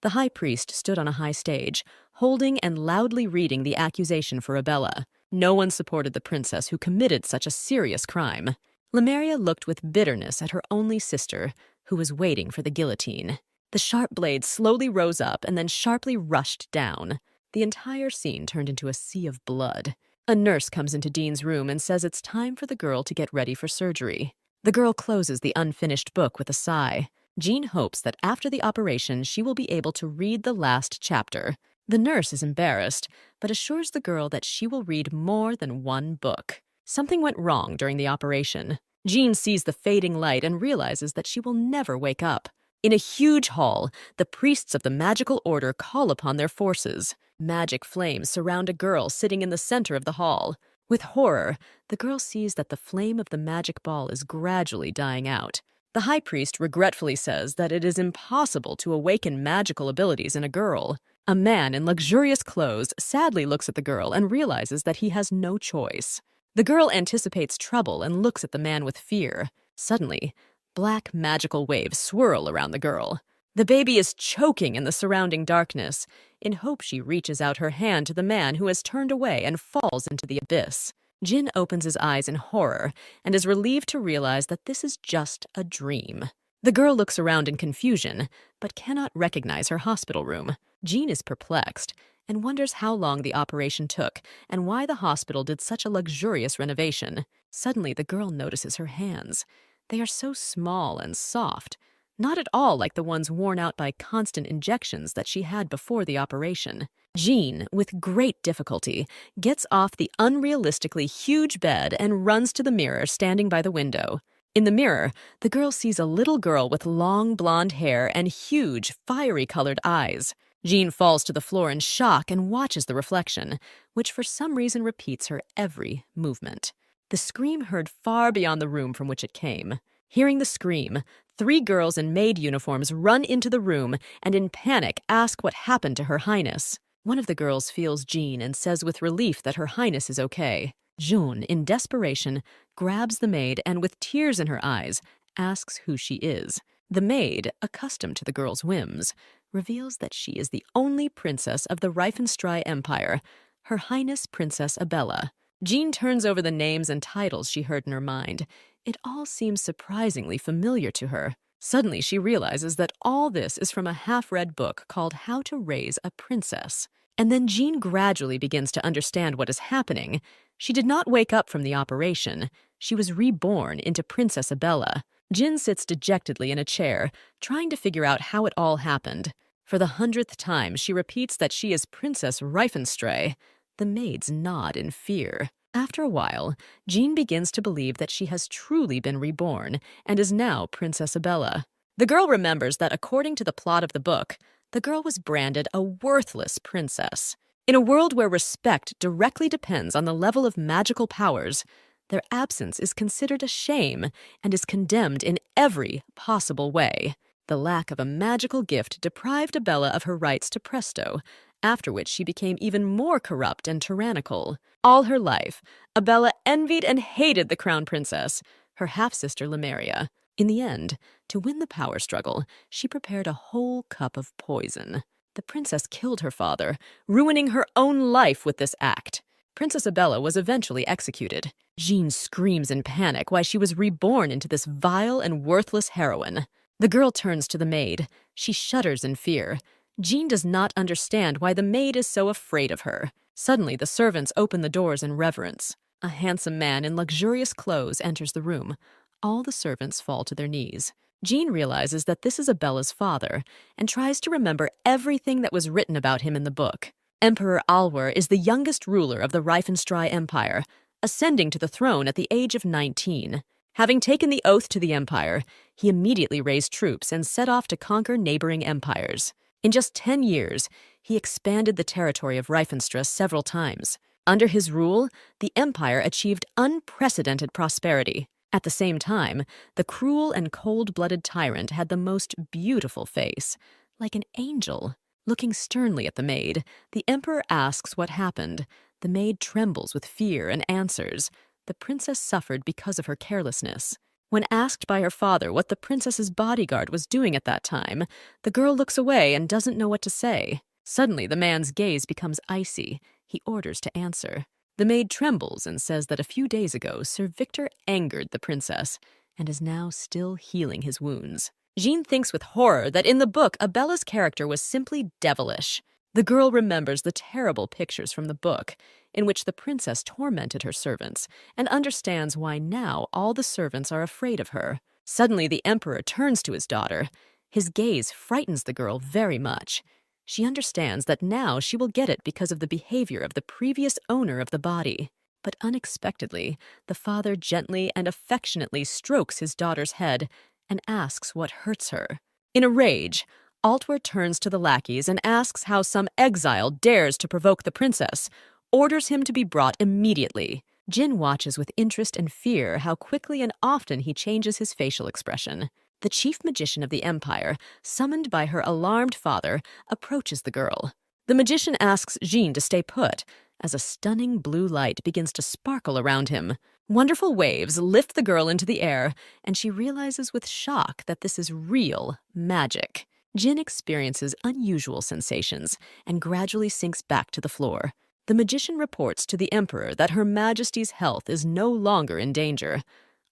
The high priest stood on a high stage, holding and loudly reading the accusation for Abella. No one supported the princess who committed such a serious crime. Lemuria looked with bitterness at her only sister, who was waiting for the guillotine. The sharp blade slowly rose up and then sharply rushed down. The entire scene turned into a sea of blood. A nurse comes into Dean's room and says it's time for the girl to get ready for surgery. The girl closes the unfinished book with a sigh. Jean hopes that after the operation she will be able to read the last chapter. The nurse is embarrassed, but assures the girl that she will read more than one book. Something went wrong during the operation. Jean sees the fading light and realizes that she will never wake up. In a huge hall, the priests of the magical order call upon their forces. Magic flames surround a girl sitting in the center of the hall. With horror, the girl sees that the flame of the magic ball is gradually dying out. The high priest regretfully says that it is impossible to awaken magical abilities in a girl. A man in luxurious clothes sadly looks at the girl and realizes that he has no choice. The girl anticipates trouble and looks at the man with fear. Suddenly, black magical waves swirl around the girl. The baby is choking in the surrounding darkness. In hope, she reaches out her hand to the man who has turned away and falls into the abyss. Jin opens his eyes in horror and is relieved to realize that this is just a dream. The girl looks around in confusion, but cannot recognize her hospital room. Jean is perplexed and wonders how long the operation took and why the hospital did such a luxurious renovation. Suddenly, the girl notices her hands. They are so small and soft, not at all like the ones worn out by constant injections that she had before the operation. Jean, with great difficulty, gets off the unrealistically huge bed and runs to the mirror standing by the window. In the mirror, the girl sees a little girl with long blonde hair and huge, fiery-colored eyes. Jean falls to the floor in shock and watches the reflection, which for some reason repeats her every movement. The scream heard far beyond the room from which it came. Hearing the scream, 3 girls in maid uniforms run into the room and in panic ask what happened to Her Highness. One of the girls feels Jean and says with relief that Her Highness is okay. June, in desperation, grabs the maid and with tears in her eyes, asks who she is. The maid, accustomed to the girl's whims, reveals that she is the only princess of the Reifenstrai Empire, Her Highness Princess Abella. Jean turns over the names and titles she heard in her mind. It all seems surprisingly familiar to her. Suddenly, she realizes that all this is from a half-read book called How to Raise a Princess. And then Jean gradually begins to understand what is happening. She did not wake up from the operation. She was reborn into Princess Abella. Jin sits dejectedly in a chair, trying to figure out how it all happened. For the 100th time, she repeats that she is Princess Reifenstray. The maids nod in fear. After a while, Jean begins to believe that she has truly been reborn and is now Princess Abella. The girl remembers that according to the plot of the book, the girl was branded a worthless princess. In a world where respect directly depends on the level of magical powers, their absence is considered a shame and is condemned in every possible way. The lack of a magical gift deprived Abella of her rights to Presto, after which she became even more corrupt and tyrannical. All her life, Abella envied and hated the crown princess, her half-sister Lemuria. In the end, to win the power struggle, she prepared a whole cup of poison. The princess killed her father, ruining her own life with this act. Princess Abella was eventually executed. Jean screams in panic why she was reborn into this vile and worthless heroine. The girl turns to the maid. She shudders in fear. Jean does not understand why the maid is so afraid of her. Suddenly, the servants open the doors in reverence. A handsome man in luxurious clothes enters the room. All the servants fall to their knees. Jean realizes that this is Abella's father and tries to remember everything that was written about him in the book. Emperor Alwar is the youngest ruler of the Reifenstrai Empire, ascending to the throne at the age of 19. Having taken the oath to the empire, he immediately raised troops and set off to conquer neighboring empires. In just 10 years, he expanded the territory of Reifenstra several times. Under his rule, the empire achieved unprecedented prosperity. At the same time, the cruel and cold-blooded tyrant had the most beautiful face, like an angel. Looking sternly at the maid, the emperor asks what happened. The maid trembles with fear and answers. The princess suffered because of her carelessness. When asked by her father what the princess's bodyguard was doing at that time, the girl looks away and doesn't know what to say. Suddenly, the man's gaze becomes icy. He orders to answer. The maid trembles and says that a few days ago, Sir Victor angered the princess and is now still healing his wounds. Jean thinks with horror that in the book, Abella's character was simply devilish. The girl remembers the terrible pictures from the book, in which the princess tormented her servants, and understands why now all the servants are afraid of her. Suddenly, the emperor turns to his daughter. His gaze frightens the girl very much. She understands that now she will get it because of the behavior of the previous owner of the body. But unexpectedly, the father gently and affectionately strokes his daughter's head and asks what hurts her. In a rage, Altwer turns to the lackeys and asks how some exile dares to provoke the princess, orders him to be brought immediately. Jin watches with interest and fear how quickly and often he changes his facial expression. The chief magician of the empire, summoned by her alarmed father, approaches the girl. The magician asks Jin to stay put, as a stunning blue light begins to sparkle around him. Wonderful waves lift the girl into the air, and she realizes with shock that this is real magic. Jin experiences unusual sensations and gradually sinks back to the floor. The magician reports to the emperor that Her Majesty's health is no longer in danger.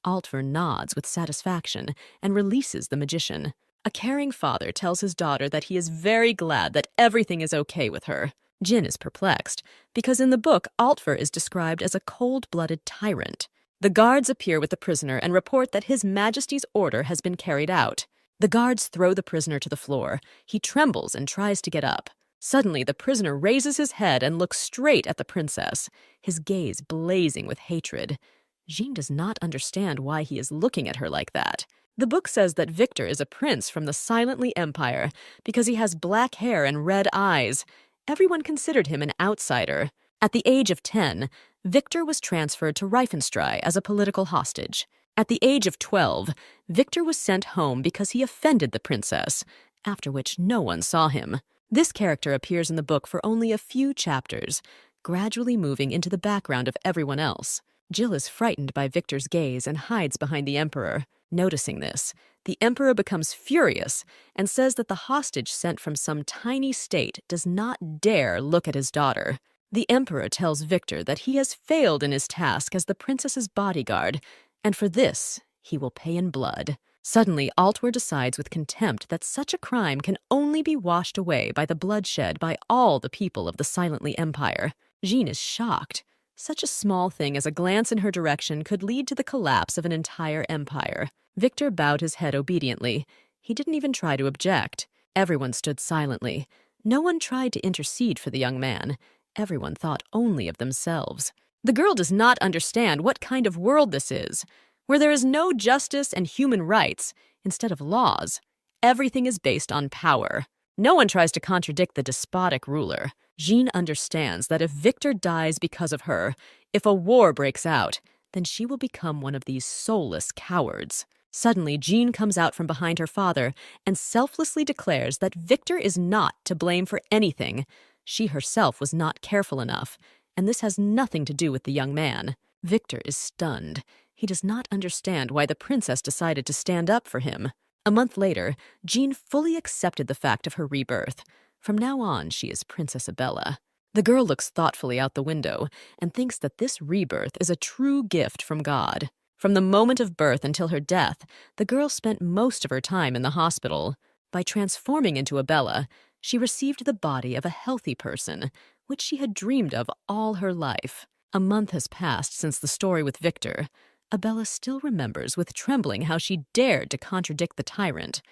Altver nods with satisfaction and releases the magician. A caring father tells his daughter that he is very glad that everything is okay with her. Jin is perplexed, because in the book, Altver is described as a cold-blooded tyrant. The guards appear with the prisoner and report that His Majesty's order has been carried out. The guards throw the prisoner to the floor. He trembles and tries to get up. Suddenly, the prisoner raises his head and looks straight at the princess, his gaze blazing with hatred. Jean does not understand why he is looking at her like that. The book says that Victor is a prince from the Silently Empire because he has black hair and red eyes. Everyone considered him an outsider. At the age of 10, Victor was transferred to Reifenstrai as a political hostage. At the age of 12, Victor was sent home because he offended the princess, after which no one saw him. This character appears in the book for only a few chapters, gradually moving into the background of everyone else. Jill is frightened by Victor's gaze and hides behind the emperor. Noticing this, the emperor becomes furious and says that the hostage sent from some tiny state does not dare look at his daughter. The emperor tells Victor that he has failed in his task as the princess's bodyguard, and for this, he will pay in blood. Suddenly, Altwer decides with contempt that such a crime can only be washed away by the bloodshed by all the people of the Silently Empire. Jean is shocked. Such a small thing as a glance in her direction could lead to the collapse of an entire empire. Victor bowed his head obediently. He didn't even try to object. Everyone stood silently. No one tried to intercede for the young man. Everyone thought only of themselves. The girl does not understand what kind of world this is, where there is no justice and human rights instead of laws. Everything is based on power. No one tries to contradict the despotic ruler. Jean understands that if Victor dies because of her, if a war breaks out, then she will become one of these soulless cowards. Suddenly, Jean comes out from behind her father and selflessly declares that Victor is not to blame for anything. She herself was not careful enough, and this has nothing to do with the young man. Victor is stunned. He does not understand why the princess decided to stand up for him. A month later, Jean fully accepted the fact of her rebirth. From now on, she is Princess Abella. The girl looks thoughtfully out the window and thinks that this rebirth is a true gift from God. From the moment of birth until her death, the girl spent most of her time in the hospital. By transforming into Abella, she received the body of a healthy person, which she had dreamed of all her life. A month has passed since the story with Victor. Abella still remembers with trembling how she dared to contradict the tyrant.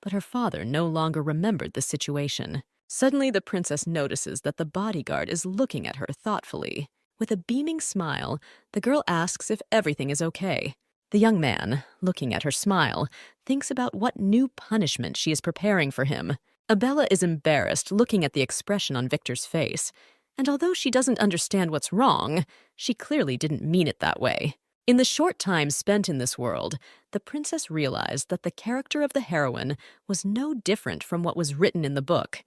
But her father no longer remembered the situation. Suddenly, the princess notices that the bodyguard is looking at her thoughtfully. With a beaming smile, the girl asks if everything is okay. The young man, looking at her smile, thinks about what new punishment she is preparing for him. Abella is embarrassed looking at the expression on Victor's face, and although she doesn't understand what's wrong, she clearly didn't mean it that way. In the short time spent in this world, the princess realized that the character of the heroine was no different from what was written in the book.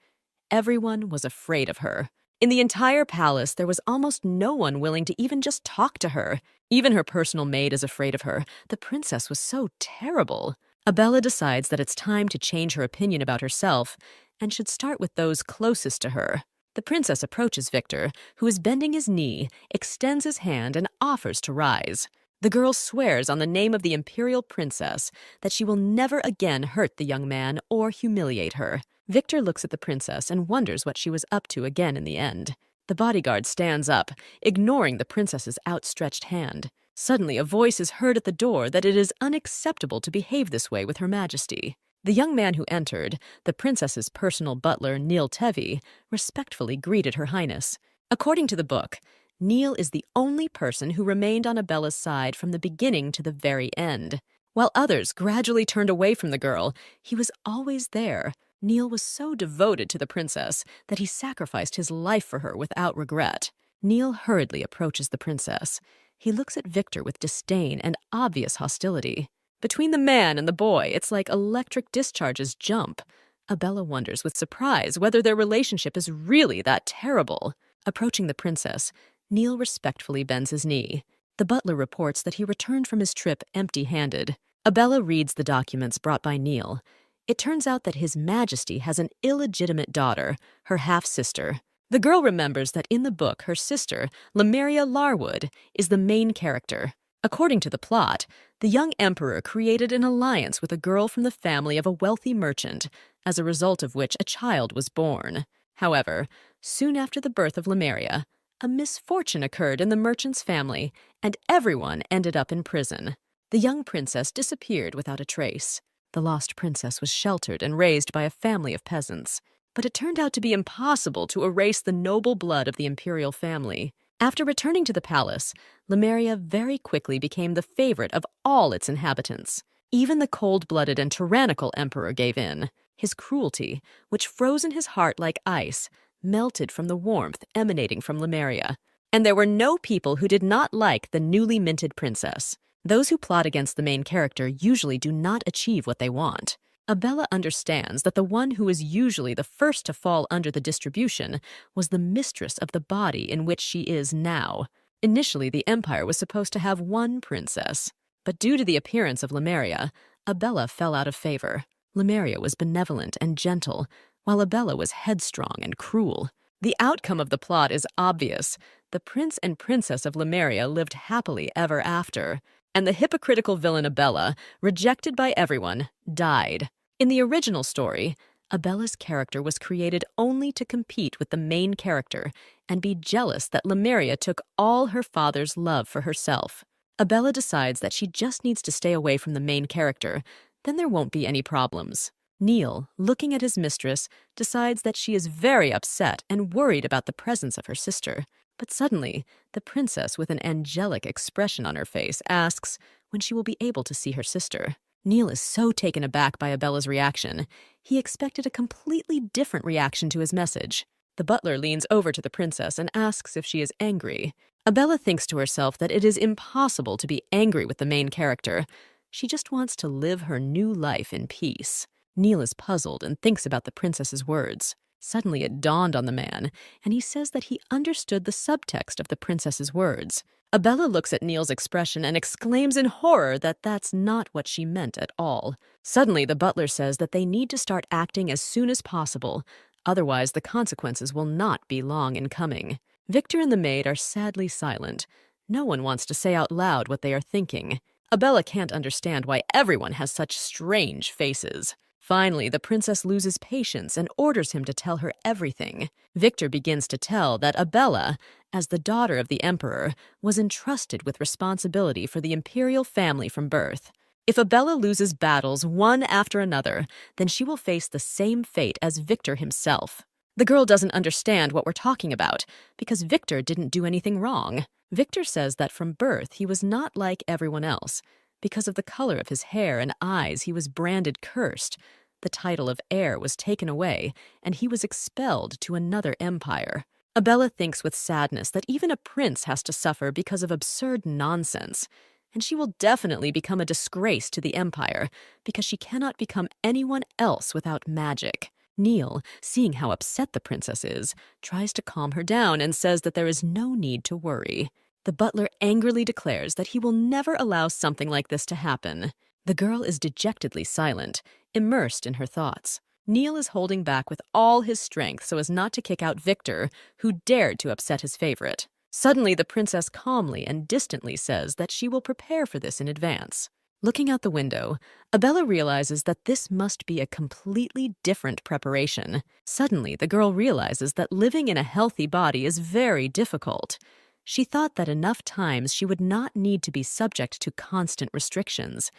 Everyone was afraid of her. In the entire palace, there was almost no one willing to even just talk to her. Even her personal maid is afraid of her. The princess was so terrible. Abella decides that it's time to change her opinion about herself and should start with those closest to her. The princess approaches Victor, who is bending his knee, extends his hand, and offers to rise. The girl swears on the name of the imperial princess that she will never again hurt the young man or humiliate her. Victor looks at the princess and wonders what she was up to again in the end. The bodyguard stands up, ignoring the princess's outstretched hand. Suddenly, a voice is heard at the door that it is unacceptable to behave this way with Her Majesty. The young man who entered, the princess's personal butler, Neil Tevi, respectfully greeted Her Highness. According to the book, Neil is the only person who remained on Abella's side from the beginning to the very end. While others gradually turned away from the girl, he was always there. Neil was so devoted to the princess that he sacrificed his life for her without regret. Neil hurriedly approaches the princess. He looks at Victor with disdain and obvious hostility. Between the man and the boy, it's like electric discharges jump. Abella wonders with surprise whether their relationship is really that terrible. Approaching the princess, Neil respectfully bends his knee. The butler reports that he returned from his trip empty-handed. Abella reads the documents brought by Neil. It turns out that His Majesty has an illegitimate daughter, her half-sister. The girl remembers that in the book, her sister, Lemuria Larwood, is the main character. According to the plot, the young emperor created an alliance with a girl from the family of a wealthy merchant, as a result of which a child was born. However, soon after the birth of Lemuria, a misfortune occurred in the merchant's family, and everyone ended up in prison. The young princess disappeared without a trace. The lost princess was sheltered and raised by a family of peasants. But it turned out to be impossible to erase the noble blood of the imperial family. After returning to the palace, Lemuria very quickly became the favorite of all its inhabitants. Even the cold-blooded and tyrannical emperor gave in. His cruelty, which froze in his heart like ice, melted from the warmth emanating from Lemuria. And there were no people who did not like the newly minted princess. Those who plot against the main character usually do not achieve what they want. Abella understands that the one who is usually the first to fall under the distribution was the mistress of the body in which she is now. Initially, the empire was supposed to have one princess, but due to the appearance of Lemuria, Abella fell out of favor. Lemuria was benevolent and gentle, while Abella was headstrong and cruel. The outcome of the plot is obvious. The prince and princess of Lemuria lived happily ever after, and the hypocritical villain Abella, rejected by everyone, died. In the original story, Abella's character was created only to compete with the main character and be jealous that Lemuria took all her father's love for herself. Abella decides that she just needs to stay away from the main character, then there won't be any problems. Neil, looking at his mistress, decides that she is very upset and worried about the presence of her sister. But suddenly, the princess, with an angelic expression on her face, asks when she will be able to see her sister. Neil is so taken aback by Abella's reaction. He expected a completely different reaction to his message. The butler leans over to the princess and asks if she is angry. Abella thinks to herself that it is impossible to be angry with the main character. She just wants to live her new life in peace. Neil is puzzled and thinks about the princess's words. Suddenly it dawned on the man, and he says that he understood the subtext of the princess's words. Abella looks at Neil's expression and exclaims in horror that that's not what she meant at all. Suddenly, the butler says that they need to start acting as soon as possible, otherwise the consequences will not be long in coming. Victor and the maid are sadly silent. No one wants to say out loud what they are thinking. Abella can't understand why everyone has such strange faces. Finally, the princess loses patience and orders him to tell her everything. Victor begins to tell that Abella, as the daughter of the emperor, was entrusted with responsibility for the imperial family from birth. If Abella loses battles one after another, then she will face the same fate as Victor himself. The girl doesn't understand what we're talking about, because Victor didn't do anything wrong. Victor says that from birth he was not like everyone else. Because of the color of his hair and eyes, he was branded cursed. The title of heir was taken away, and he was expelled to another empire. Abella thinks with sadness that even a prince has to suffer because of absurd nonsense, and she will definitely become a disgrace to the empire because she cannot become anyone else without magic. Neil, seeing how upset the princess is, tries to calm her down and says that there is no need to worry. The butler angrily declares that he will never allow something like this to happen. The girl is dejectedly silent, immersed in her thoughts. Neil is holding back with all his strength so as not to kick out Victor, who dared to upset his favorite. Suddenly, the princess calmly and distantly says that she will prepare for this in advance. Looking out the window, Abella realizes that this must be a completely different preparation. Suddenly, the girl realizes that living in a healthy body is very difficult. She thought that enough times she would not need to be subject to constant restrictions.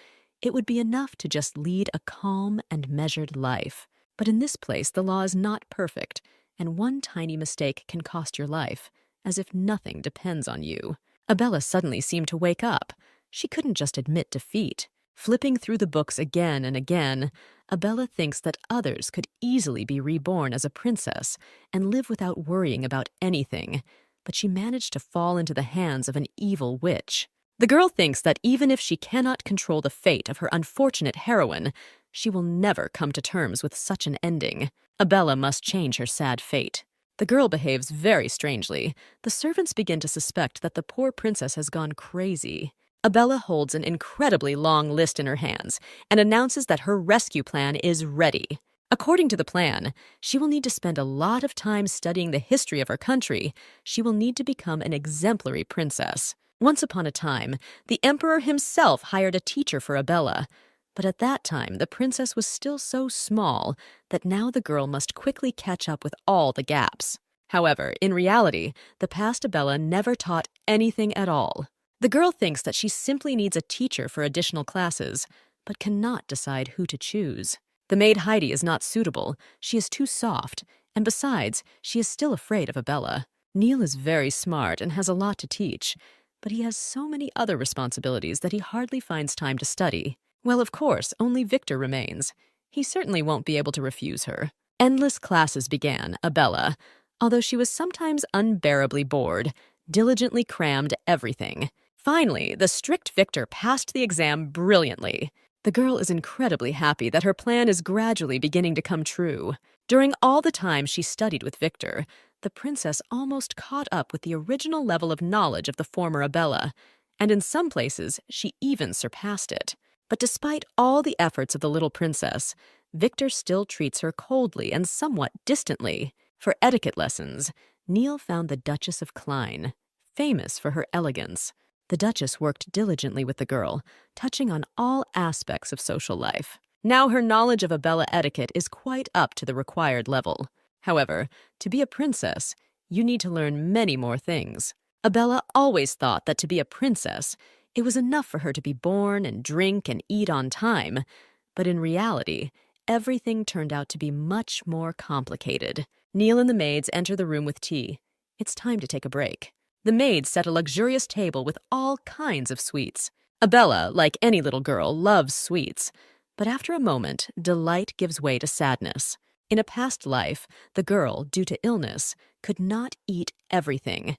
It would be enough to just lead a calm and measured life. But in this place, the law is not perfect, and one tiny mistake can cost your life, as if nothing depends on you. Abella suddenly seemed to wake up. She couldn't just admit defeat. Flipping through the books again and again, Abella thinks that others could easily be reborn as a princess and live without worrying about anything, but she managed to fall into the hands of an evil witch. The girl thinks that even if she cannot control the fate of her unfortunate heroine, she will never come to terms with such an ending. Abella must change her sad fate. The girl behaves very strangely. The servants begin to suspect that the poor princess has gone crazy. Abella holds an incredibly long list in her hands and announces that her rescue plan is ready. According to the plan, she will need to spend a lot of time studying the history of her country. She will need to become an exemplary princess. Once upon a time, the emperor himself hired a teacher for Abella. But at that time, the princess was still so small that now the girl must quickly catch up with all the gaps. However, in reality, the past Abella never taught anything at all. The girl thinks that she simply needs a teacher for additional classes, but cannot decide who to choose. The maid Heidi is not suitable, she is too soft, and besides, she is still afraid of Abella. Neil is very smart and has a lot to teach, but he has so many other responsibilities that he hardly finds time to study. Well, of course, only Victor remains. He certainly won't be able to refuse her. Endless classes began. Abella, although she was sometimes unbearably bored, diligently crammed everything. Finally, the strict Victor passed the exam brilliantly. The girl is incredibly happy that her plan is gradually beginning to come true. During all the time she studied with Victor, the princess almost caught up with the original level of knowledge of the former Abella, and in some places she even surpassed it. But despite all the efforts of the little princess, Victor still treats her coldly and somewhat distantly. For etiquette lessons, Neil found the Duchess of Klein, famous for her elegance. The Duchess worked diligently with the girl, touching on all aspects of social life. Now her knowledge of Abella etiquette is quite up to the required level. However, to be a princess, you need to learn many more things. Abella always thought that to be a princess, it was enough for her to be born and drink and eat on time. But in reality, everything turned out to be much more complicated. Neil and the maids enter the room with tea. It's time to take a break. The maids set a luxurious table with all kinds of sweets. Abella, like any little girl, loves sweets. But after a moment, delight gives way to sadness. In a past life, the girl, due to illness, could not eat everything.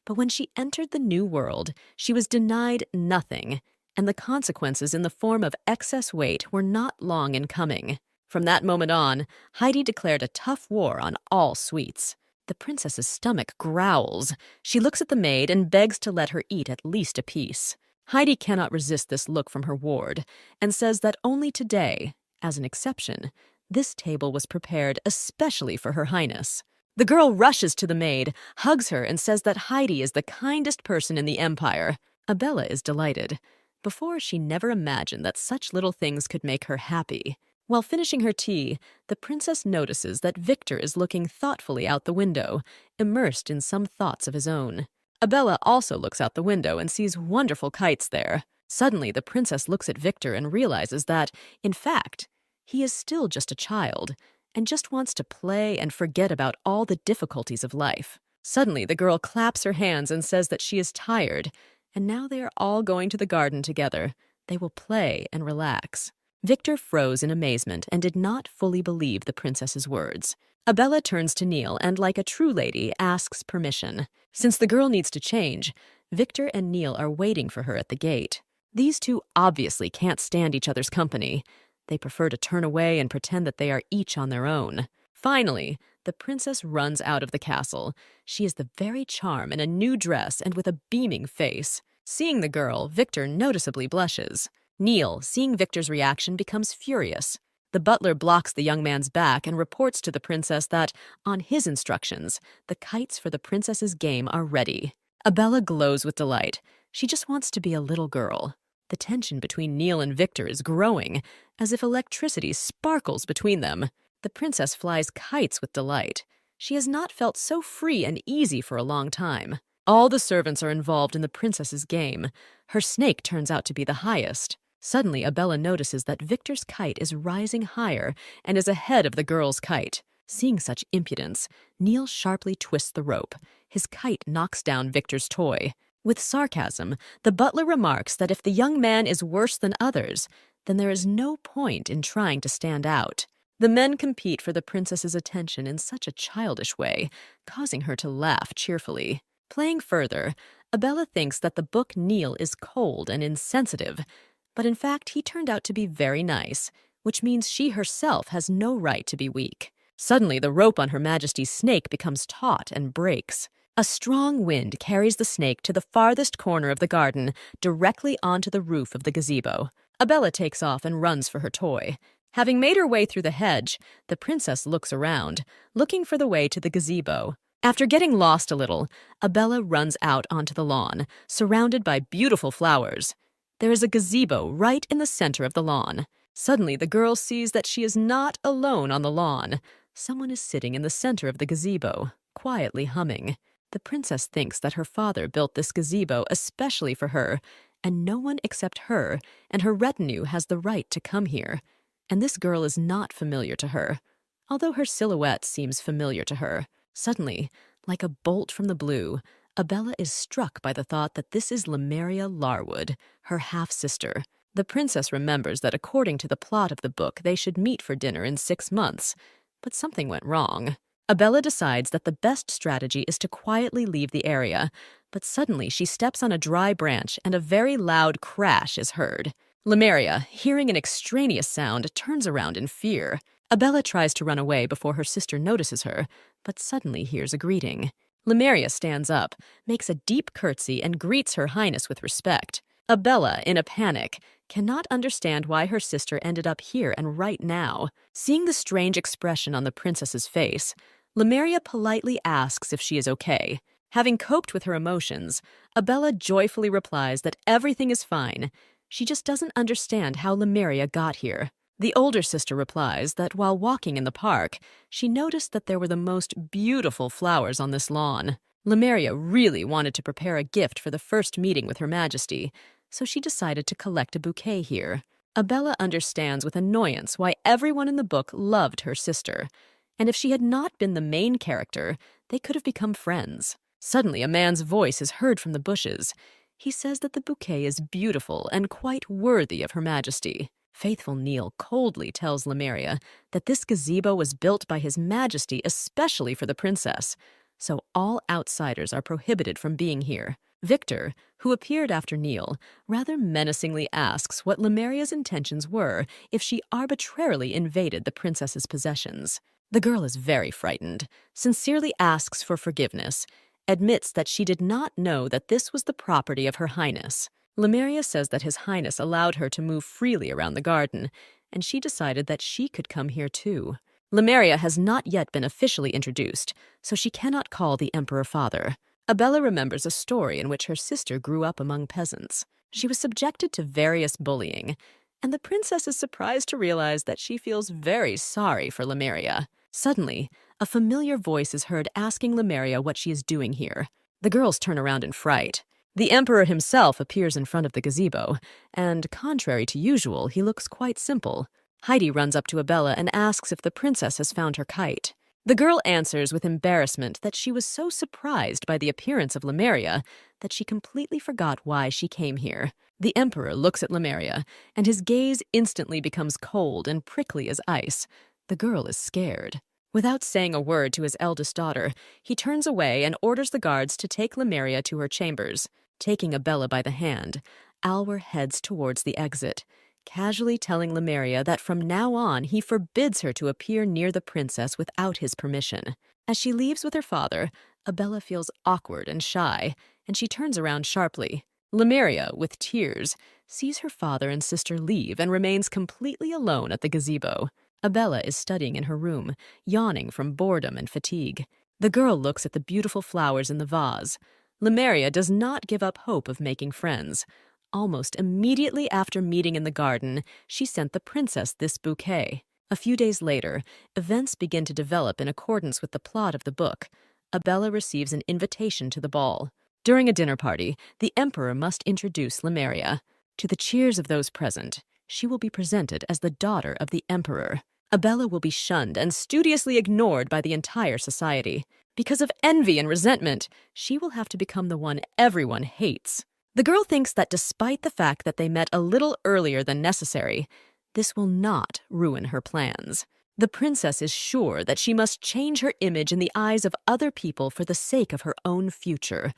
But when she entered the new world, she was denied nothing, and the consequences in the form of excess weight were not long in coming. From that moment on, Heidi declared a tough war on all sweets. The princess's stomach growls. She looks at the maid and begs to let her eat at least a piece. Heidi cannot resist this look from her ward and says that only today, as an exception, this table was prepared especially for Her Highness. The girl rushes to the maid, hugs her, and says that Heidi is the kindest person in the empire. Abella is delighted. Before, she never imagined that such little things could make her happy. While finishing her tea, the princess notices that Victor is looking thoughtfully out the window, immersed in some thoughts of his own. Abella also looks out the window and sees wonderful kites there. Suddenly, the princess looks at Victor and realizes that, in fact, he is still just a child, and just wants to play and forget about all the difficulties of life. Suddenly, the girl claps her hands and says that she is tired, and now they are all going to the garden together. They will play and relax. Victor froze in amazement and did not fully believe the princess's words. Abella turns to Neil and, like a true lady, asks permission. Since the girl needs to change, Victor and Neil are waiting for her at the gate. These two obviously can't stand each other's company. They prefer to turn away and pretend that they are each on their own. Finally, the princess runs out of the castle. She is the very charm in a new dress and with a beaming face. Seeing the girl, Victor noticeably blushes. Neil, seeing Victor's reaction, becomes furious. The butler blocks the young man's back and reports to the princess that, on his instructions, the kites for the princess's game are ready. Abella glows with delight. She just wants to be a little girl. The tension between Neil and Victor is growing, as if electricity sparkles between them. The princess flies kites with delight. She has not felt so free and easy for a long time. All the servants are involved in the princess's game. Her snake turns out to be the highest. Suddenly, Abella notices that Victor's kite is rising higher and is ahead of the girl's kite. Seeing such impudence, Neil sharply twists the rope. His kite knocks down Victor's toy. With sarcasm, the butler remarks that if the young man is worse than others, then there is no point in trying to stand out. The men compete for the princess's attention in such a childish way, causing her to laugh cheerfully. Playing further, Abella thinks that the book Neil is cold and insensitive, but in fact he turned out to be very nice, which means she herself has no right to be weak. Suddenly, the rope on Her Majesty's snake becomes taut and breaks. A strong wind carries the snake to the farthest corner of the garden, directly onto the roof of the gazebo. Abella takes off and runs for her toy. Having made her way through the hedge, the princess looks around, looking for the way to the gazebo. After getting lost a little, Abella runs out onto the lawn, surrounded by beautiful flowers. There is a gazebo right in the center of the lawn. Suddenly, the girl sees that she is not alone on the lawn. Someone is sitting in the center of the gazebo, quietly humming. The princess thinks that her father built this gazebo especially for her, and no one except her and her retinue has the right to come here. And this girl is not familiar to her, although her silhouette seems familiar to her. Suddenly, like a bolt from the blue, Abella is struck by the thought that this is Lemuria Larwood, her half-sister. The princess remembers that according to the plot of the book, they should meet for dinner in 6 months. But something went wrong. Abella decides that the best strategy is to quietly leave the area, but suddenly she steps on a dry branch and a very loud crash is heard. Lemuria, hearing an extraneous sound, turns around in fear. Abella tries to run away before her sister notices her, but suddenly hears a greeting. Lemuria stands up, makes a deep curtsy, and greets Her Highness with respect. Abella, in a panic, cannot understand why her sister ended up here and right now. Seeing the strange expression on the princess's face, Lemuria politely asks if she is okay. Having coped with her emotions, Abella joyfully replies that everything is fine. She just doesn't understand how Lemuria got here. The older sister replies that while walking in the park, she noticed that there were the most beautiful flowers on this lawn. Lemuria really wanted to prepare a gift for the first meeting with Her Majesty, so she decided to collect a bouquet here. Abella understands with annoyance why everyone in the book loved her sister, and if she had not been the main character, they could have become friends. Suddenly, a man's voice is heard from the bushes. He says that the bouquet is beautiful and quite worthy of Her Majesty. Faithful Neil coldly tells Lemuria that this gazebo was built by His Majesty especially for the princess, so all outsiders are prohibited from being here. Victor, who appeared after Neil, rather menacingly asks what Lemuria's intentions were if she arbitrarily invaded the princess's possessions. The girl is very frightened, sincerely asks for forgiveness, admits that she did not know that this was the property of Her Highness. Lemuria says that His Highness allowed her to move freely around the garden, and she decided that she could come here too. Lemuria has not yet been officially introduced, so she cannot call the Emperor father. Abella remembers a story in which her sister grew up among peasants. She was subjected to various bullying, and the princess is surprised to realize that she feels very sorry for Lemuria. Suddenly, a familiar voice is heard asking Lemuria what she is doing here. The girls turn around in fright. The emperor himself appears in front of the gazebo, and, contrary to usual, he looks quite simple. Heidi runs up to Abella and asks if the princess has found her kite. The girl answers with embarrassment that she was so surprised by the appearance of Lemuria that she completely forgot why she came here. The emperor looks at Lemuria, and his gaze instantly becomes cold and prickly as ice. The girl is scared. Without saying a word to his eldest daughter, he turns away and orders the guards to take Lemuria to her chambers. Taking Abella by the hand, Alwar heads towards the exit. casually telling Lemuria that from now on he forbids her to appear near the princess without his permission. As she leaves with her father, Abella feels awkward and shy, and she turns around sharply. Lemuria, with tears, sees her father and sister leave and remains completely alone at the gazebo. Abella is studying in her room, yawning from boredom and fatigue. The girl looks at the beautiful flowers in the vase. Lemuria does not give up hope of making friends. Almost immediately after meeting in the garden, she sent the princess this bouquet. A few days later, events begin to develop in accordance with the plot of the book. Abella receives an invitation to the ball. During a dinner party, the emperor must introduce Lemuria. To the cheers of those present, she will be presented as the daughter of the emperor. Abella will be shunned and studiously ignored by the entire society. Because of envy and resentment, she will have to become the one everyone hates. The girl thinks that despite the fact that they met a little earlier than necessary, this will not ruin her plans. The princess is sure that she must change her image in the eyes of other people for the sake of her own future.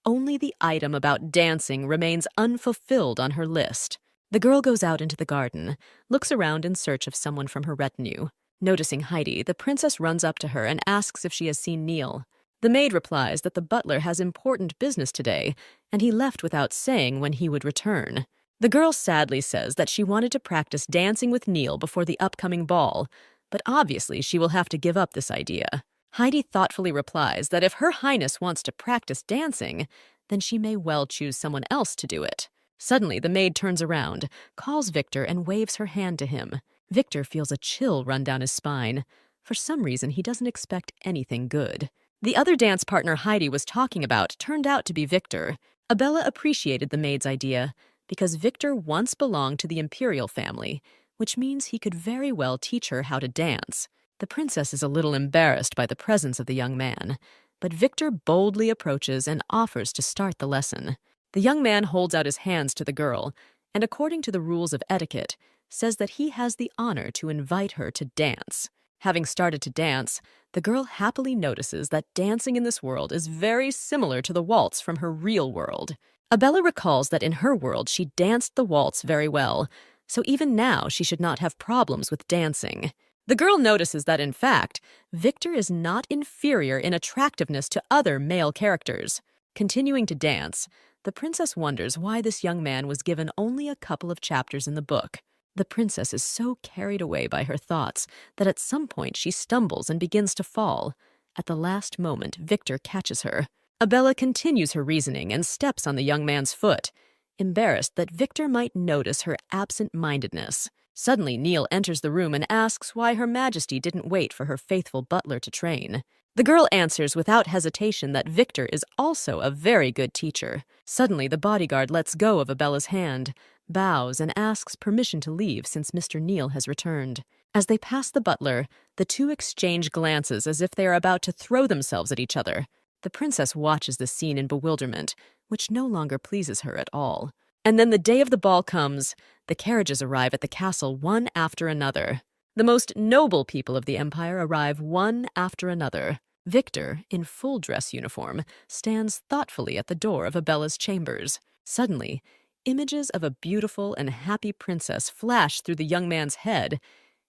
Only the item about dancing remains unfulfilled on her list. The girl goes out into the garden, looks around in search of someone from her retinue. Noticing Heidi, the princess runs up to her and asks if she has seen Neil. The maid replies that the butler has important business today, and he left without saying when he would return. The girl sadly says that she wanted to practice dancing with Neil before the upcoming ball, but obviously she will have to give up this idea. Heidi thoughtfully replies that if Her Highness wants to practice dancing, then she may well choose someone else to do it. Suddenly, the maid turns around, calls Victor, and waves her hand to him. Victor feels a chill run down his spine. For some reason, he doesn't expect anything good. The other dance partner Heidi was talking about turned out to be Victor. Abella appreciated the maid's idea because Victor once belonged to the imperial family, which means he could very well teach her how to dance. The princess is a little embarrassed by the presence of the young man, but Victor boldly approaches and offers to start the lesson. The young man holds out his hands to the girl, and according to the rules of etiquette, says that he has the honor to invite her to dance. Having started to dance, the girl happily notices that dancing in this world is very similar to the waltz from her real world. Abella recalls that in her world she danced the waltz very well, so even now she should not have problems with dancing. The girl notices that, in fact, Victor is not inferior in attractiveness to other male characters. Continuing to dance, the princess wonders why this young man was given only a couple of chapters in the book. The princess is so carried away by her thoughts that at some point she stumbles and begins to fall. At the last moment, Victor catches her. Abella continues her reasoning and steps on the young man's foot, embarrassed that Victor might notice her absent-mindedness. Suddenly, Neil enters the room and asks why Her Majesty didn't wait for her faithful butler to train. The girl answers without hesitation that Victor is also a very good teacher. Suddenly, the bodyguard lets go of Abella's hand, bows, and asks permission to leave since Mr. Neil has returned. As they pass the butler, the two exchange glances as if they are about to throw themselves at each other. The princess watches the scene in bewilderment, which no longer pleases her at all. And then the day of the ball comes. The carriages arrive at the castle one after another. The most noble people of the empire arrive one after another. Victor, in full dress uniform, stands thoughtfully at the door of Abella's chambers. Suddenly, images of a beautiful and happy princess flash through the young man's head.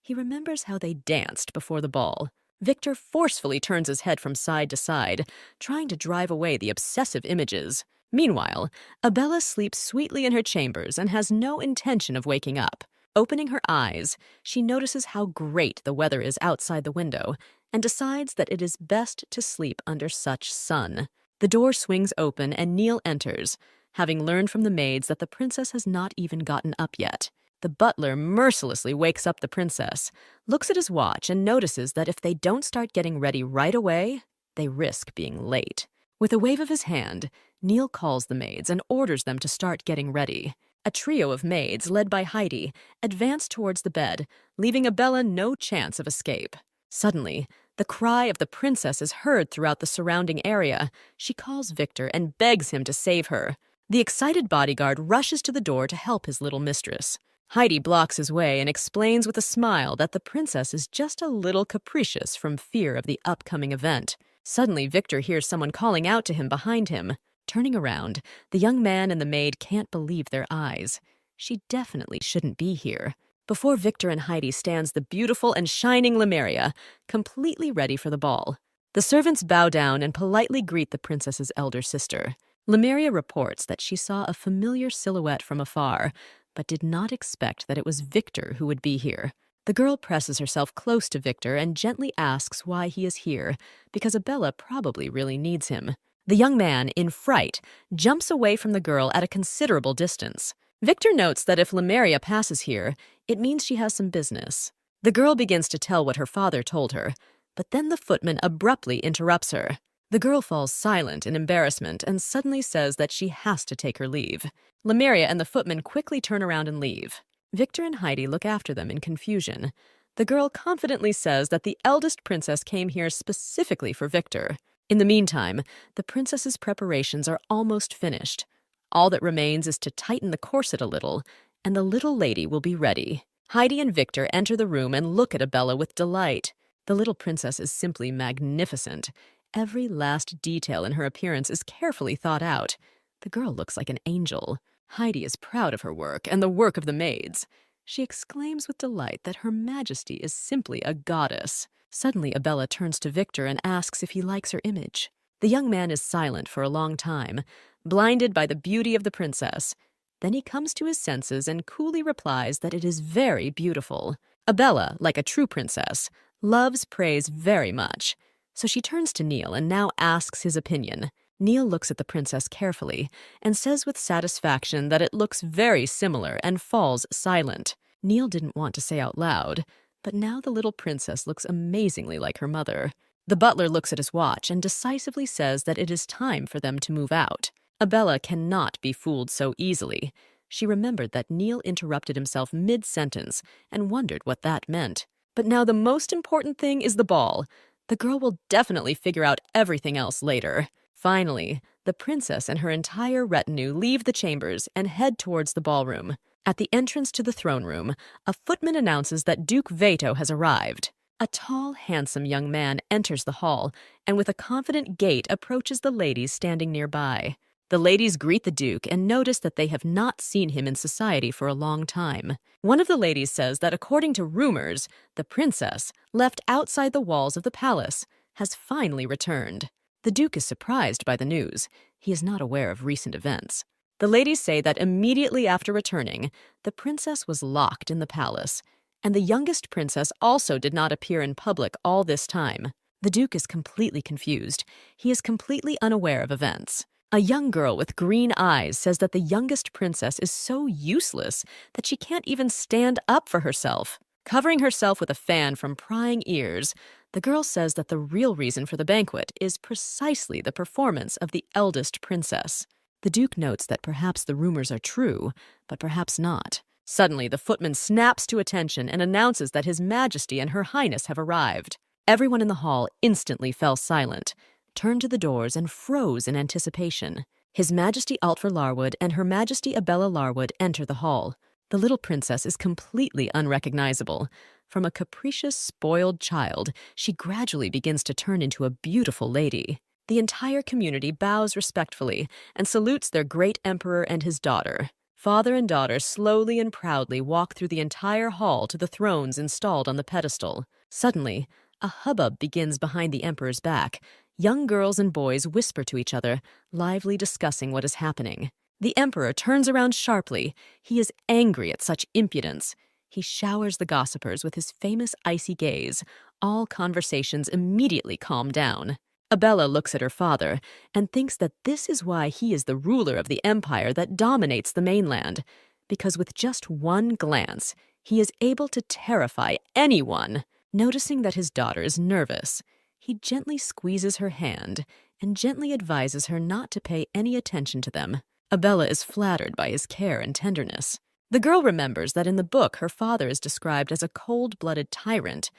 He remembers how they danced before the ball. Victor forcefully turns his head from side to side, trying to drive away the obsessive images. Meanwhile, Abella sleeps sweetly in her chambers and has no intention of waking up. Opening her eyes, she notices how great the weather is outside the window and decides that it is best to sleep under such sun. The door swings open and Neil enters, having learned from the maids that the princess has not even gotten up yet. The butler mercilessly wakes up the princess, looks at his watch, and notices that if they don't start getting ready right away, they risk being late. With a wave of his hand, Neil calls the maids and orders them to start getting ready. A trio of maids, led by Heidi, advance towards the bed, leaving Abella no chance of escape. Suddenly, the cry of the princess is heard throughout the surrounding area. She calls Victor and begs him to save her. The excited bodyguard rushes to the door to help his little mistress. Heidi blocks his way and explains with a smile that the princess is just a little capricious from fear of the upcoming event. Suddenly, Victor hears someone calling out to him behind him. Turning around, the young man and the maid can't believe their eyes. She definitely shouldn't be here. Before Victor and Heidi stands the beautiful and shining Lemuria, completely ready for the ball. The servants bow down and politely greet the princess's elder sister. Lemuria reports that she saw a familiar silhouette from afar, but did not expect that it was Victor who would be here. The girl presses herself close to Victor and gently asks why he is here, because Abella probably really needs him. The young man, in fright, jumps away from the girl at a considerable distance. Victor notes that if Lemuria passes here, it means she has some business. The girl begins to tell what her father told her, but then the footman abruptly interrupts her. The girl falls silent in embarrassment and suddenly says that she has to take her leave. Lemuria and the footman quickly turn around and leave. Victor and Heidi look after them in confusion. The girl confidently says that the eldest princess came here specifically for Victor. In the meantime, the princess's preparations are almost finished. All that remains is to tighten the corset a little, and the little lady will be ready. Heidi and Victor enter the room and look at Abella with delight. The little princess is simply magnificent. Every last detail in her appearance is carefully thought out. The girl looks like an angel. Heidi is proud of her work and the work of the maids. She exclaims with delight that Her Majesty is simply a goddess. Suddenly, Abella turns to Victor and asks if he likes her image. The young man is silent for a long time, blinded by the beauty of the princess. Then he comes to his senses and coolly replies that it is very beautiful. Abella, like a true princess, loves praise very much. So she turns to Neil and now asks his opinion. Neil looks at the princess carefully and says with satisfaction that it looks very similar and falls silent. Neil didn't want to say out loud, but now the little princess looks amazingly like her mother. The butler looks at his watch and decisively says that it is time for them to move out. Abella cannot be fooled so easily. She remembered that Neil interrupted himself mid-sentence and wondered what that meant. But now the most important thing is the ball. The girl will definitely figure out everything else later. Finally, the princess and her entire retinue leave the chambers and head towards the ballroom. At the entrance to the throne room, a footman announces that Duke Veto has arrived. A tall, handsome young man enters the hall and with a confident gait approaches the ladies standing nearby. The ladies greet the Duke and notice that they have not seen him in society for a long time. One of the ladies says that according to rumors, the princess, left outside the walls of the palace, has finally returned. The Duke is surprised by the news. He is not aware of recent events. The ladies say that immediately after returning, the princess was locked in the palace, and the youngest princess also did not appear in public all this time. The Duke is completely confused. He is completely unaware of events. A young girl with green eyes says that the youngest princess is so useless that she can't even stand up for herself. Covering herself with a fan from prying ears, the girl says that the real reason for the banquet is precisely the performance of the eldest princess. The Duke notes that perhaps the rumors are true, but perhaps not. Suddenly, the footman snaps to attention and announces that His Majesty and Her Highness have arrived. Everyone in the hall instantly fell silent, turned to the doors, and froze in anticipation. His Majesty Altfur Larwood and Her Majesty Abella Larwood enter the hall. The little princess is completely unrecognizable. From a capricious, spoiled child, she gradually begins to turn into a beautiful lady. The entire community bows respectfully and salutes their great emperor and his daughter. Father and daughter slowly and proudly walk through the entire hall to the thrones installed on the pedestal. Suddenly, a hubbub begins behind the emperor's back. Young girls and boys whisper to each other, lively discussing what is happening. The emperor turns around sharply. He is angry at such impudence. He showers the gossipers with his famous icy gaze. All conversations immediately calm down. Abella looks at her father and thinks that this is why he is the ruler of the empire that dominates the mainland, because with just one glance, he is able to terrify anyone. Noticing that his daughter is nervous, he gently squeezes her hand and gently advises her not to pay any attention to them. Abella is flattered by his care and tenderness. The girl remembers that in the book her father is described as a cold-blooded tyrant,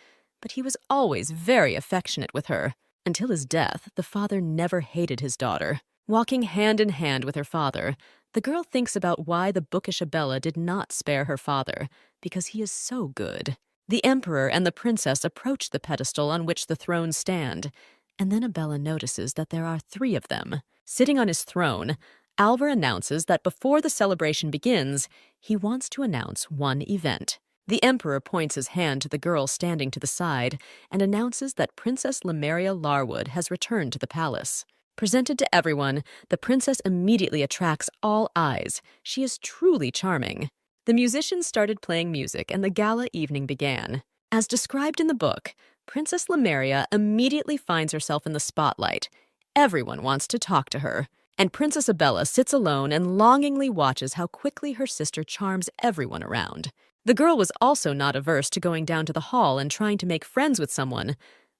but he was always very affectionate with her. Until his death, the father never hated his daughter. Walking hand in hand with her father, the girl thinks about why the bookish Abella did not spare her father, because he is so good. The emperor and the princess approach the pedestal on which the thrones stand, and then Abella notices that there are 3 of them. Sitting on his throne, Alvar announces that before the celebration begins, he wants to announce one event. The Emperor points his hand to the girl standing to the side and announces that Princess Lemuria Larwood has returned to the palace. Presented to everyone, the princess immediately attracts all eyes. She is truly charming. The musicians started playing music and the gala evening began. As described in the book, Princess Lemuria immediately finds herself in the spotlight. Everyone wants to talk to her, and Princess Abella sits alone and longingly watches how quickly her sister charms everyone around. The girl was also not averse to going down to the hall and trying to make friends with someone,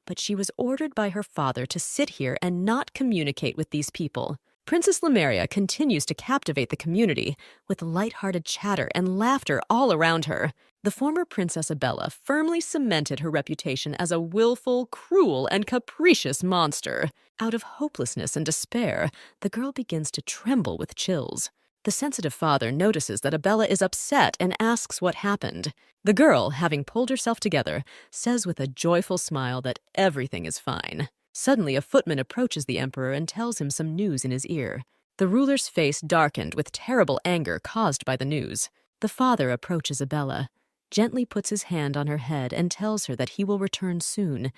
but she was ordered by her father to sit here and not communicate with these people. Princess Lemuria continues to captivate the community with lighthearted chatter and laughter all around her. The former Princess Abella firmly cemented her reputation as a willful, cruel, and capricious monster. Out of hopelessness and despair, the girl begins to tremble with chills. The sensitive father notices that Abella is upset and asks what happened. The girl, having pulled herself together, says with a joyful smile that everything is fine. Suddenly, a footman approaches the emperor and tells him some news in his ear. The ruler's face darkened with terrible anger caused by the news. The father approaches Abella, gently puts his hand on her head and tells her that he will return soon,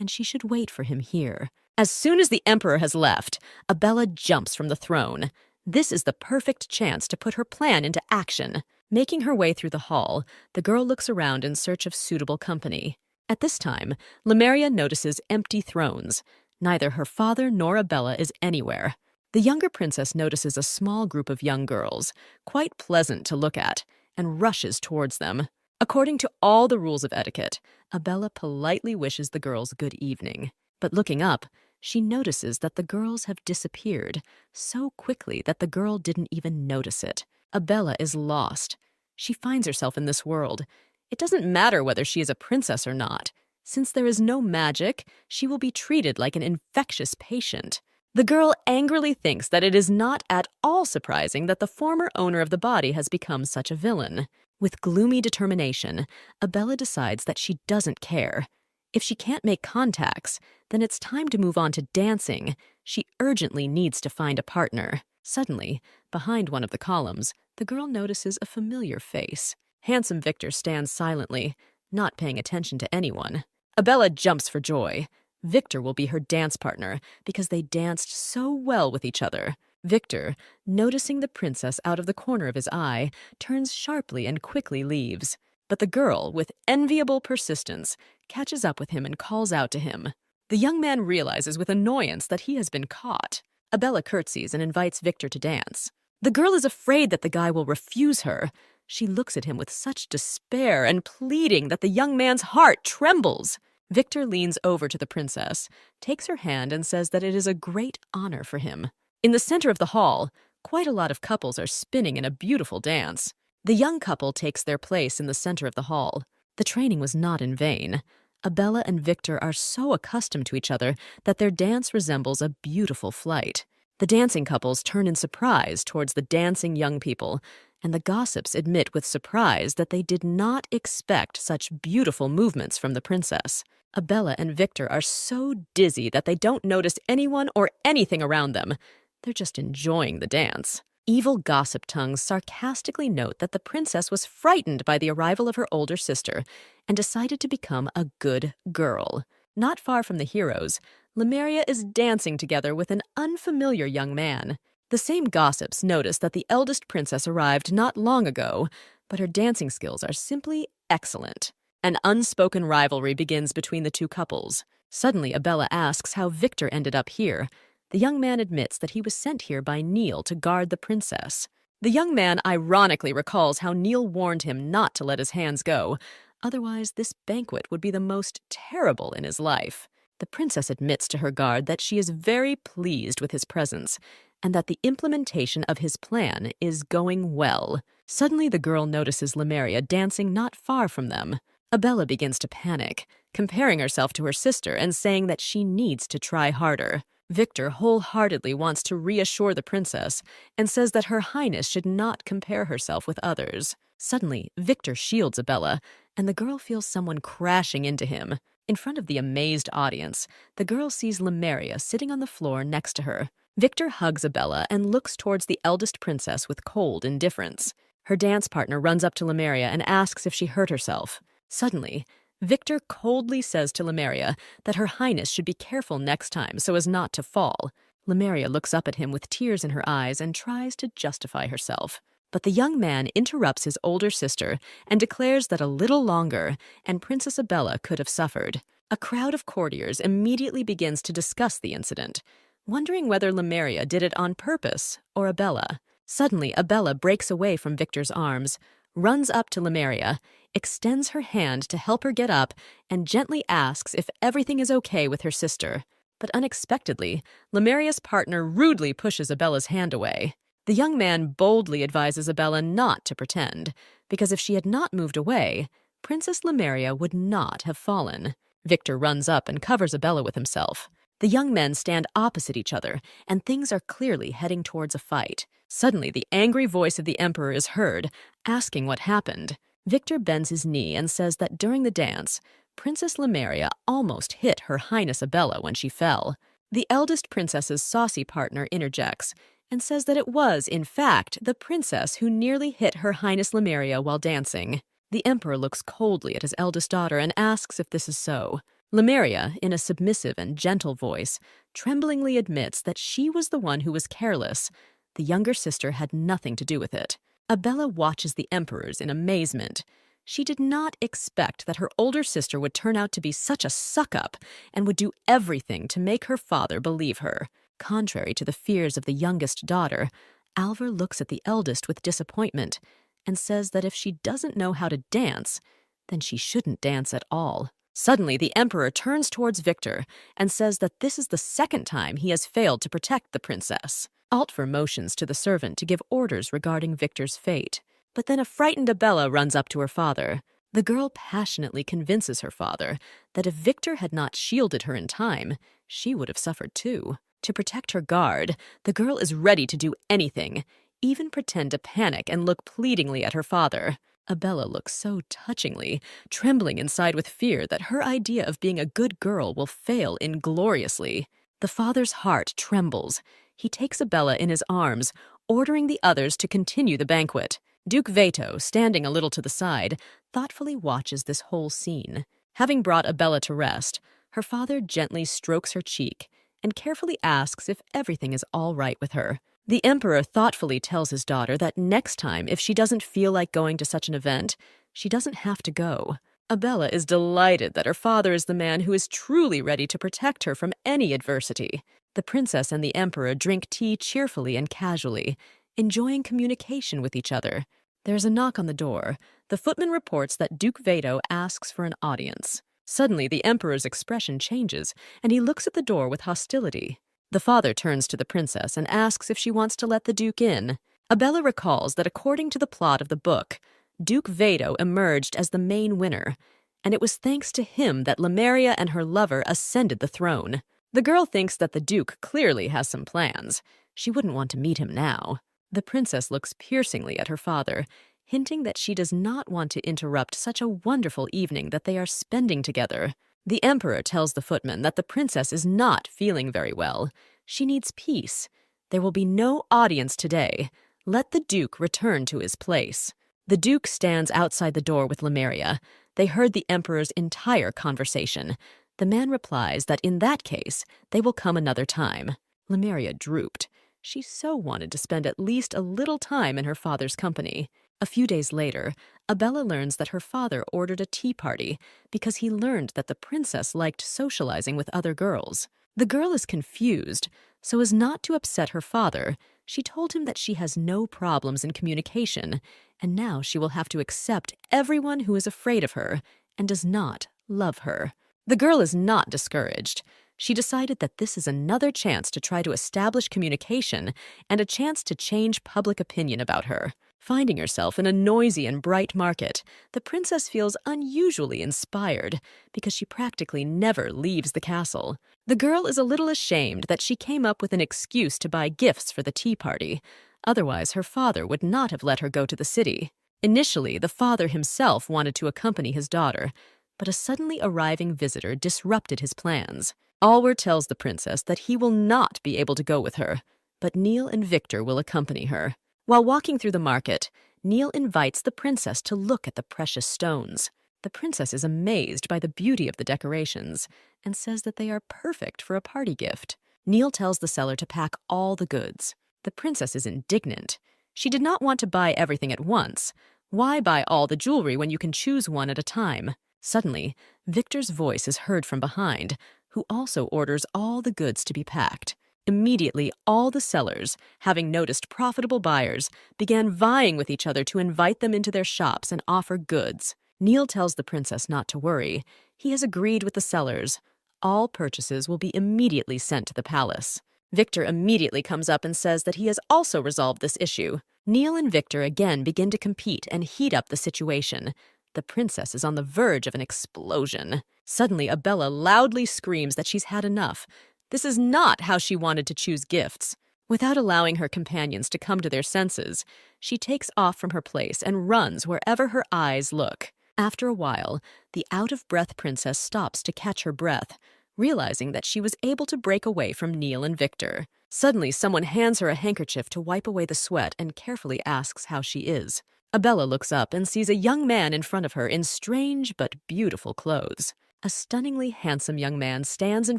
and she should wait for him here. As soon as the emperor has left, Abella jumps from the throne. This is the perfect chance to put her plan into action. Making her way through the hall, the girl looks around in search of suitable company. At this time, Lemuria notices empty thrones. Neither her father nor Abella is anywhere. The younger princess notices a small group of young girls, quite pleasant to look at, and rushes towards them. According to all the rules of etiquette, Abella politely wishes the girls good evening. But looking up, she notices that the girls have disappeared so quickly that the girl didn't even notice it. Abella is lost. She finds herself in this world. It doesn't matter whether she is a princess or not. Since there is no magic, she will be treated like an infectious patient. The girl angrily thinks that it is not at all surprising that the former owner of the body has become such a villain. With gloomy determination, Abella decides that she doesn't care. If she can't make contacts, then it's time to move on to dancing. She urgently needs to find a partner. Suddenly, behind one of the columns, the girl notices a familiar face. Handsome Victor stands silently, not paying attention to anyone. Abella jumps for joy. Victor will be her dance partner because they danced so well with each other. Victor, noticing the princess out of the corner of his eye, turns sharply and quickly leaves. But the girl, with enviable persistence, catches up with him and calls out to him. The young man realizes with annoyance that he has been caught. Abella curtsies and invites Victor to dance. The girl is afraid that the guy will refuse her. She looks at him with such despair and pleading that the young man's heart trembles. Victor leans over to the princess, takes her hand, and says that it is a great honor for him. In the center of the hall, quite a lot of couples are spinning in a beautiful dance. The young couple takes their place in the center of the hall. The training was not in vain. Abella and Victor are so accustomed to each other that their dance resembles a beautiful flight. The dancing couples turn in surprise towards the dancing young people, and the gossips admit with surprise that they did not expect such beautiful movements from the princess. Abella and Victor are so dizzy that they don't notice anyone or anything around them. They're just enjoying the dance. Evil gossip tongues sarcastically note that the princess was frightened by the arrival of her older sister and decided to become a good girl. Not far from the heroes, Lemuria is dancing together with an unfamiliar young man. The same gossips notice that the eldest princess arrived not long ago, but her dancing skills are simply excellent. An unspoken rivalry begins between the two couples. Suddenly, Abella asks how Victor ended up here. The young man admits that he was sent here by Neil to guard the princess. The young man ironically recalls how Neil warned him not to let his hands go. Otherwise, this banquet would be the most terrible in his life. The princess admits to her guard that she is very pleased with his presence and that the implementation of his plan is going well. Suddenly, the girl notices Lemuria dancing not far from them. Abella begins to panic, comparing herself to her sister and saying that she needs to try harder. Victor wholeheartedly wants to reassure the princess and says that Her Highness should not compare herself with others. Suddenly, Victor shields Abella, and the girl feels someone crashing into him. In front of the amazed audience, the girl sees Lemuria sitting on the floor next to her. Victor hugs Abella and looks towards the eldest princess with cold indifference. Her dance partner runs up to Lemuria and asks if she hurt herself. Suddenly, Victor coldly says to Lemuria that Her Highness should be careful next time so as not to fall. Lemuria looks up at him with tears in her eyes and tries to justify herself. But the young man interrupts his older sister and declares that a little longer, and Princess Abella could have suffered. A crowd of courtiers immediately begins to discuss the incident, wondering whether Lemuria did it on purpose or Abella. Suddenly, Abella breaks away from Victor's arms, runs up to Lemuria, extends her hand to help her get up, and gently asks if everything is okay with her sister. But unexpectedly, Lemuria's partner rudely pushes Abella's hand away. The young man boldly advises Abella not to pretend, because if she had not moved away, Princess Lemuria would not have fallen. Victor runs up and covers Abella with himself. The young men stand opposite each other, and things are clearly heading towards a fight. Suddenly, the angry voice of the emperor is heard, asking what happened. Victor bends his knee and says that during the dance, Princess Lemuria almost hit Her Highness Abella when she fell. The eldest princess's saucy partner interjects and says that it was, in fact, the princess who nearly hit Her Highness Lemuria while dancing. The emperor looks coldly at his eldest daughter and asks if this is so. Lemuria, in a submissive and gentle voice, tremblingly admits that she was the one who was careless. The younger sister had nothing to do with it. Abella watches the emperors in amazement. She did not expect that her older sister would turn out to be such a suck-up and would do everything to make her father believe her. Contrary to the fears of the youngest daughter, Alvar looks at the eldest with disappointment and says that if she doesn't know how to dance, then she shouldn't dance at all. Suddenly, the emperor turns towards Victor and says that this is the second time he has failed to protect the princess. Altvar motions to the servant to give orders regarding Victor's fate. But then a frightened Abella runs up to her father. The girl passionately convinces her father that if Victor had not shielded her in time, she would have suffered too. To protect her guard, the girl is ready to do anything, even pretend to panic and look pleadingly at her father. Abella looks so touchingly, trembling inside with fear that her idea of being a good girl will fail ingloriously. The father's heart trembles. He takes Abella in his arms, ordering the others to continue the banquet. Duke Veto, standing a little to the side, thoughtfully watches this whole scene. Having brought Abella to rest, her father gently strokes her cheek and carefully asks if everything is all right with her. The emperor thoughtfully tells his daughter that next time, if she doesn't feel like going to such an event, she doesn't have to go. Abella is delighted that her father is the man who is truly ready to protect her from any adversity. The princess and the emperor drink tea cheerfully and casually, enjoying communication with each other. There's a knock on the door. The footman reports that Duke Veto asks for an audience. Suddenly, the emperor's expression changes, and he looks at the door with hostility. The father turns to the princess and asks if she wants to let the duke in. Abella recalls that according to the plot of the book, Duke Veto emerged as the main winner, and it was thanks to him that Lemuria and her lover ascended the throne. The girl thinks that the duke clearly has some plans. She wouldn't want to meet him now. The princess looks piercingly at her father, hinting that she does not want to interrupt such a wonderful evening that they are spending together. The emperor tells the footman that the princess is not feeling very well. She needs peace. There will be no audience today. Let the duke return to his place. The duke stands outside the door with Lemuria. They heard the emperor's entire conversation. The man replies that in that case, they will come another time. Lemuria drooped. She so wanted to spend at least a little time in her father's company. A few days later, Abella learns that her father ordered a tea party because he learned that the princess liked socializing with other girls. The girl is confused. So as not to upset her father, she told him that she has no problems in communication, and now she will have to accept everyone who is afraid of her and does not love her. The girl is not discouraged. She decided that this is another chance to try to establish communication and a chance to change public opinion about her. Finding herself in a noisy and bright market, the princess feels unusually inspired because she practically never leaves the castle. The girl is a little ashamed that she came up with an excuse to buy gifts for the tea party. Otherwise, her father would not have let her go to the city. Initially, the father himself wanted to accompany his daughter, but a suddenly arriving visitor disrupted his plans. Alwar tells the princess that he will not be able to go with her, but Neil and Victor will accompany her. While walking through the market, Neil invites the princess to look at the precious stones. The princess is amazed by the beauty of the decorations and says that they are perfect for a party gift. Neil tells the seller to pack all the goods. The princess is indignant. She did not want to buy everything at once. Why buy all the jewelry when you can choose one at a time? Suddenly, Victor's voice is heard from behind, who also orders all the goods to be packed. Immediately, all the sellers, having noticed profitable buyers, began vying with each other to invite them into their shops and offer goods. Neil tells the princess not to worry. He has agreed with the sellers. All purchases will be immediately sent to the palace. Victor immediately comes up and says that he has also resolved this issue. Neil and Victor again begin to compete and heat up the situation. The princess is on the verge of an explosion. Suddenly, Abella loudly screams that she's had enough. This is not how she wanted to choose gifts. Without allowing her companions to come to their senses, she takes off from her place and runs wherever her eyes look. After a while, the out-of-breath princess stops to catch her breath, realizing that she was able to break away from Neil and Victor. Suddenly, someone hands her a handkerchief to wipe away the sweat and carefully asks how she is. Abella looks up and sees a young man in front of her in strange but beautiful clothes. A stunningly handsome young man stands in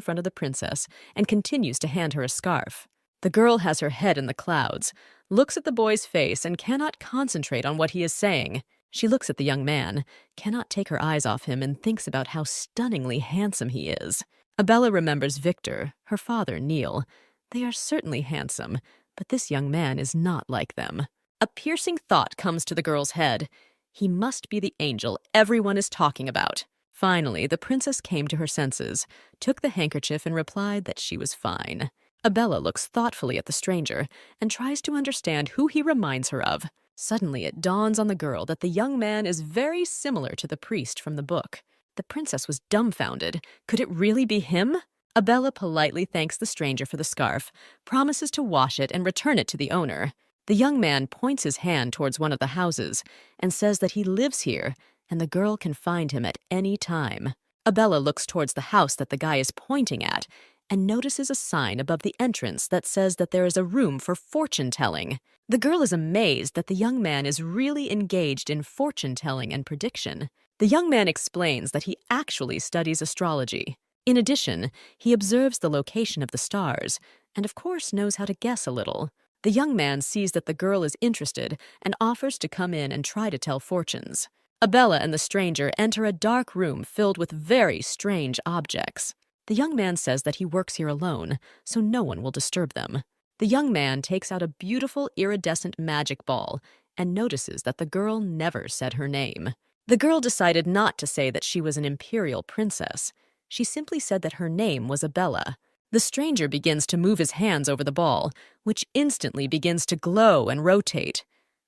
front of the princess and continues to hand her a scarf. The girl has her head in the clouds, looks at the boy's face, and cannot concentrate on what he is saying. She looks at the young man, cannot take her eyes off him, and thinks about how stunningly handsome he is. Abella remembers Victor, her father, Neil. They are certainly handsome, but this young man is not like them. A piercing thought comes to the girl's head. He must be the angel everyone is talking about. Finally, the princess came to her senses, took the handkerchief, and replied that she was fine. Abella looks thoughtfully at the stranger and tries to understand who he reminds her of. Suddenly, it dawns on the girl that the young man is very similar to the priest from the book. The princess was dumbfounded. Could it really be him? Abella politely thanks the stranger for the scarf, promises to wash it and return it to the owner. The young man points his hand towards one of the houses and says that he lives here and the girl can find him at any time. Abella looks towards the house that the guy is pointing at and notices a sign above the entrance that says that there is a room for fortune-telling. The girl is amazed that the young man is really engaged in fortune-telling and prediction. The young man explains that he actually studies astrology. In addition, he observes the location of the stars and, of course, knows how to guess a little. The young man sees that the girl is interested and offers to come in and try to tell fortunes. Abella and the stranger enter a dark room filled with very strange objects. The young man says that he works here alone, so no one will disturb them. The young man takes out a beautiful iridescent magic ball and notices that the girl never said her name. The girl decided not to say that she was an imperial princess. She simply said that her name was Abella. The stranger begins to move his hands over the ball, which instantly begins to glow and rotate.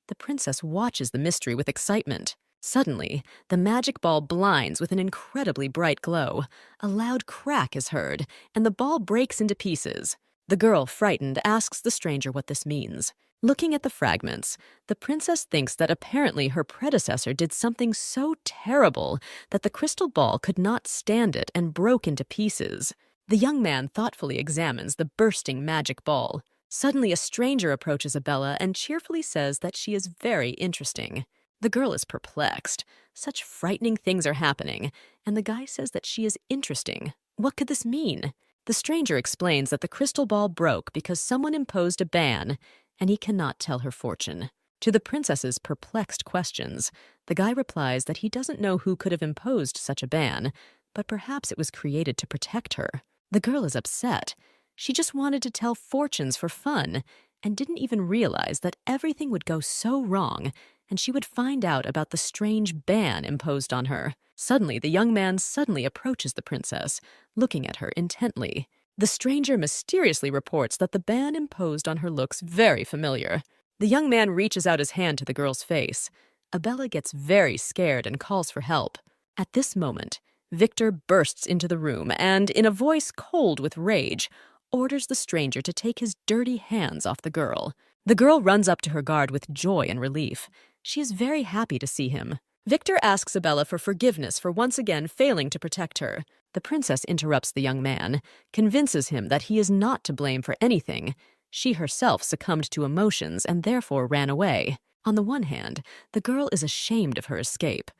The princess watches the mystery with excitement. Suddenly, the magic ball blinds with an incredibly bright glow. A loud crack is heard, and the ball breaks into pieces. The girl, frightened, asks the stranger what this means. Looking at the fragments, the princess thinks that apparently her predecessor did something so terrible that the crystal ball could not stand it and broke into pieces. The young man thoughtfully examines the bursting magic ball. Suddenly, a stranger approaches Abella and cheerfully says that she is very interesting. The girl is perplexed. Such frightening things are happening, and the guy says that she is interesting. What could this mean? The stranger explains that the crystal ball broke because someone imposed a ban, and he cannot tell her fortune. To the princess's perplexed questions, the guy replies that he doesn't know who could have imposed such a ban, but perhaps it was created to protect her. The girl is upset. She just wanted to tell fortunes for fun, and didn't even realize that everything would go so wrong, and she would find out about the strange ban imposed on her. Suddenly, the young man approaches the princess, looking at her intently. The stranger mysteriously reports that the ban imposed on her looks very familiar. The young man reaches out his hand to the girl's face. Abella gets very scared and calls for help. At this moment, Victor bursts into the room and, in a voice cold with rage, orders the stranger to take his dirty hands off the girl. The girl runs up to her guard with joy and relief. She is very happy to see him. Victor asks Abella for forgiveness for once again failing to protect her. The princess interrupts the young man, convinces him that he is not to blame for anything. She herself succumbed to emotions and therefore ran away. On the one hand, the girl is ashamed of her escape.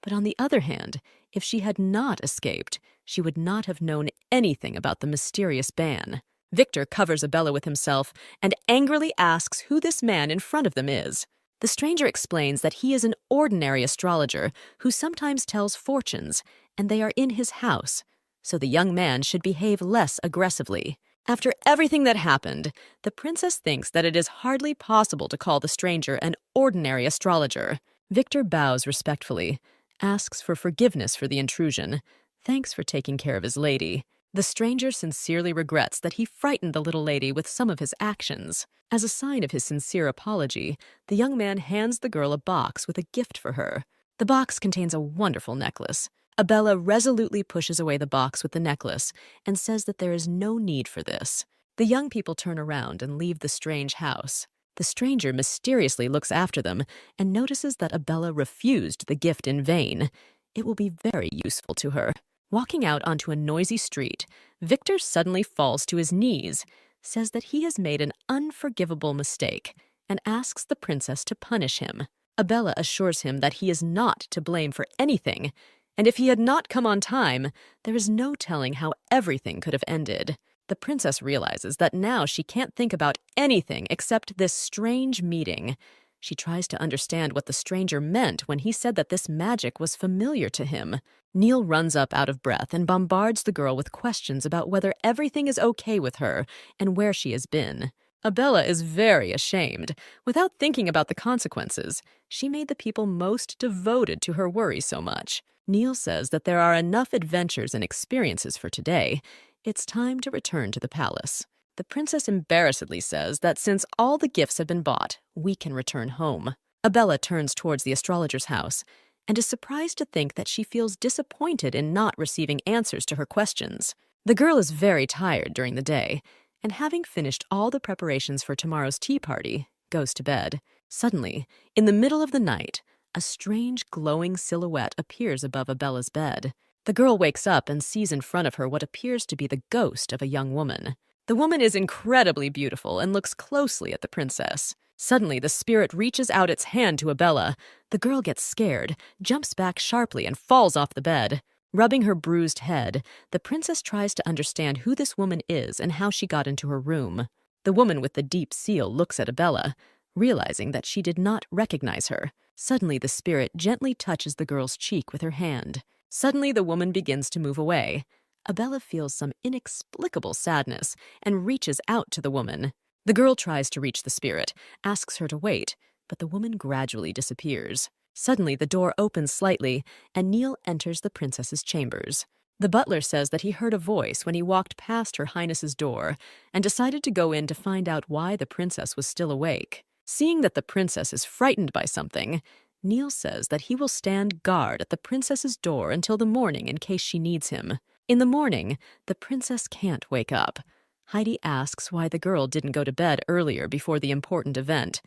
But on the other hand, if she had not escaped, she would not have known anything about the mysterious ban. Victor covers Abella with himself and angrily asks who this man in front of them is. The stranger explains that he is an ordinary astrologer who sometimes tells fortunes, and they are in his house, so the young man should behave less aggressively. After everything that happened, the princess thinks that it is hardly possible to call the stranger an ordinary astrologer. Victor bows respectfully, asks for forgiveness for the intrusion, thanks for taking care of his lady. The stranger sincerely regrets that he frightened the little lady with some of his actions. As a sign of his sincere apology, the young man hands the girl a box with a gift for her. The box contains a wonderful necklace. Abella resolutely pushes away the box with the necklace and says that there is no need for this. The young people turn around and leave the strange house. The stranger mysteriously looks after them and notices that Abella refused the gift in vain. It will be very useful to her. Walking out onto a noisy street, Victor suddenly falls to his knees, says that he has made an unforgivable mistake, and asks the princess to punish him. Abella assures him that he is not to blame for anything, and if he had not come on time, there is no telling how everything could have ended. The princess realizes that now she can't think about anything except this strange meeting. She tries to understand what the stranger meant when he said that this magic was familiar to him. Neil runs up out of breath and bombards the girl with questions about whether everything is okay with her and where she has been. Abella is very ashamed. Without thinking about the consequences, she made the people most devoted to her worry so much. Neil says that there are enough adventures and experiences for today. It's time to return to the palace. The princess embarrassedly says that since all the gifts have been bought, we can return home. Abella turns towards the astrologer's house and is surprised to think that she feels disappointed in not receiving answers to her questions. The girl is very tired during the day, and having finished all the preparations for tomorrow's tea party, goes to bed. Suddenly, in the middle of the night, a strange glowing silhouette appears above Abella's bed. The girl wakes up and sees in front of her what appears to be the ghost of a young woman. The woman is incredibly beautiful and looks closely at the princess. Suddenly, the spirit reaches out its hand to Abella. The girl gets scared, jumps back sharply, and falls off the bed. Rubbing her bruised head, the princess tries to understand who this woman is and how she got into her room. The woman with the deep seal looks at Abella, realizing that she did not recognize her. Suddenly, the spirit gently touches the girl's cheek with her hand. Suddenly, the woman begins to move away. Abella feels some inexplicable sadness and reaches out to the woman. The girl tries to reach the spirit, asks her to wait, but the woman gradually disappears. Suddenly, the door opens slightly, and Neil enters the princess's chambers. The butler says that he heard a voice when he walked past Her Highness's door and decided to go in to find out why the princess was still awake. Seeing that the princess is frightened by something, Neil says that he will stand guard at the princess's door until the morning in case she needs him. In the morning, the princess can't wake up. Heidi asks why the girl didn't go to bed earlier before the important event.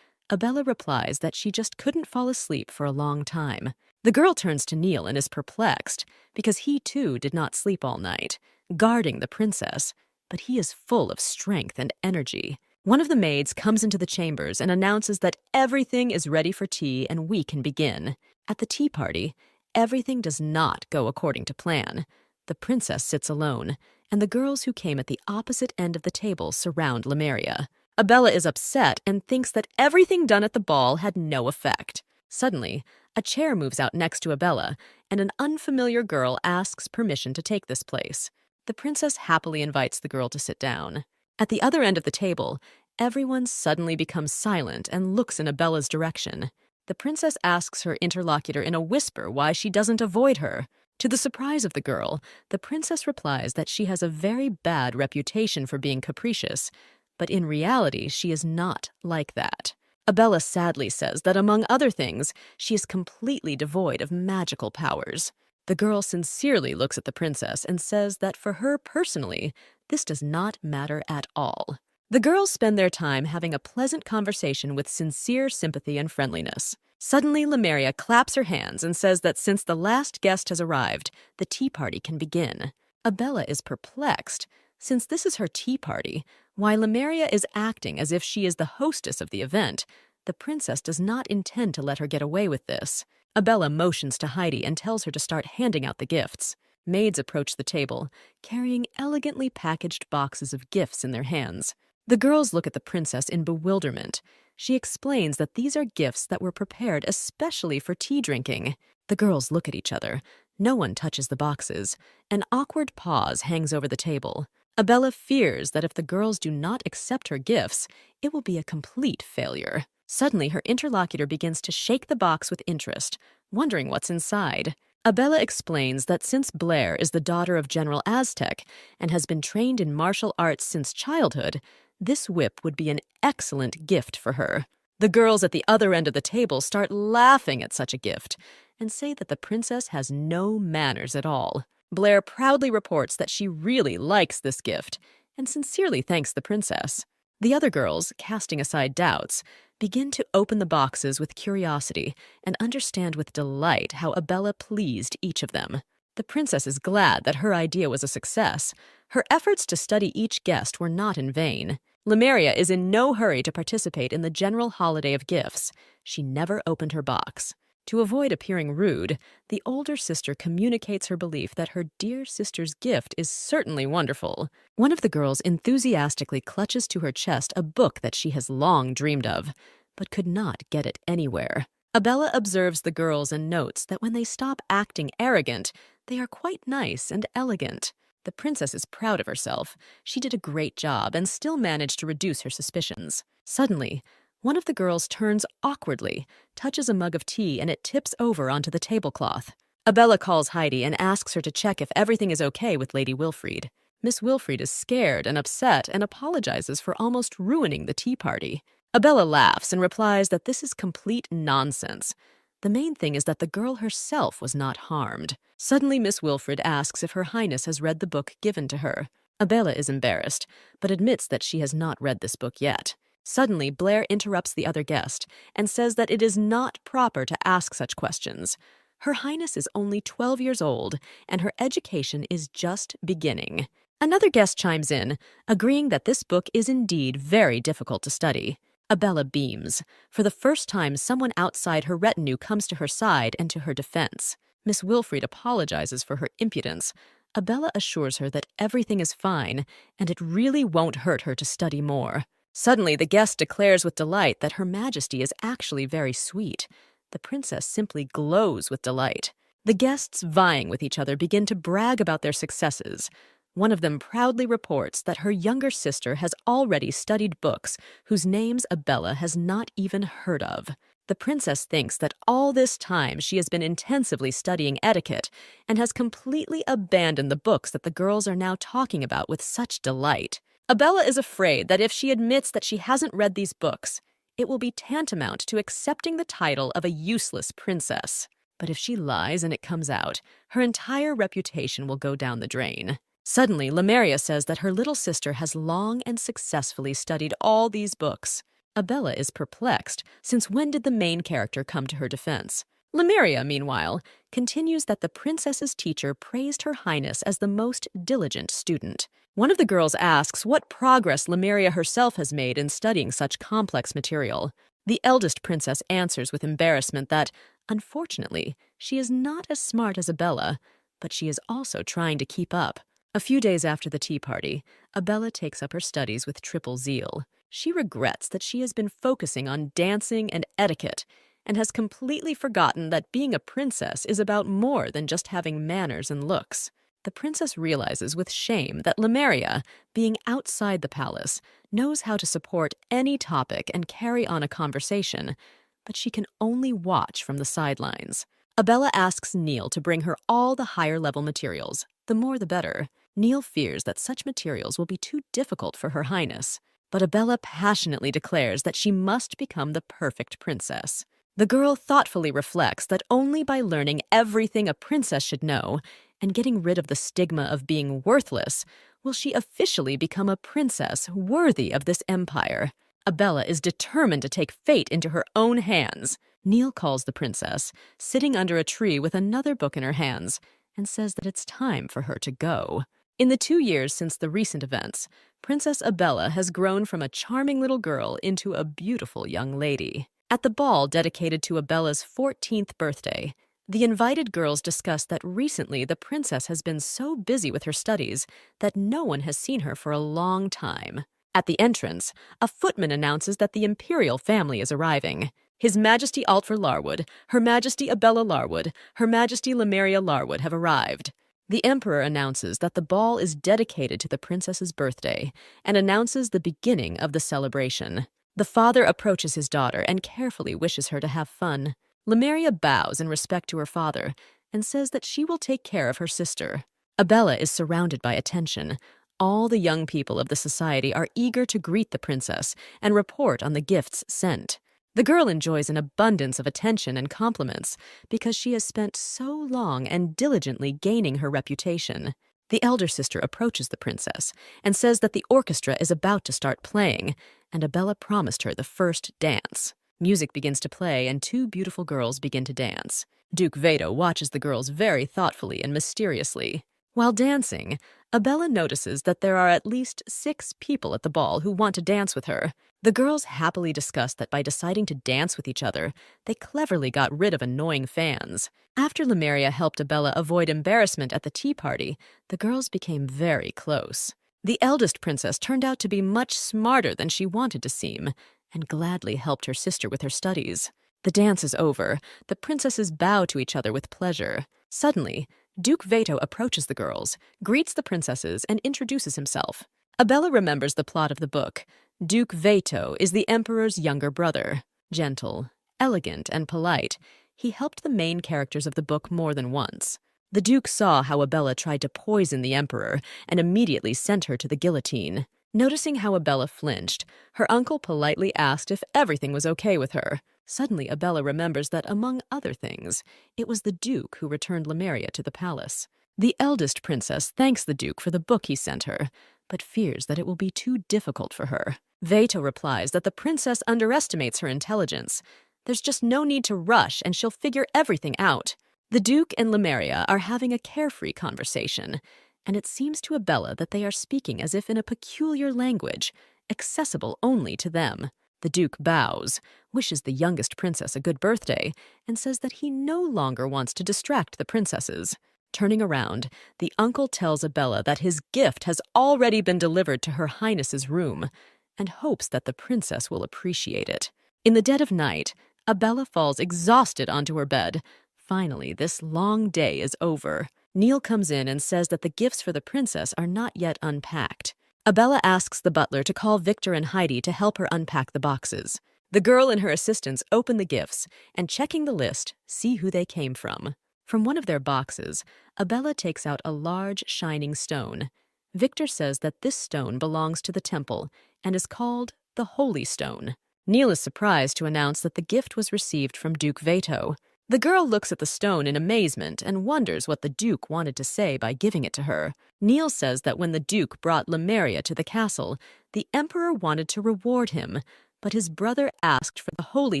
Abella replies that she just couldn't fall asleep for a long time. The girl turns to Neil and is perplexed, because he too did not sleep all night, guarding the princess, but he is full of strength and energy. One of the maids comes into the chambers and announces that everything is ready for tea and we can begin. At the tea party, everything does not go according to plan. The princess sits alone, and the girls who came at the opposite end of the table surround Lemuria. Abella is upset and thinks that everything done at the ball had no effect. Suddenly, a chair moves out next to Abella, and an unfamiliar girl asks permission to take this place. The princess happily invites the girl to sit down. At the other end of the table, everyone suddenly becomes silent and looks in Abella's direction. The princess asks her interlocutor in a whisper why she doesn't avoid her. To the surprise of the girl, the princess replies that she has a very bad reputation for being capricious, but in reality she is not like that. Abella sadly says that among other things, she is completely devoid of magical powers. The girl sincerely looks at the princess and says that for her personally, this does not matter at all. The girls spend their time having a pleasant conversation with sincere sympathy and friendliness. Suddenly, Lemuria claps her hands and says that since the last guest has arrived, the tea party can begin. Abella is perplexed. Since this is her tea party, while Lemuria is acting as if she is the hostess of the event, the princess does not intend to let her get away with this. Abella motions to Heidi and tells her to start handing out the gifts. Maids approach the table, carrying elegantly packaged boxes of gifts in their hands. The girls look at the princess in bewilderment. She explains that these are gifts that were prepared especially for tea drinking. The girls look at each other. No one touches the boxes. An awkward pause hangs over the table. Abella fears that if the girls do not accept her gifts, it will be a complete failure. Suddenly, her interlocutor begins to shake the box with interest, wondering what's inside. Abella explains that since Blair is the daughter of General Aztec and has been trained in martial arts since childhood, this whip would be an excellent gift for her. The girls at the other end of the table start laughing at such a gift and say that the princess has no manners at all. Blair proudly reports that she really likes this gift and sincerely thanks the princess. The other girls, casting aside doubts, begin to open the boxes with curiosity and understand with delight how Abella pleased each of them. The princess is glad that her idea was a success. Her efforts to study each guest were not in vain. Lemuria is in no hurry to participate in the general holiday of gifts. She never opened her box. To avoid appearing rude, the older sister communicates her belief that her dear sister's gift is certainly wonderful. One of the girls enthusiastically clutches to her chest a book that she has long dreamed of, but could not get it anywhere. Abella observes the girls and notes that when they stop acting arrogant, they are quite nice and elegant. The princess is proud of herself. She did a great job and still managed to reduce her suspicions. Suddenly, one of the girls turns awkwardly, touches a mug of tea, and it tips over onto the tablecloth. Abella calls Heidi and asks her to check if everything is okay with Lady Wilfried. Miss Wilfried is scared and upset and apologizes for almost ruining the tea party. Abella laughs and replies that this is complete nonsense. The main thing is that the girl herself was not harmed. Suddenly, Miss Wilfried asks if Her Highness has read the book given to her. Abella is embarrassed, but admits that she has not read this book yet. Suddenly, Blair interrupts the other guest and says that it is not proper to ask such questions. Her Highness is only 12 years old, and her education is just beginning. Another guest chimes in, agreeing that this book is indeed very difficult to study. Abella beams. For the first time, someone outside her retinue comes to her side and to her defense. Miss Wilfried apologizes for her impudence. Abella assures her that everything is fine, and it really won't hurt her to study more. Suddenly, the guest declares with delight that Her Majesty is actually very sweet. The princess simply glows with delight. The guests, vying with each other, begin to brag about their successes. One of them proudly reports that her younger sister has already studied books whose names Abella has not even heard of. The princess thinks that all this time she has been intensively studying etiquette and has completely abandoned the books that the girls are now talking about with such delight. Abella is afraid that if she admits that she hasn't read these books, it will be tantamount to accepting the title of a useless princess. But if she lies and it comes out, her entire reputation will go down the drain. Suddenly, Lemuria says that her little sister has long and successfully studied all these books. Abella is perplexed, since when did the main character come to her defense? Lemuria, meanwhile, continues that the princess's teacher praised Her Highness as the most diligent student. One of the girls asks what progress Lemuria herself has made in studying such complex material. The eldest princess answers with embarrassment that, unfortunately, she is not as smart as Abella, but she is also trying to keep up. A few days after the tea party, Abella takes up her studies with triple zeal. She regrets that she has been focusing on dancing and etiquette and has completely forgotten that being a princess is about more than just having manners and looks. The princess realizes with shame that Lemuria, being outside the palace, knows how to support any topic and carry on a conversation, but she can only watch from the sidelines. Abella asks Neil to bring her all the higher-level materials. The more the better. Neil fears that such materials will be too difficult for Her Highness, but Abella passionately declares that she must become the perfect princess. The girl thoughtfully reflects that only by learning everything a princess should know and getting rid of the stigma of being worthless will she officially become a princess worthy of this empire. Abella is determined to take fate into her own hands. Neil calls the princess, sitting under a tree with another book in her hands, and says that it's time for her to go. In the 2 years since the recent events, Princess Abella has grown from a charming little girl into a beautiful young lady. At the ball dedicated to Abella's 14th birthday, the invited girls discuss that recently the princess has been so busy with her studies that no one has seen her for a long time. At the entrance, a footman announces that the imperial family is arriving. His Majesty Altfur Larwood, Her Majesty Abella Larwood, Her Majesty Lemuria Larwood have arrived. The emperor announces that the ball is dedicated to the princess's birthday and announces the beginning of the celebration. The father approaches his daughter and carefully wishes her to have fun. Lemuria bows in respect to her father and says that she will take care of her sister. Abella is surrounded by attention. All the young people of the society are eager to greet the princess and report on the gifts sent. The girl enjoys an abundance of attention and compliments because she has spent so long and diligently gaining her reputation. The elder sister approaches the princess and says that the orchestra is about to start playing, and Abella promised her the first dance. Music begins to play and two beautiful girls begin to dance. Duke Veto watches the girls very thoughtfully and mysteriously. While dancing, Abella notices that there are at least 6 people at the ball who want to dance with her. The girls happily discuss that by deciding to dance with each other, they cleverly got rid of annoying fans. After Lemuria helped Abella avoid embarrassment at the tea party, the girls became very close. The eldest princess turned out to be much smarter than she wanted to seem, and gladly helped her sister with her studies. The dance is over. The princesses bow to each other with pleasure. Suddenly, Duke Veto approaches the girls, greets the princesses, and introduces himself. Abella remembers the plot of the book. Duke Veto is the emperor's younger brother. Gentle, elegant, and polite, he helped the main characters of the book more than once. The duke saw how Abella tried to poison the emperor and immediately sent her to the guillotine. Noticing how Abella flinched, her uncle politely asked if everything was okay with her. Suddenly, Abella remembers that, among other things, it was the duke who returned Lemuria to the palace. The eldest princess thanks the duke for the book he sent her, but fears that it will be too difficult for her. Veto replies that the princess underestimates her intelligence. There's just no need to rush, and she'll figure everything out. The duke and Lemuria are having a carefree conversation, and it seems to Abella that they are speaking as if in a peculiar language, accessible only to them. The duke bows, wishes the youngest princess a good birthday, and says that he no longer wants to distract the princesses. Turning around, the uncle tells Abella that his gift has already been delivered to Her Highness's room, and hopes that the princess will appreciate it. In the dead of night, Abella falls exhausted onto her bed. Finally, this long day is over. Neil comes in and says that the gifts for the princess are not yet unpacked. Abella asks the butler to call Victor and Heidi to help her unpack the boxes. The girl and her assistants open the gifts and, checking the list, see who they came from. From one of their boxes, Abella takes out a large, shining stone. Victor says that this stone belongs to the temple and is called the Holy Stone. Neil is surprised to announce that the gift was received from Duke Veto. The girl looks at the stone in amazement and wonders what the Duke wanted to say by giving it to her. Neil says that when the Duke brought Lemuria to the castle, the Emperor wanted to reward him, but his brother asked for the Holy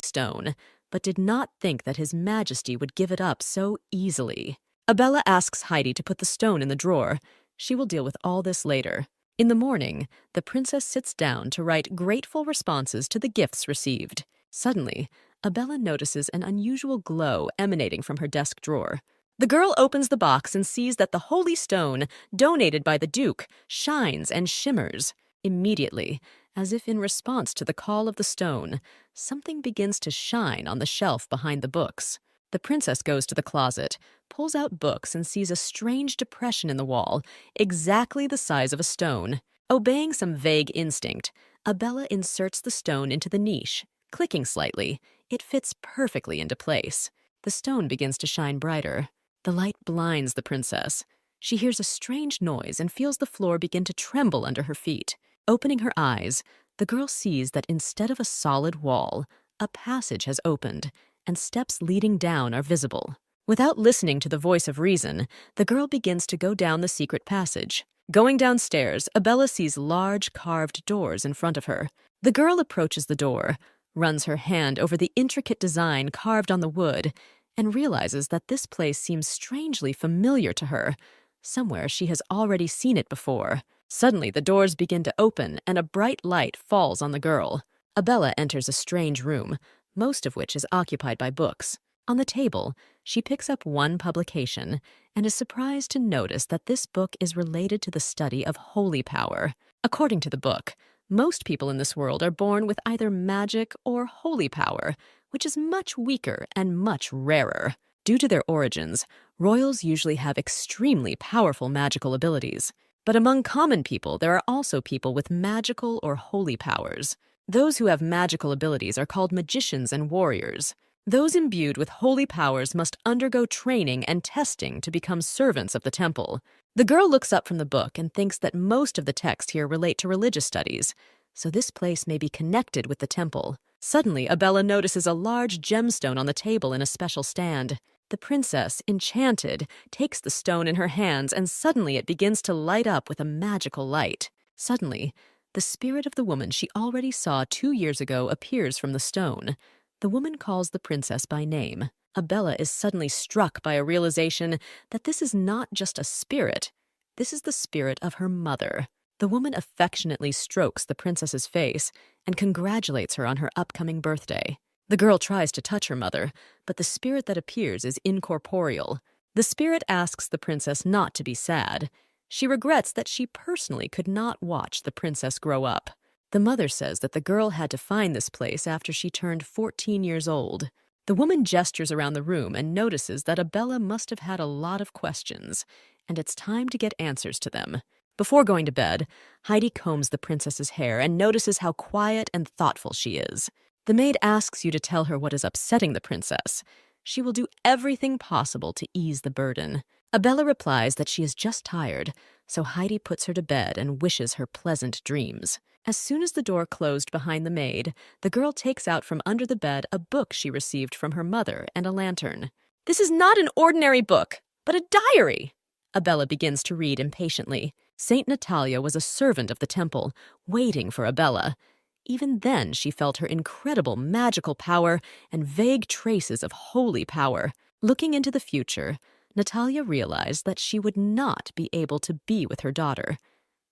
Stone, but did not think that His Majesty would give it up so easily. Abella asks Heidi to put the stone in the drawer. She will deal with all this later. In the morning, the princess sits down to write grateful responses to the gifts received. Suddenly, Abella notices an unusual glow emanating from her desk drawer. The girl opens the box and sees that the Holy Stone, donated by the Duke, shines and shimmers. Immediately, as if in response to the call of the stone, something begins to shine on the shelf behind the books. The princess goes to the closet, pulls out books, and sees a strange depression in the wall, exactly the size of a stone. Obeying some vague instinct, Abella inserts the stone into the niche. Clicking slightly, it fits perfectly into place. The stone begins to shine brighter. The light blinds the princess. She hears a strange noise and feels the floor begin to tremble under her feet. Opening her eyes, the girl sees that instead of a solid wall, a passage has opened, and steps leading down are visible. Without listening to the voice of reason, the girl begins to go down the secret passage. Going downstairs, Abella sees large carved doors in front of her. The girl approaches the door, runs her hand over the intricate design carved on the wood, and realizes that this place seems strangely familiar to her. Somewhere she has already seen it before. Suddenly, the doors begin to open and a bright light falls on the girl. Abella enters a strange room, most of which is occupied by books. On the table, she picks up one publication and is surprised to notice that this book is related to the study of holy power. According to the book, most people in this world are born with either magic or holy power, which is much weaker and much rarer. Due to their origins, royals usually have extremely powerful magical abilities. But among common people, there are also people with magical or holy powers. Those who have magical abilities are called magicians and warriors. Those imbued with holy powers must undergo training and testing to become servants of the temple. The girl looks up from the book and thinks that most of the texts here relate to religious studies, so this place may be connected with the temple. Suddenly, Abella notices a large gemstone on the table in a special stand. The princess, enchanted, takes the stone in her hands, and suddenly it begins to light up with a magical light. Suddenly, the spirit of the woman she already saw 2 years ago appears from the stone. The woman calls the princess by name. Abella is suddenly struck by a realization that this is not just a spirit. This is the spirit of her mother. The woman affectionately strokes the princess's face and congratulates her on her upcoming birthday. The girl tries to touch her mother, but the spirit that appears is incorporeal. The spirit asks the princess not to be sad. She regrets that she personally could not watch the princess grow up. The mother says that the girl had to find this place after she turned 14 years old. The woman gestures around the room and notices that Abella must have had a lot of questions, and it's time to get answers to them. Before going to bed, Heidi combs the princess's hair and notices how quiet and thoughtful she is. The maid asks you to tell her what is upsetting the princess. She will do everything possible to ease the burden. Abella replies that she is just tired, so Heidi puts her to bed and wishes her pleasant dreams. As soon as the door closed behind the maid, the girl takes out from under the bed a book she received from her mother and a lantern. "This is not an ordinary book, but a diary!" Abella begins to read impatiently. Saint Natalia was a servant of the temple, waiting for Abella. Even then, she felt her incredible magical power and vague traces of holy power. Looking into the future, Natalia realized that she would not be able to be with her daughter.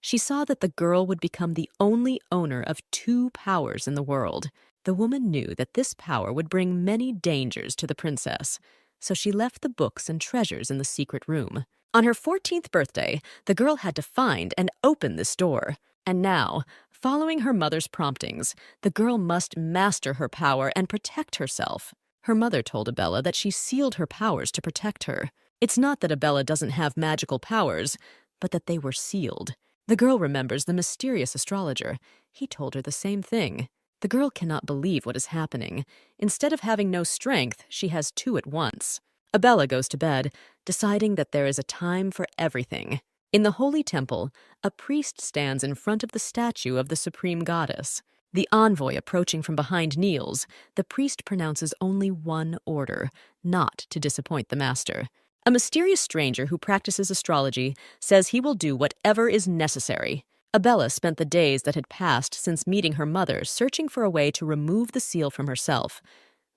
She saw that the girl would become the only owner of 2 powers in the world. The woman knew that this power would bring many dangers to the princess, so she left the books and treasures in the secret room. On her 14th birthday, the girl had to find and open this door. And now, following her mother's promptings, the girl must master her power and protect herself. Her mother told Abella that she sealed her powers to protect her. It's not that Abella doesn't have magical powers, but that they were sealed. The girl remembers the mysterious astrologer. He told her the same thing. The girl cannot believe what is happening. Instead of having no strength, she has 2 at once. Abella goes to bed, deciding that there is a time for everything. In the holy temple, a priest stands in front of the statue of the supreme goddess. The envoy approaching from behind kneels. The priest pronounces only one order: not to disappoint the master. A mysterious stranger who practices astrology says he will do whatever is necessary. Abella spent the days that had passed since meeting her mother searching for a way to remove the seal from herself,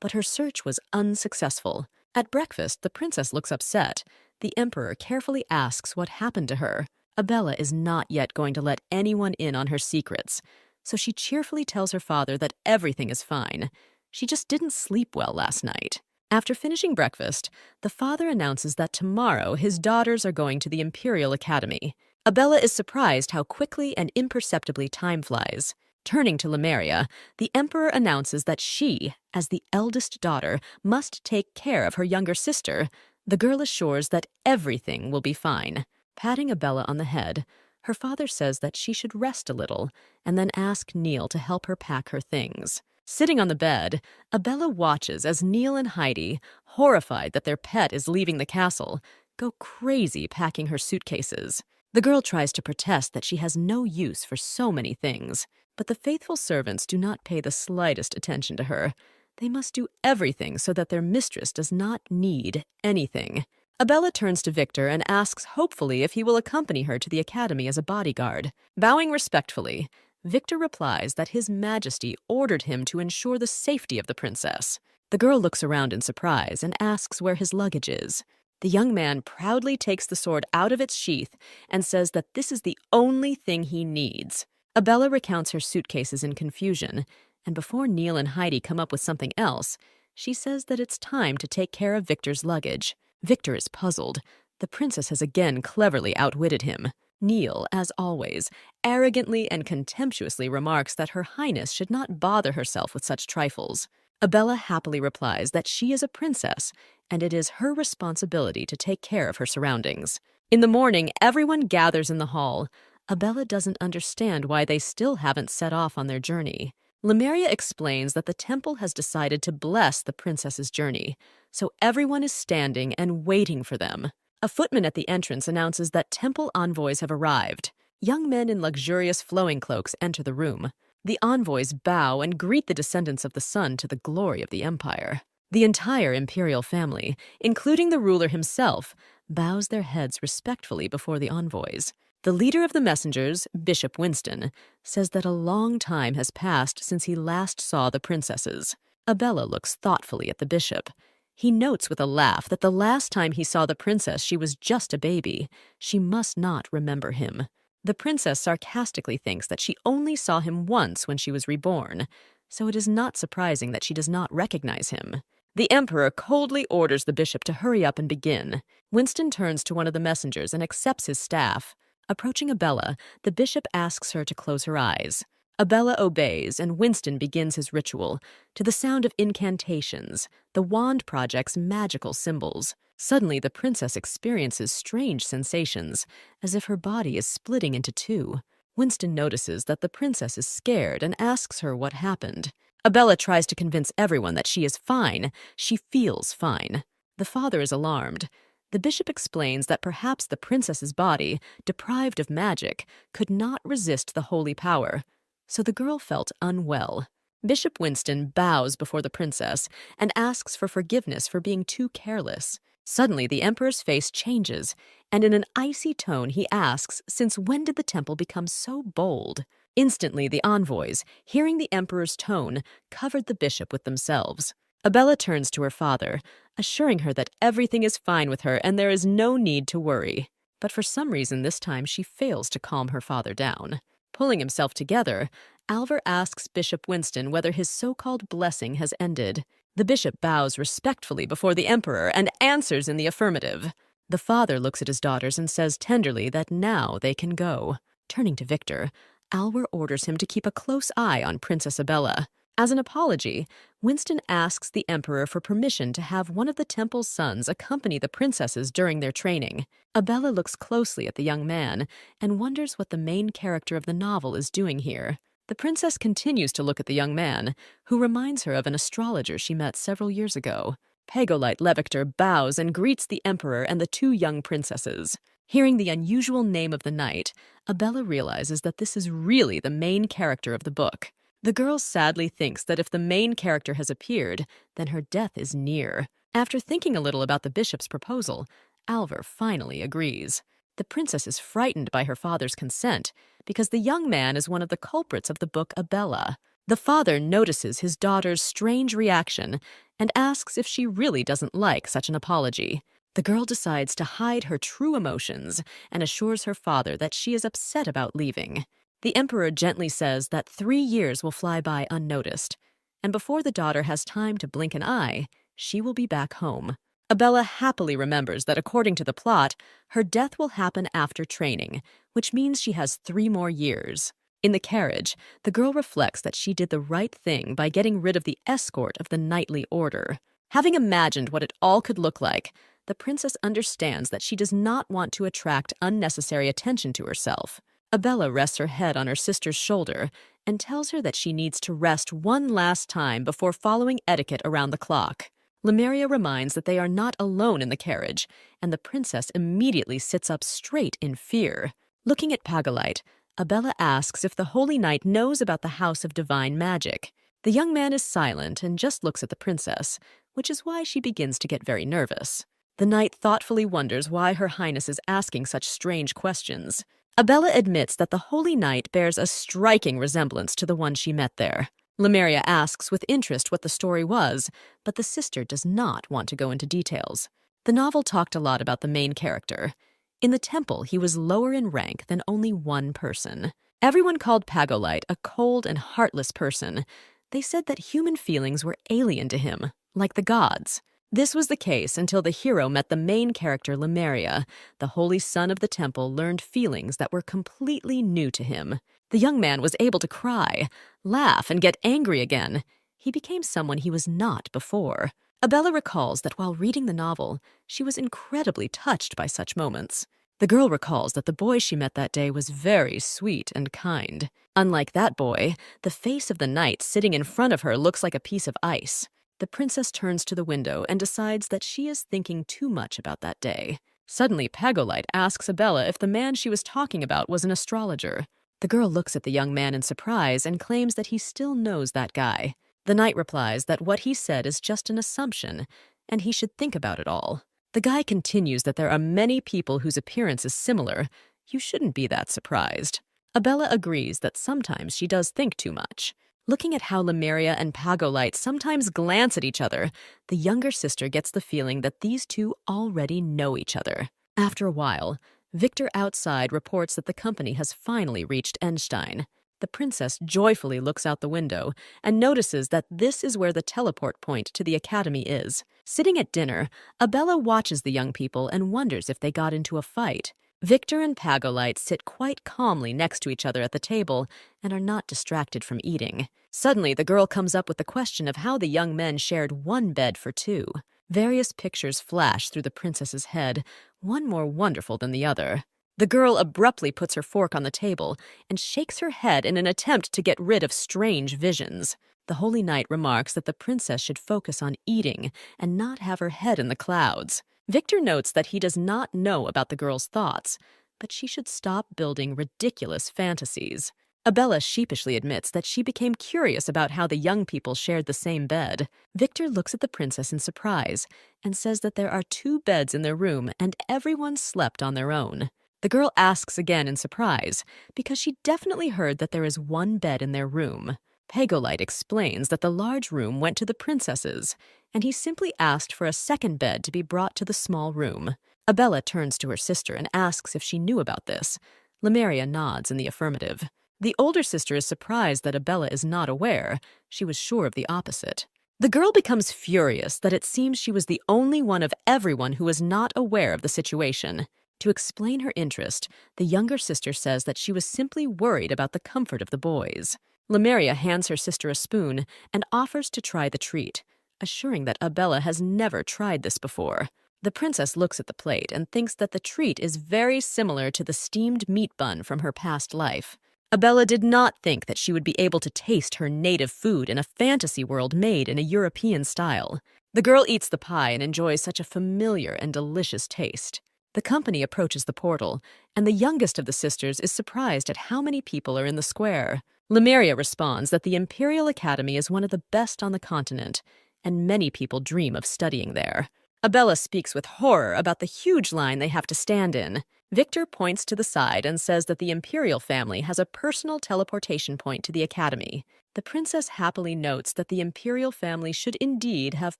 but her search was unsuccessful. At breakfast, the princess looks upset. The emperor carefully asks what happened to her. Abella is not yet going to let anyone in on her secrets, so she cheerfully tells her father that everything is fine. She just didn't sleep well last night. After finishing breakfast, the father announces that tomorrow his daughters are going to the Imperial Academy. Abella is surprised how quickly and imperceptibly time flies. Turning to Lemuria, the emperor announces that she, as the eldest daughter, must take care of her younger sister. The girl assures that everything will be fine. Patting Abella on the head, her father says that she should rest a little and then ask Neil to help her pack her things. Sitting on the bed, Abella watches as Neil and Heidi, horrified that their pet is leaving the castle, go crazy packing her suitcases. The girl tries to protest that she has no use for so many things, but the faithful servants do not pay the slightest attention to her. They must do everything so that their mistress does not need anything. Abella turns to Victor and asks hopefully if he will accompany her to the academy as a bodyguard. Bowing respectfully, Victor replies that His Majesty ordered him to ensure the safety of the princess. The girl looks around in surprise and asks where his luggage is. The young man proudly takes the sword out of its sheath and says that this is the only thing he needs. Abella recounts her suitcases in confusion, and before Neil and Heidi come up with something else, she says that it's time to take care of Victor's luggage. Victor is puzzled. The princess has again cleverly outwitted him. Neil, as always, arrogantly and contemptuously remarks that Her Highness should not bother herself with such trifles. Abella happily replies that she is a princess, and it is her responsibility to take care of her surroundings. In the morning, everyone gathers in the hall. Abella doesn't understand why they still haven't set off on their journey. Lemuria explains that the temple has decided to bless the princess's journey, so everyone is standing and waiting for them. A footman at the entrance announces that temple envoys have arrived. Young men in luxurious flowing cloaks enter the room. The envoys bow and greet the descendants of the sun to the glory of the empire. The entire imperial family, including the ruler himself, bows their heads respectfully before the envoys. The leader of the messengers, Bishop Winston, says that a long time has passed since he last saw the princesses. Abella looks thoughtfully at the bishop. He notes with a laugh that the last time he saw the princess she was just a baby. She must not remember him. The princess sarcastically thinks that she only saw him once when she was reborn, so it is not surprising that she does not recognize him. The emperor coldly orders the bishop to hurry up and begin. Winston turns to one of the messengers and accepts his staff. Approaching Abella, the bishop asks her to close her eyes. Abella obeys, and Winston begins his ritual. To the sound of incantations, the wand projects magical symbols. Suddenly, the princess experiences strange sensations, as if her body is splitting into two. Winston notices that the princess is scared and asks her what happened. Abella tries to convince everyone that she is fine. She feels fine. The father is alarmed. The bishop explains that perhaps the princess's body, deprived of magic, could not resist the holy power, so the girl felt unwell. Bishop Winston bows before the princess and asks for forgiveness for being too careless. Suddenly, the emperor's face changes, and in an icy tone he asks, since when did the temple become so bold? Instantly, the envoys, hearing the emperor's tone, covered the bishop with themselves. Abella turns to her father, assuring her that everything is fine with her and there is no need to worry. But for some reason this time she fails to calm her father down. Pulling himself together, Alvar asks Bishop Winston whether his so-called blessing has ended. The bishop bows respectfully before the emperor and answers in the affirmative. The father looks at his daughters and says tenderly that now they can go. Turning to Victor, Alvar orders him to keep a close eye on Princess Abella. As an apology, Winston asks the emperor for permission to have one of the temple's sons accompany the princesses during their training. Abella looks closely at the young man and wonders what the main character of the novel is doing here. The princess continues to look at the young man, who reminds her of an astrologer she met several years ago. Pegolite Levictor bows and greets the emperor and the two young princesses. Hearing the unusual name of the night, Abella realizes that this is really the main character of the book. The girl sadly thinks that if the main character has appeared, then her death is near. After thinking a little about the bishop's proposal, Alvar finally agrees. The princess is frightened by her father's consent because the young man is one of the culprits of the book Abella. The father notices his daughter's strange reaction and asks if she really doesn't like such an apology. The girl decides to hide her true emotions and assures her father that she is upset about leaving. The emperor gently says that 3 years will fly by unnoticed, and before the daughter has time to blink an eye, she will be back home. Abella happily remembers that according to the plot, her death will happen after training, which means she has 3 more years. In the carriage, the girl reflects that she did the right thing by getting rid of the escort of the knightly order. Having imagined what it all could look like, the princess understands that she does not want to attract unnecessary attention to herself. Abella rests her head on her sister's shoulder and tells her that she needs to rest one last time before following etiquette around the clock. Lemuria reminds that they are not alone in the carriage, and the princess immediately sits up straight in fear. Looking at Pagolite, Abella asks if the Holy Knight knows about the House of Divine Magic. The young man is silent and just looks at the princess, which is why she begins to get very nervous. The knight thoughtfully wonders why Her Highness is asking such strange questions. Abella admits that the Holy Knight bears a striking resemblance to the one she met there. Lemuria asks with interest what the story was, but the sister does not want to go into details. The novel talked a lot about the main character. In the temple, he was lower in rank than only one person. Everyone called Pagolite a cold and heartless person. They said that human feelings were alien to him, like the gods. This was the case until the hero met the main character, Lemuria. The holy son of the temple learned feelings that were completely new to him. The young man was able to cry, laugh, and get angry again. He became someone he was not before. Abella recalls that while reading the novel, she was incredibly touched by such moments. The girl recalls that the boy she met that day was very sweet and kind. Unlike that boy, the face of the knight sitting in front of her looks like a piece of ice. The princess turns to the window and decides that she is thinking too much about that day. Suddenly, Pagolite asks Abella if the man she was talking about was an astrologer. The girl looks at the young man in surprise and claims that he still knows that guy. The knight replies that what he said is just an assumption, and he should think about it all. The guy continues that there are many people whose appearance is similar. You shouldn't be that surprised. Abella agrees that sometimes she does think too much. Looking at how Lemuria and Pagolite sometimes glance at each other, the younger sister gets the feeling that these two already know each other. After a while, Victor outside reports that the company has finally reached Enstein. The princess joyfully looks out the window and notices that this is where the teleport point to the academy is. Sitting at dinner, Abella watches the young people and wonders if they got into a fight. Victor and Pagolite sit quite calmly next to each other at the table and are not distracted from eating. Suddenly, the girl comes up with the question of how the young men shared one bed for two. Various pictures flash through the princess's head, one more wonderful than the other. The girl abruptly puts her fork on the table and shakes her head in an attempt to get rid of strange visions. The holy knight remarks that the princess should focus on eating and not have her head in the clouds. Victor notes that he does not know about the girl's thoughts, but she should stop building ridiculous fantasies. Abella sheepishly admits that she became curious about how the young people shared the same bed. Victor looks at the princess in surprise and says that there are 2 beds in their room and everyone slept on their own. The girl asks again in surprise, because she definitely heard that there is 1 bed in their room. Pagolite explains that the large room went to the princesses, and he simply asked for a second bed to be brought to the small room. Abella turns to her sister and asks if she knew about this. Lemuria nods in the affirmative. The older sister is surprised that Abella is not aware. She was sure of the opposite. The girl becomes furious that it seems she was the only one of everyone who was not aware of the situation. To explain her interest, the younger sister says that she was simply worried about the comfort of the boys. Lemuria hands her sister a spoon and offers to try the treat, assuring that Abella has never tried this before. The princess looks at the plate and thinks that the treat is very similar to the steamed meat bun from her past life. Abella did not think that she would be able to taste her native food in a fantasy world made in a European style. The girl eats the pie and enjoys such a familiar and delicious taste. The company approaches the portal, and the youngest of the sisters is surprised at how many people are in the square. Lemuria responds that the Imperial Academy is one of the best on the continent, and many people dream of studying there. Abella speaks with horror about the huge line they have to stand in. Victor points to the side and says that the Imperial family has a personal teleportation point to the Academy. The princess happily notes that the Imperial family should indeed have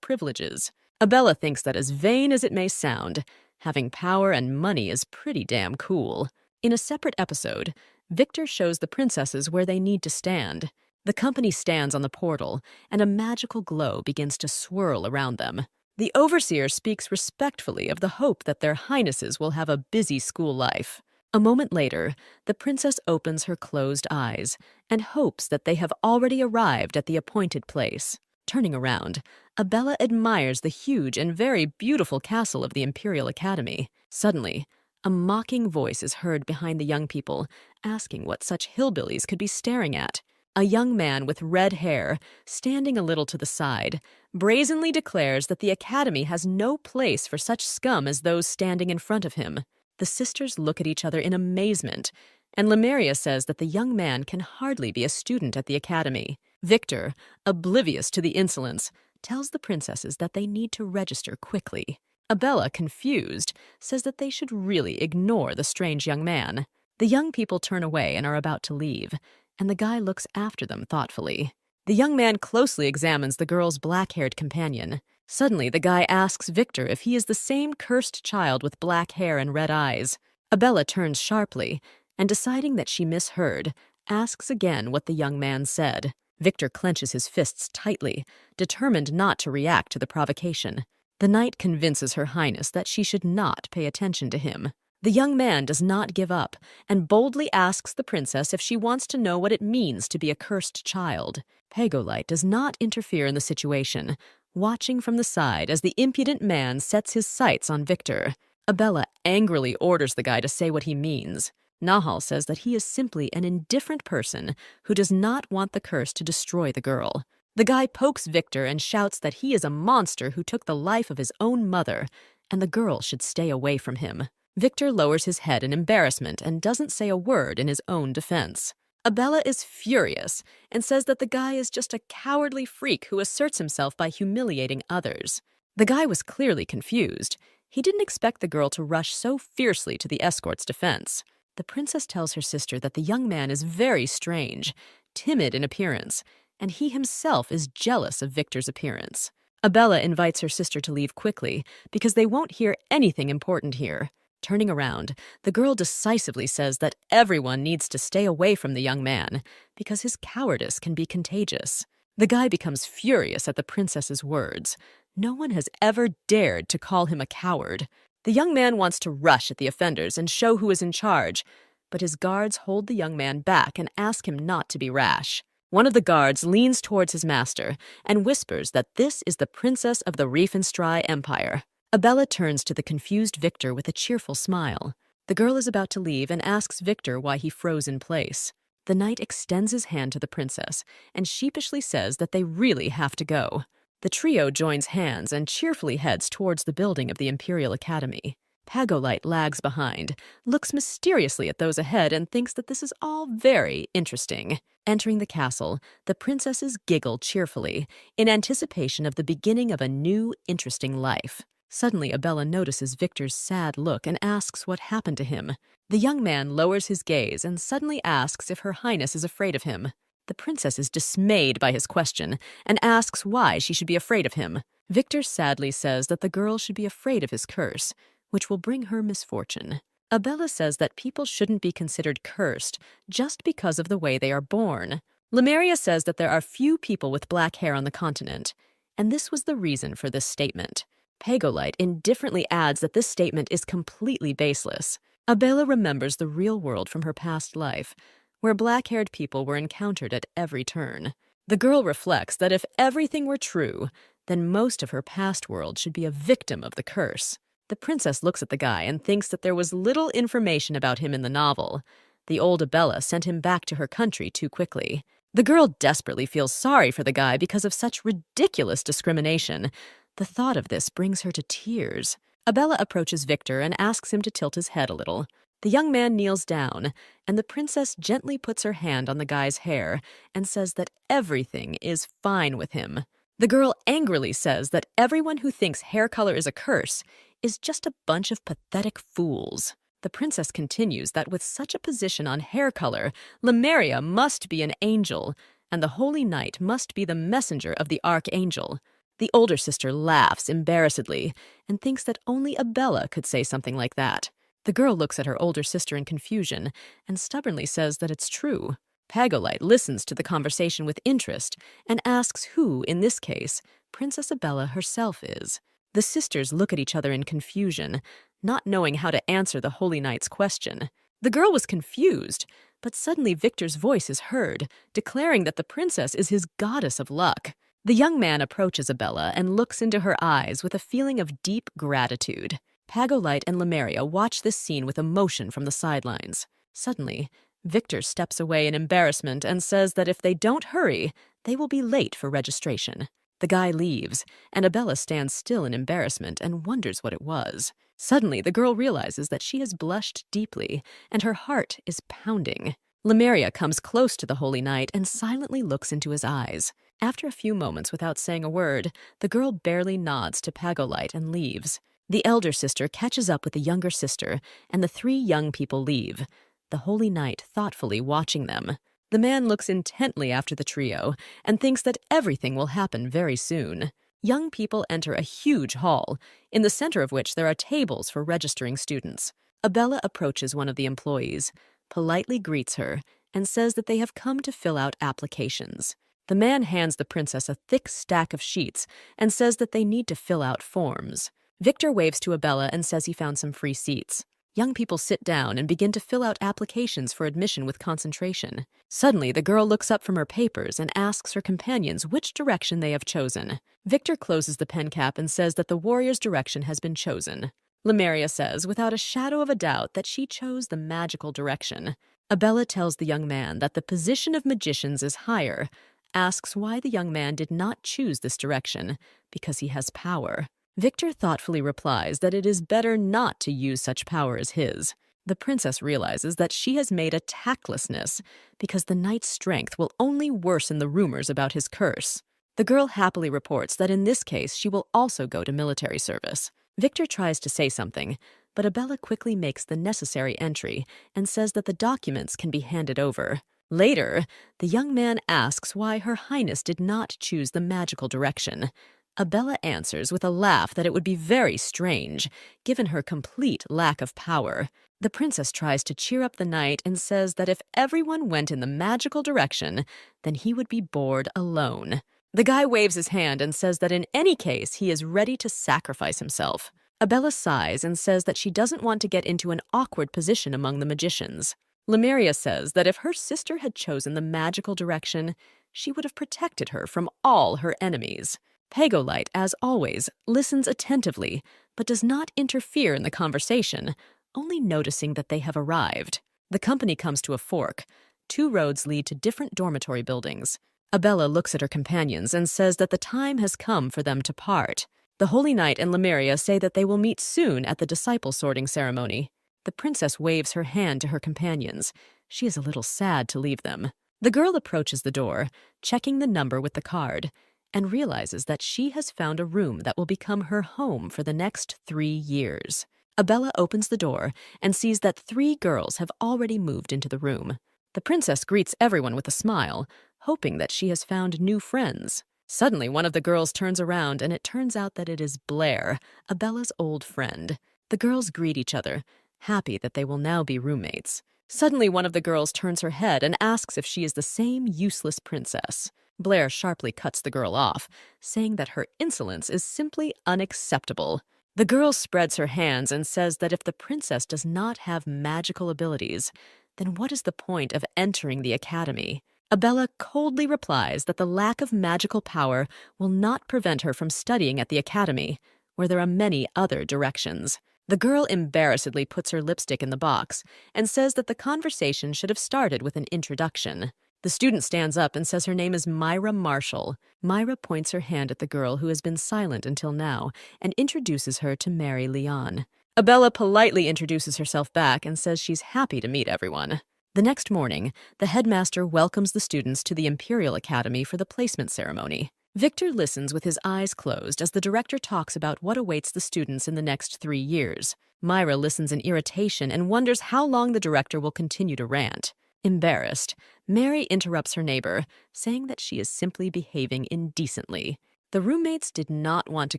privileges. Abella thinks that as vain as it may sound, having power and money is pretty damn cool. In a separate episode, Victor shows the princesses where they need to stand. The company stands on the portal, and a magical glow begins to swirl around them. The overseer speaks respectfully of the hope that their highnesses will have a busy school life. A moment later, the princess opens her closed eyes and hopes that they have already arrived at the appointed place. Turning around, Abella admires the huge and very beautiful castle of the Imperial Academy. Suddenly, a mocking voice is heard behind the young people, asking what such hillbillies could be staring at. A young man with red hair, standing a little to the side, brazenly declares that the Academy has no place for such scum as those standing in front of him. The sisters look at each other in amazement, and Lemuria says that the young man can hardly be a student at the Academy. Victor, oblivious to the insolence, tells the princesses that they need to register quickly. Abella, confused, says that they should really ignore the strange young man. The young people turn away and are about to leave, and the guy looks after them thoughtfully. The young man closely examines the girl's black-haired companion. Suddenly, the guy asks Victor if he is the same cursed child with black hair and red eyes. Abella turns sharply, and deciding that she misheard, asks again what the young man said. Victor clenches his fists tightly, determined not to react to the provocation. The knight convinces Her Highness that she should not pay attention to him. The young man does not give up and boldly asks the princess if she wants to know what it means to be a cursed child. Pagolite does not interfere in the situation, watching from the side as the impudent man sets his sights on Victor. Abella angrily orders the guy to say what he means. Nahal says that he is simply an indifferent person who does not want the curse to destroy the girl. The guy pokes Victor and shouts that he is a monster who took the life of his own mother, and the girl should stay away from him. Victor lowers his head in embarrassment and doesn't say a word in his own defense. Abella is furious and says that the guy is just a cowardly freak who asserts himself by humiliating others. The guy was clearly confused. He didn't expect the girl to rush so fiercely to the escort's defense. The princess tells her sister that the young man is very strange, timid in appearance, and he himself is jealous of Victor's appearance. Abella invites her sister to leave quickly because they won't hear anything important here. Turning around, the girl decisively says that everyone needs to stay away from the young man because his cowardice can be contagious. The guy becomes furious at the princess's words. No one has ever dared to call him a coward. The young man wants to rush at the offenders and show who is in charge, but his guards hold the young man back and ask him not to be rash. One of the guards leans towards his master and whispers that this is the princess of the Riefenstrae Empire. Abella turns to the confused Victor with a cheerful smile. The girl is about to leave and asks Victor why he froze in place. The knight extends his hand to the princess and sheepishly says that they really have to go. The trio joins hands and cheerfully heads towards the building of the Imperial Academy. Pagolite lags behind, looks mysteriously at those ahead, and thinks that this is all very interesting. Entering the castle, the princesses giggle cheerfully in anticipation of the beginning of a new, interesting life. Suddenly, Abella notices Victor's sad look and asks what happened to him. The young man lowers his gaze and suddenly asks if Her Highness is afraid of him. The princess is dismayed by his question and asks why she should be afraid of him. Victor sadly says that the girl should be afraid of his curse, which will bring her misfortune. Abella says that people shouldn't be considered cursed just because of the way they are born. Lemuria says that there are few people with black hair on the continent, and this was the reason for this statement. Pagolite indifferently adds that this statement is completely baseless. Abella remembers the real world from her past life, where black-haired people were encountered at every turn. The girl reflects that if everything were true, then most of her past world should be a victim of the curse. The princess looks at the guy and thinks that there was little information about him in the novel. The old Abella sent him back to her country too quickly. The girl desperately feels sorry for the guy because of such ridiculous discrimination. The thought of this brings her to tears. Abella approaches Victor and asks him to tilt his head a little. The young man kneels down, and the princess gently puts her hand on the guy's hair and says that everything is fine with him. The girl angrily says that everyone who thinks hair color is a curse is just a bunch of pathetic fools. The princess continues that with such a position on hair color, Lemuria must be an angel, and the Holy Knight must be the messenger of the Archangel. The older sister laughs embarrassedly and thinks that only Abella could say something like that. The girl looks at her older sister in confusion and stubbornly says that it's true. Pagolite listens to the conversation with interest and asks who, in this case, Princess Abella herself is. The sisters look at each other in confusion, not knowing how to answer the Holy Knight's question. The girl was confused, but suddenly Victor's voice is heard, declaring that the princess is his goddess of luck. The young man approaches Abella and looks into her eyes with a feeling of deep gratitude. Pagolite and Lemuria watch this scene with emotion from the sidelines. Suddenly, Victor steps away in embarrassment and says that if they don't hurry, they will be late for registration. The guy leaves, and Abella stands still in embarrassment and wonders what it was. Suddenly, the girl realizes that she has blushed deeply, and her heart is pounding. Lemuria comes close to the Holy Knight and silently looks into his eyes. After a few moments without saying a word, the girl barely nods to Pagolite and leaves. The elder sister catches up with the younger sister, and the three young people leave, the Holy Knight thoughtfully watching them. The man looks intently after the trio and thinks that everything will happen very soon. Young people enter a huge hall, in the center of which there are tables for registering students. Abella approaches one of the employees, politely greets her, and says that they have come to fill out applications. The man hands the princess a thick stack of sheets and says that they need to fill out forms. Victor waves to Abella and says he found some free seats. Young people sit down and begin to fill out applications for admission with concentration. Suddenly, the girl looks up from her papers and asks her companions which direction they have chosen. Victor closes the pen cap and says that the warrior's direction has been chosen. Lemuria says, without a shadow of a doubt, that she chose the magical direction. Abella tells the young man that the position of magicians is higher, asks why the young man did not choose this direction, because he has power. Victor thoughtfully replies that it is better not to use such power as his. The princess realizes that she has made a tactlessness, because the knight's strength will only worsen the rumors about his curse. The girl happily reports that in this case she will also go to military service. Victor tries to say something, but Abella quickly makes the necessary entry and says that the documents can be handed over. Later, the young man asks why Her Highness did not choose the magical direction. Abella answers with a laugh that it would be very strange, given her complete lack of power. The princess tries to cheer up the knight and says that if everyone went in the magical direction, then he would be bored alone. The guy waves his hand and says that in any case he is ready to sacrifice himself. Abella sighs and says that she doesn't want to get into an awkward position among the magicians. Lemuria says that if her sister had chosen the magical direction, she would have protected her from all her enemies. Pegolite, as always, listens attentively, but does not interfere in the conversation, only noticing that they have arrived. The company comes to a fork. 2 roads lead to different dormitory buildings. Abella looks at her companions and says that the time has come for them to part. The Holy Knight and Lemuria say that they will meet soon at the disciple sorting ceremony. The princess waves her hand to her companions. She is a little sad to leave them. The girl approaches the door, checking the number with the card, and realizes that she has found a room that will become her home for the next 3 years. Abella opens the door and sees that 3 girls have already moved into the room. The princess greets everyone with a smile, hoping that she has found new friends. Suddenly, one of the girls turns around and it turns out that it is Blair, Abella's old friend. The girls greet each other, happy that they will now be roommates. Suddenly, one of the girls turns her head and asks if she is the same useless princess. Blair sharply cuts the girl off, saying that her insolence is simply unacceptable. The girl spreads her hands and says that if the princess does not have magical abilities, then what is the point of entering the academy? Abella coldly replies that the lack of magical power will not prevent her from studying at the academy, where there are many other directions. The girl embarrassedly puts her lipstick in the box and says that the conversation should have started with an introduction. The student stands up and says her name is Myra Marshall. Myra points her hand at the girl who has been silent until now and introduces her to Mary Leon. Abella politely introduces herself back and says she's happy to meet everyone. The next morning, the headmaster welcomes the students to the Imperial Academy for the placement ceremony. Victor listens with his eyes closed as the director talks about what awaits the students in the next 3 years. Myra listens in irritation and wonders how long the director will continue to rant. Embarrassed, Mary interrupts her neighbor, saying that she is simply behaving indecently. The roommates did not want to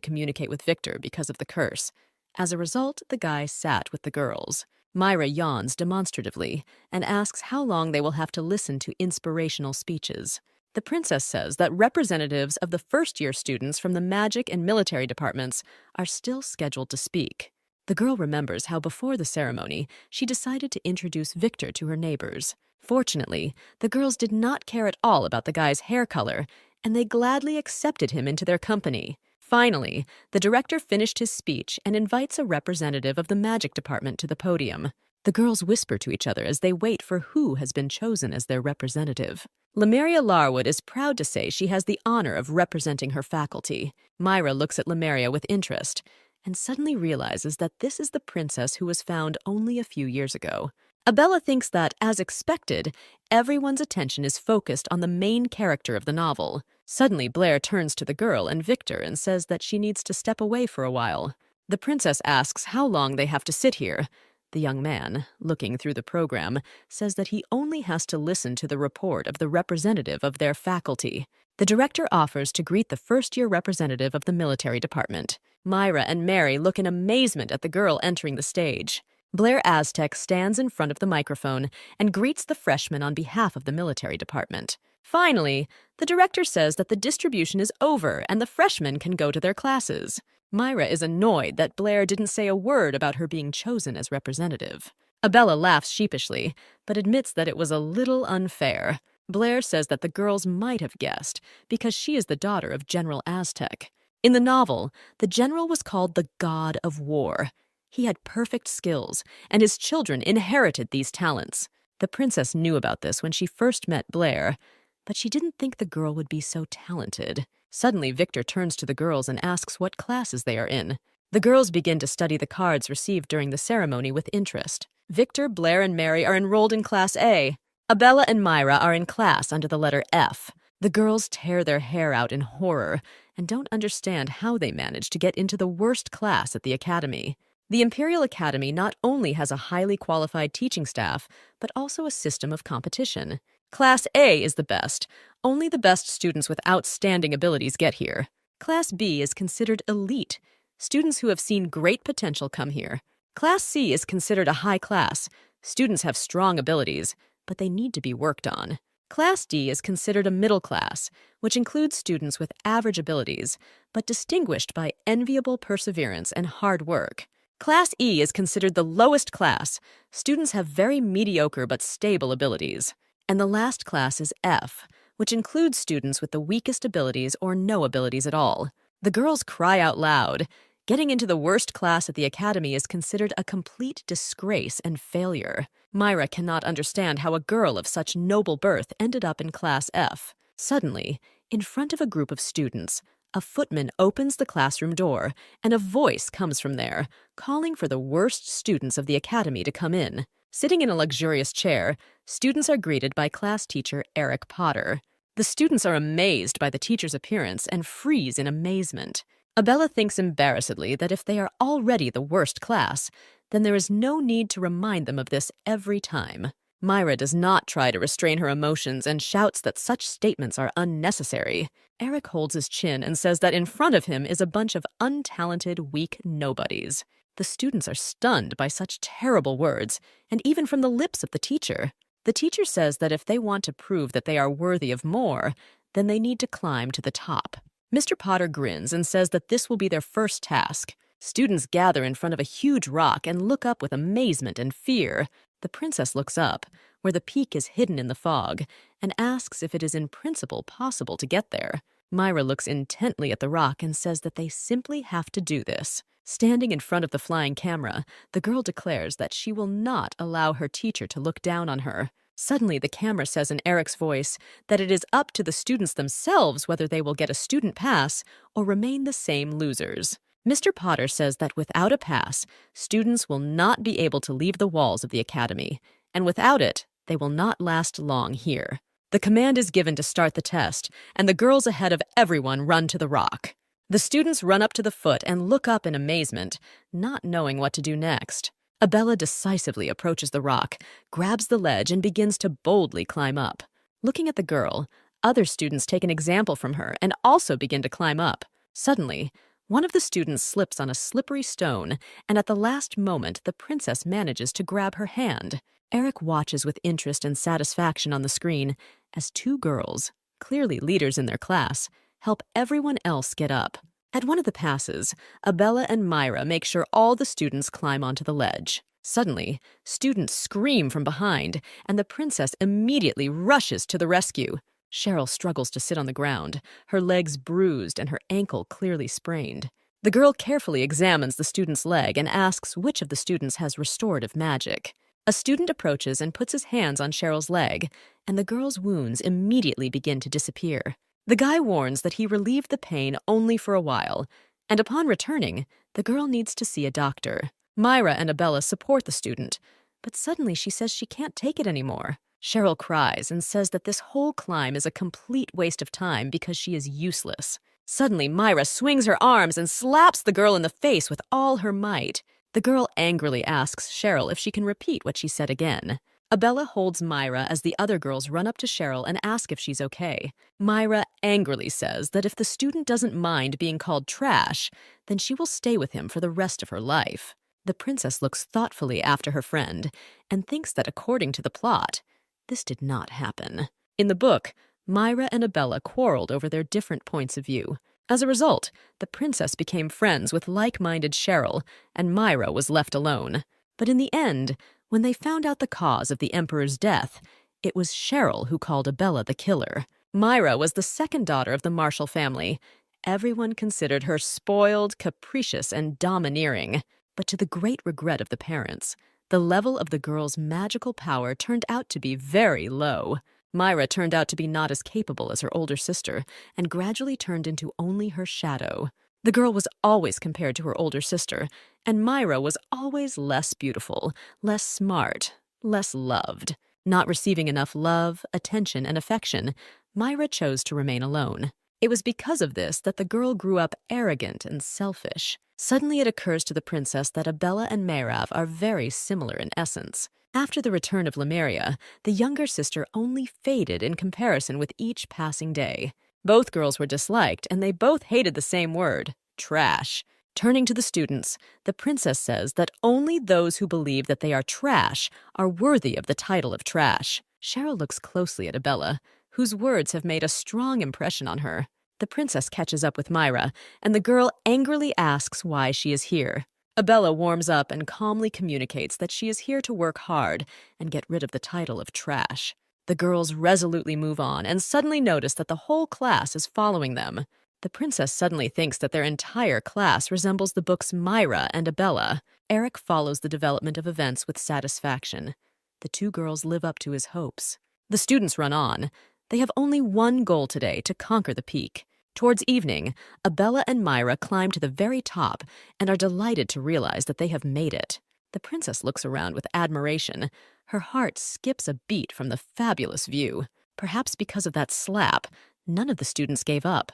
communicate with Victor because of the curse. As a result, the guy sat with the girls. Myra yawns demonstratively and asks how long they will have to listen to inspirational speeches. The princess says that representatives of the first-year students from the magic and military departments are still scheduled to speak. The girl remembers how before the ceremony, she decided to introduce Victor to her neighbors. Fortunately, the girls did not care at all about the guy's hair color, and they gladly accepted him into their company. Finally, the director finished his speech and invites a representative of the magic department to the podium. The girls whisper to each other as they wait for who has been chosen as their representative. Lemuria Larwood is proud to say she has the honor of representing her faculty. Myra looks at Lemuria with interest and suddenly realizes that this is the princess who was found only a few years ago. Abella thinks that, as expected, everyone's attention is focused on the main character of the novel. Suddenly, Blair turns to the girl and Victor and says that she needs to step away for a while. The princess asks how long they have to sit here. The young man, looking through the program, says that he only has to listen to the report of the representative of their faculty. The director offers to greet the first-year representative of the military department. Myra and Mary look in amazement at the girl entering the stage. Blair Aztec stands in front of the microphone and greets the freshman on behalf of the military department. Finally, the director says that the distribution is over and the freshmen can go to their classes. Myra is annoyed that Blair didn't say a word about her being chosen as representative. Abella laughs sheepishly, but admits that it was a little unfair. Blair says that the girls might have guessed because she is the daughter of General Aztec. In the novel, the general was called the God of War. He had perfect skills, and his children inherited these talents. The princess knew about this when she first met Blair, but she didn't think the girl would be so talented. Suddenly, Victor turns to the girls and asks what classes they are in. The girls begin to study the cards received during the ceremony with interest. Victor, Blair, and Mary are enrolled in Class A. Abella and Myra are in class under the letter F. The girls tear their hair out in horror and don't understand how they managed to get into the worst class at the academy. The Imperial Academy not only has a highly qualified teaching staff, but also a system of competition. Class A is the best. Only the best students with outstanding abilities get here. Class B is considered elite. Students who have seen great potential come here. Class C is considered a high class. Students have strong abilities, but they need to be worked on. Class D is considered a middle class, which includes students with average abilities, but distinguished by enviable perseverance and hard work. Class E is considered the lowest class. Students have very mediocre but stable abilities. And the last class is F, which includes students with the weakest abilities or no abilities at all. The girls cry out loud. Getting into the worst class at the academy is considered a complete disgrace and failure. Myra cannot understand how a girl of such noble birth ended up in Class F. Suddenly, in front of a group of students, a footman opens the classroom door, and a voice comes from there, calling for the worst students of the academy to come in. Sitting in a luxurious chair, students are greeted by class teacher Eric Potter. The students are amazed by the teacher's appearance and freeze in amazement. Abella thinks embarrassedly that if they are already the worst class, then there is no need to remind them of this every time. Myra does not try to restrain her emotions and shouts that such statements are unnecessary. Eric holds his chin and says that in front of him is a bunch of untalented, weak nobodies. The students are stunned by such terrible words, and even from the lips of the teacher. The teacher says that if they want to prove that they are worthy of more, then they need to climb to the top. Mr. Potter grins and says that this will be their first task. Students gather in front of a huge rock and look up with amazement and fear. The princess looks up, where the peak is hidden in the fog, and asks if it is in principle possible to get there. Myra looks intently at the rock and says that they simply have to do this. Standing in front of the flying camera, the girl declares that she will not allow her teacher to look down on her. Suddenly, the camera says in Eric's voice that it is up to the students themselves whether they will get a student pass or remain the same losers. Mr. Potter says that without a pass, students will not be able to leave the walls of the academy, and without it, they will not last long here. The command is given to start the test, and the girls ahead of everyone run to the rock. The students run up to the foot and look up in amazement, not knowing what to do next. Abella decisively approaches the rock, grabs the ledge, and begins to boldly climb up. Looking at the girl, other students take an example from her and also begin to climb up. Suddenly, one of the students slips on a slippery stone, and at the last moment, the princess manages to grab her hand. Eric watches with interest and satisfaction on the screen as two girls, clearly leaders in their class, help everyone else get up. At one of the passes, Abella and Myra make sure all the students climb onto the ledge. Suddenly, students scream from behind, and the princess immediately rushes to the rescue. Cheryl struggles to sit on the ground, her legs bruised and her ankle clearly sprained. The girl carefully examines the student's leg and asks which of the students has restorative magic. A student approaches and puts his hands on Cheryl's leg, and the girl's wounds immediately begin to disappear. The guy warns that he relieved the pain only for a while, and upon returning, the girl needs to see a doctor. Myra and Abella support the student, but suddenly she says she can't take it anymore. Cheryl cries and says that this whole climb is a complete waste of time because she is useless. Suddenly, Myra swings her arms and slaps the girl in the face with all her might. The girl angrily asks Cheryl if she can repeat what she said again. Abella holds Myra as the other girls run up to Cheryl and ask if she's okay. Myra angrily says that if the student doesn't mind being called trash, then she will stay with him for the rest of her life. The princess looks thoughtfully after her friend and thinks that according to the plot, this did not happen. In the book, Myra and Abella quarreled over their different points of view. As a result, the princess became friends with like-minded Cheryl, and Myra was left alone. But in the end, when they found out the cause of the emperor's death, it was Cheryl who called Abella the killer. Myra was the second daughter of the Marshall family. Everyone considered her spoiled, capricious, and domineering. But to the great regret of the parents, the level of the girl's magical power turned out to be very low. Myra turned out to be not as capable as her older sister and gradually turned into only her shadow. The girl was always compared to her older sister, and Myra was always less beautiful, less smart, less loved. Not receiving enough love, attention, and affection, Myra chose to remain alone. It was because of this that the girl grew up arrogant and selfish. Suddenly it occurs to the princess that Abella and Mayrav are very similar in essence. After the return of Lemuria, the younger sister only faded in comparison with each passing day. Both girls were disliked, and they both hated the same word, trash. Turning to the students, the princess says that only those who believe that they are trash are worthy of the title of trash. Cheryl looks closely at Abella, whose words have made a strong impression on her. The princess catches up with Myra, and the girl angrily asks why she is here. Abella warms up and calmly communicates that she is here to work hard and get rid of the title of trash. The girls resolutely move on and suddenly notice that the whole class is following them. The princess suddenly thinks that their entire class resembles the books Myra and Abella. Eric follows the development of events with satisfaction. The two girls live up to his hopes. The students run on. They have only one goal today, to conquer the peak. Towards evening, Abella and Myra climb to the very top and are delighted to realize that they have made it. The princess looks around with admiration. Her heart skips a beat from the fabulous view. Perhaps because of that slap, none of the students gave up.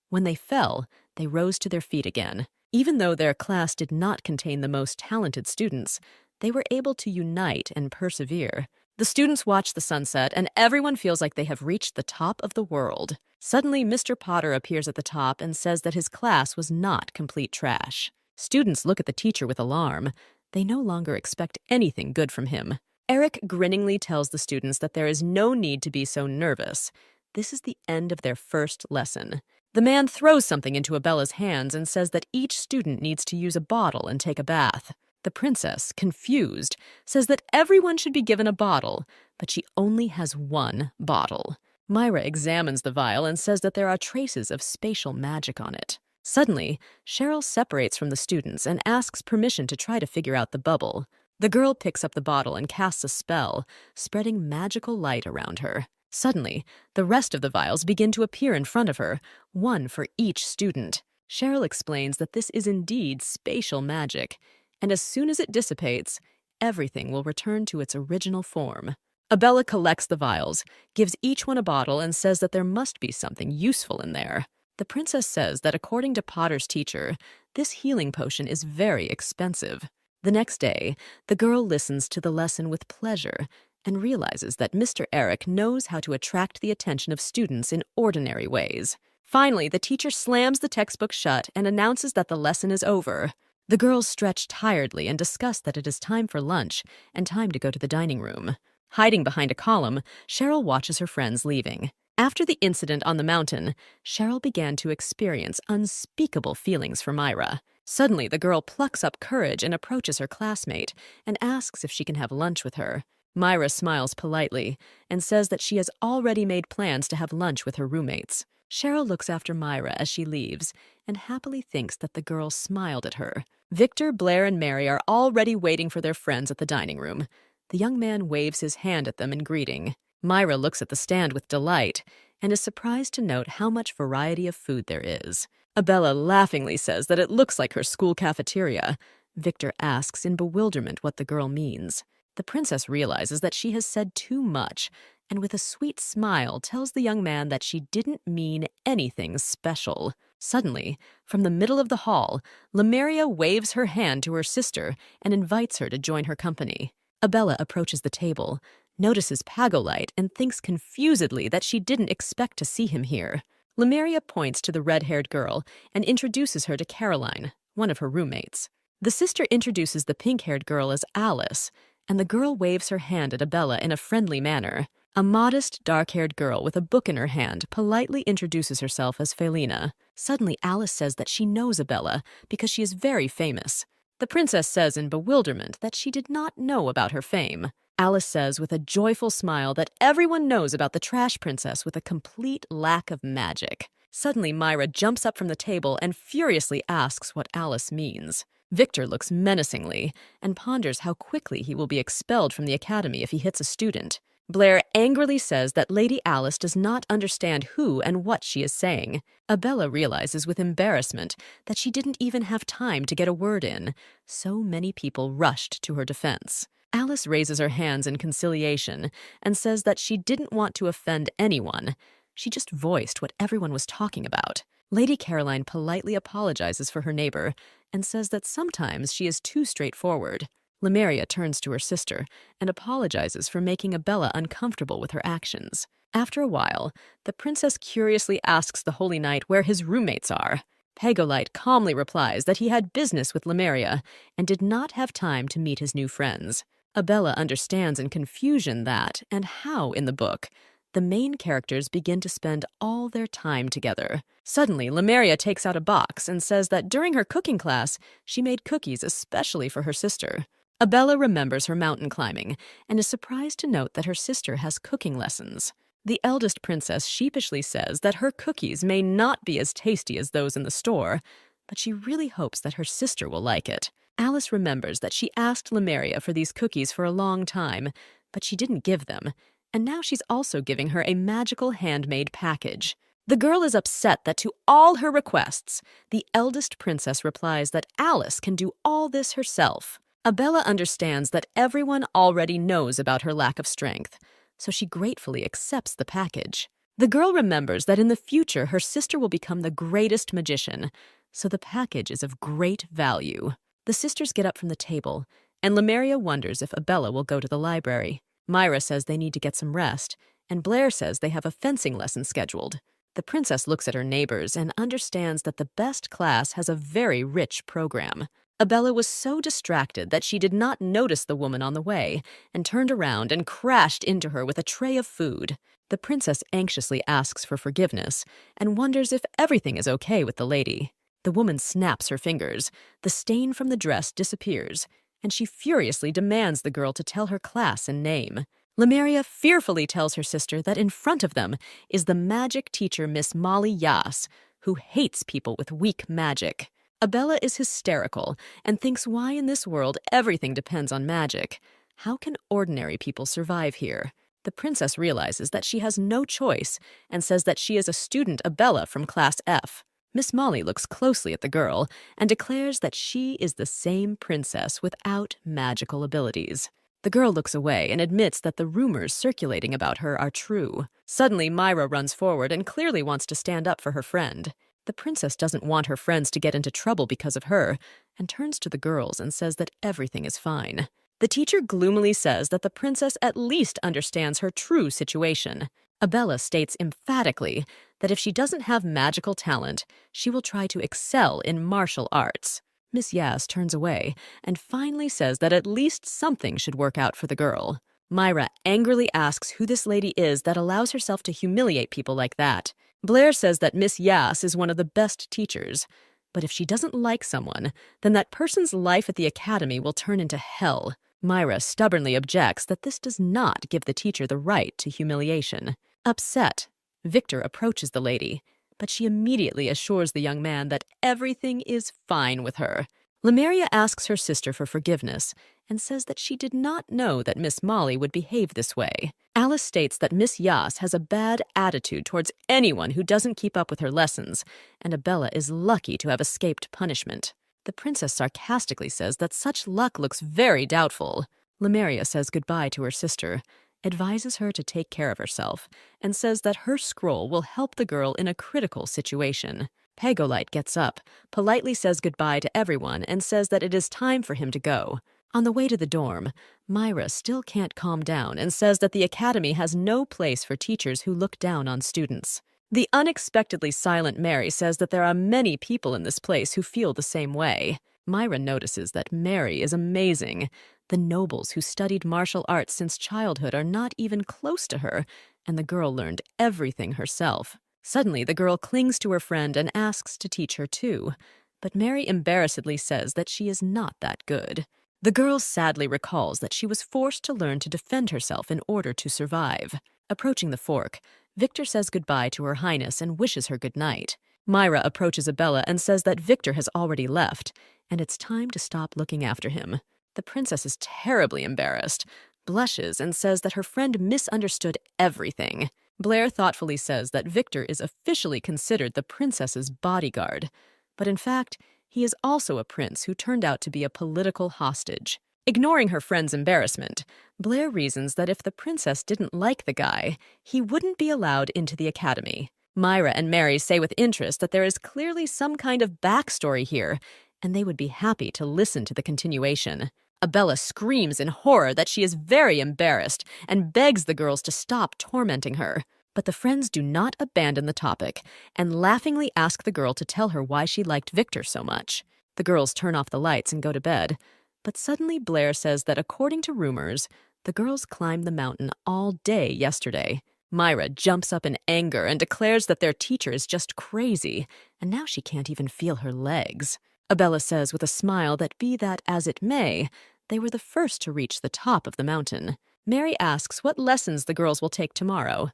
When they fell, they rose to their feet again. Even though their class did not contain the most talented students, they were able to unite and persevere. The students watch the sunset, and everyone feels like they have reached the top of the world. Suddenly, Mr. Potter appears at the top and says that his class was not complete trash. Students look at the teacher with alarm. They no longer expect anything good from him. Eric grinningly tells the students that there is no need to be so nervous. This is the end of their first lesson. The man throws something into Abella's hands and says that each student needs to use a bottle and take a bath. The princess, confused, says that everyone should be given a bottle, but she only has one bottle. Myra examines the vial and says that there are traces of spatial magic on it. Suddenly, Cheryl separates from the students and asks permission to try to figure out the bubble. The girl picks up the bottle and casts a spell, spreading magical light around her. Suddenly, the rest of the vials begin to appear in front of her, one for each student. Cheryl explains that this is indeed spatial magic, and as soon as it dissipates, everything will return to its original form. Abella collects the vials, gives each one a bottle, and says that there must be something useful in there. The princess says that according to Potter's teacher, this healing potion is very expensive. The next day, the girl listens to the lesson with pleasure and realizes that Mr. Eric knows how to attract the attention of students in ordinary ways. Finally, the teacher slams the textbook shut and announces that the lesson is over. The girls stretch tiredly and discuss that it is time for lunch and time to go to the dining room. Hiding behind a column, Cheryl watches her friends leaving. After the incident on the mountain, Cheryl began to experience unspeakable feelings for Myra. Suddenly, the girl plucks up courage and approaches her classmate and asks if she can have lunch with her. Myra smiles politely and says that she has already made plans to have lunch with her roommates. Cheryl looks after Myra as she leaves and happily thinks that the girl smiled at her. Victor, Blair, and Mary are already waiting for their friends at the dining room. The young man waves his hand at them in greeting. Myra looks at the stand with delight and is surprised to note how much variety of food there is. Abella laughingly says that it looks like her school cafeteria. Victor asks in bewilderment what the girl means. The princess realizes that she has said too much and with a sweet smile tells the young man that she didn't mean anything special. Suddenly, from the middle of the hall, Lemuria waves her hand to her sister and invites her to join her company. Abella approaches the table. notices Pagolite and thinks confusedly that she didn't expect to see him here. Lemuria points to the red-haired girl and introduces her to Caroline, one of her roommates. The sister introduces the pink-haired girl as Alice, and the girl waves her hand at Abella in a friendly manner. A modest, dark-haired girl with a book in her hand politely introduces herself as Felina. Suddenly, Alice says that she knows Abella because she is very famous. The princess says in bewilderment that she did not know about her fame. Alice says with a joyful smile that everyone knows about the trash princess with a complete lack of magic. Suddenly, Myra jumps up from the table and furiously asks what Alice means. Victor looks menacingly and ponders how quickly he will be expelled from the academy if he hits a student. Blair angrily says that Lady Alice does not understand who and what she is saying. Abella realizes with embarrassment that she didn't even have time to get a word in. So many people rushed to her defense. Alice raises her hands in conciliation and says that she didn't want to offend anyone. She just voiced what everyone was talking about. Lady Caroline politely apologizes for her neighbor and says that sometimes she is too straightforward. Lemuria turns to her sister and apologizes for making Abella uncomfortable with her actions. After a while, the princess curiously asks the Holy Knight where his roommates are. Pagolite calmly replies that he had business with Lemuria and did not have time to meet his new friends. Abella understands in confusion that, and how in the book, the main characters begin to spend all their time together. Suddenly, Lemuria takes out a box and says that during her cooking class, she made cookies especially for her sister. Abella remembers her mountain climbing and is surprised to note that her sister has cooking lessons. The eldest princess sheepishly says that her cookies may not be as tasty as those in the store, but she really hopes that her sister will like it. Alice remembers that she asked Lemuria for these cookies for a long time, but she didn't give them, and now she's also giving her a magical handmade package. The girl is upset that to all her requests, the eldest princess replies that Alice can do all this herself. Abella understands that everyone already knows about her lack of strength, so she gratefully accepts the package. The girl remembers that in the future her sister will become the greatest magician, so the package is of great value. The sisters get up from the table, and Lemuria wonders if Abella will go to the library. Myra says they need to get some rest, and Blair says they have a fencing lesson scheduled. The princess looks at her neighbors and understands that the best class has a very rich program. Abella was so distracted that she did not notice the woman on the way and turned around and crashed into her with a tray of food. The princess anxiously asks for forgiveness and wonders if everything is okay with the lady. The woman snaps her fingers, the stain from the dress disappears, and she furiously demands the girl to tell her class and name. Lemuria fearfully tells her sister that in front of them is the magic teacher Miss Molly Yass, who hates people with weak magic. Abella is hysterical and thinks why in this world everything depends on magic. How can ordinary people survive here? The princess realizes that she has no choice and says that she is a student Abella from Class F. Miss Molly looks closely at the girl and declares that she is the same princess without magical abilities. The girl looks away and admits that the rumors circulating about her are true. Suddenly, Myra runs forward and clearly wants to stand up for her friend. The princess doesn't want her friends to get into trouble because of her and turns to the girls and says that everything is fine. The teacher gloomily says that the princess at least understands her true situation. Abella states emphatically that if she doesn't have magical talent, she will try to excel in martial arts. Miss Yass turns away and finally says that at least something should work out for the girl. Myra angrily asks who this lady is that allows herself to humiliate people like that. Blair says that Miss Yass is one of the best teachers, but if she doesn't like someone, then that person's life at the academy will turn into hell. Myra stubbornly objects that this does not give the teacher the right to humiliation. Upset, Victor approaches the lady, but she immediately assures the young man that everything is fine with her. Lemuria asks her sister for forgiveness and says that she did not know that Miss Molly would behave this way. Alice states that Miss Yass has a bad attitude towards anyone who doesn't keep up with her lessons, and Abella is lucky to have escaped punishment. The princess sarcastically says that such luck looks very doubtful. Lemuria says goodbye to her sister, advises her to take care of herself, and says that her scroll will help the girl in a critical situation. Pagolite gets up, politely says goodbye to everyone, and says that it is time for him to go. On the way to the dorm, Myra still can't calm down and says that the academy has no place for teachers who look down on students. The unexpectedly silent Mary says that there are many people in this place who feel the same way. Myra notices that Mary is amazing. The nobles who studied martial arts since childhood are not even close to her, and the girl learned everything herself. Suddenly, the girl clings to her friend and asks to teach her too, but Mary embarrassedly says that she is not that good. The girl sadly recalls that she was forced to learn to defend herself in order to survive. Approaching the fork, Victor says goodbye to Her Highness and wishes her good night. Myra approaches Abella and says that Victor has already left, and it's time to stop looking after him. The princess is terribly embarrassed, blushes, and says that her friend misunderstood everything. Blair thoughtfully says that Victor is officially considered the princess's bodyguard, but in fact, he is also a prince who turned out to be a political hostage. Ignoring her friend's embarrassment, Blair reasons that if the princess didn't like the guy, he wouldn't be allowed into the academy. Myra and Mary say with interest that there is clearly some kind of backstory here, and they would be happy to listen to the continuation. Abella screams in horror that she is very embarrassed and begs the girls to stop tormenting her. But the friends do not abandon the topic and laughingly ask the girl to tell her why she liked Victor so much. The girls turn off the lights and go to bed, but suddenly Blair says that according to rumors, the girls climbed the mountain all day yesterday. Myra jumps up in anger and declares that their teacher is just crazy, and now she can't even feel her legs. Abella says with a smile that be that as it may, they were the first to reach the top of the mountain. Mary asks what lessons the girls will take tomorrow.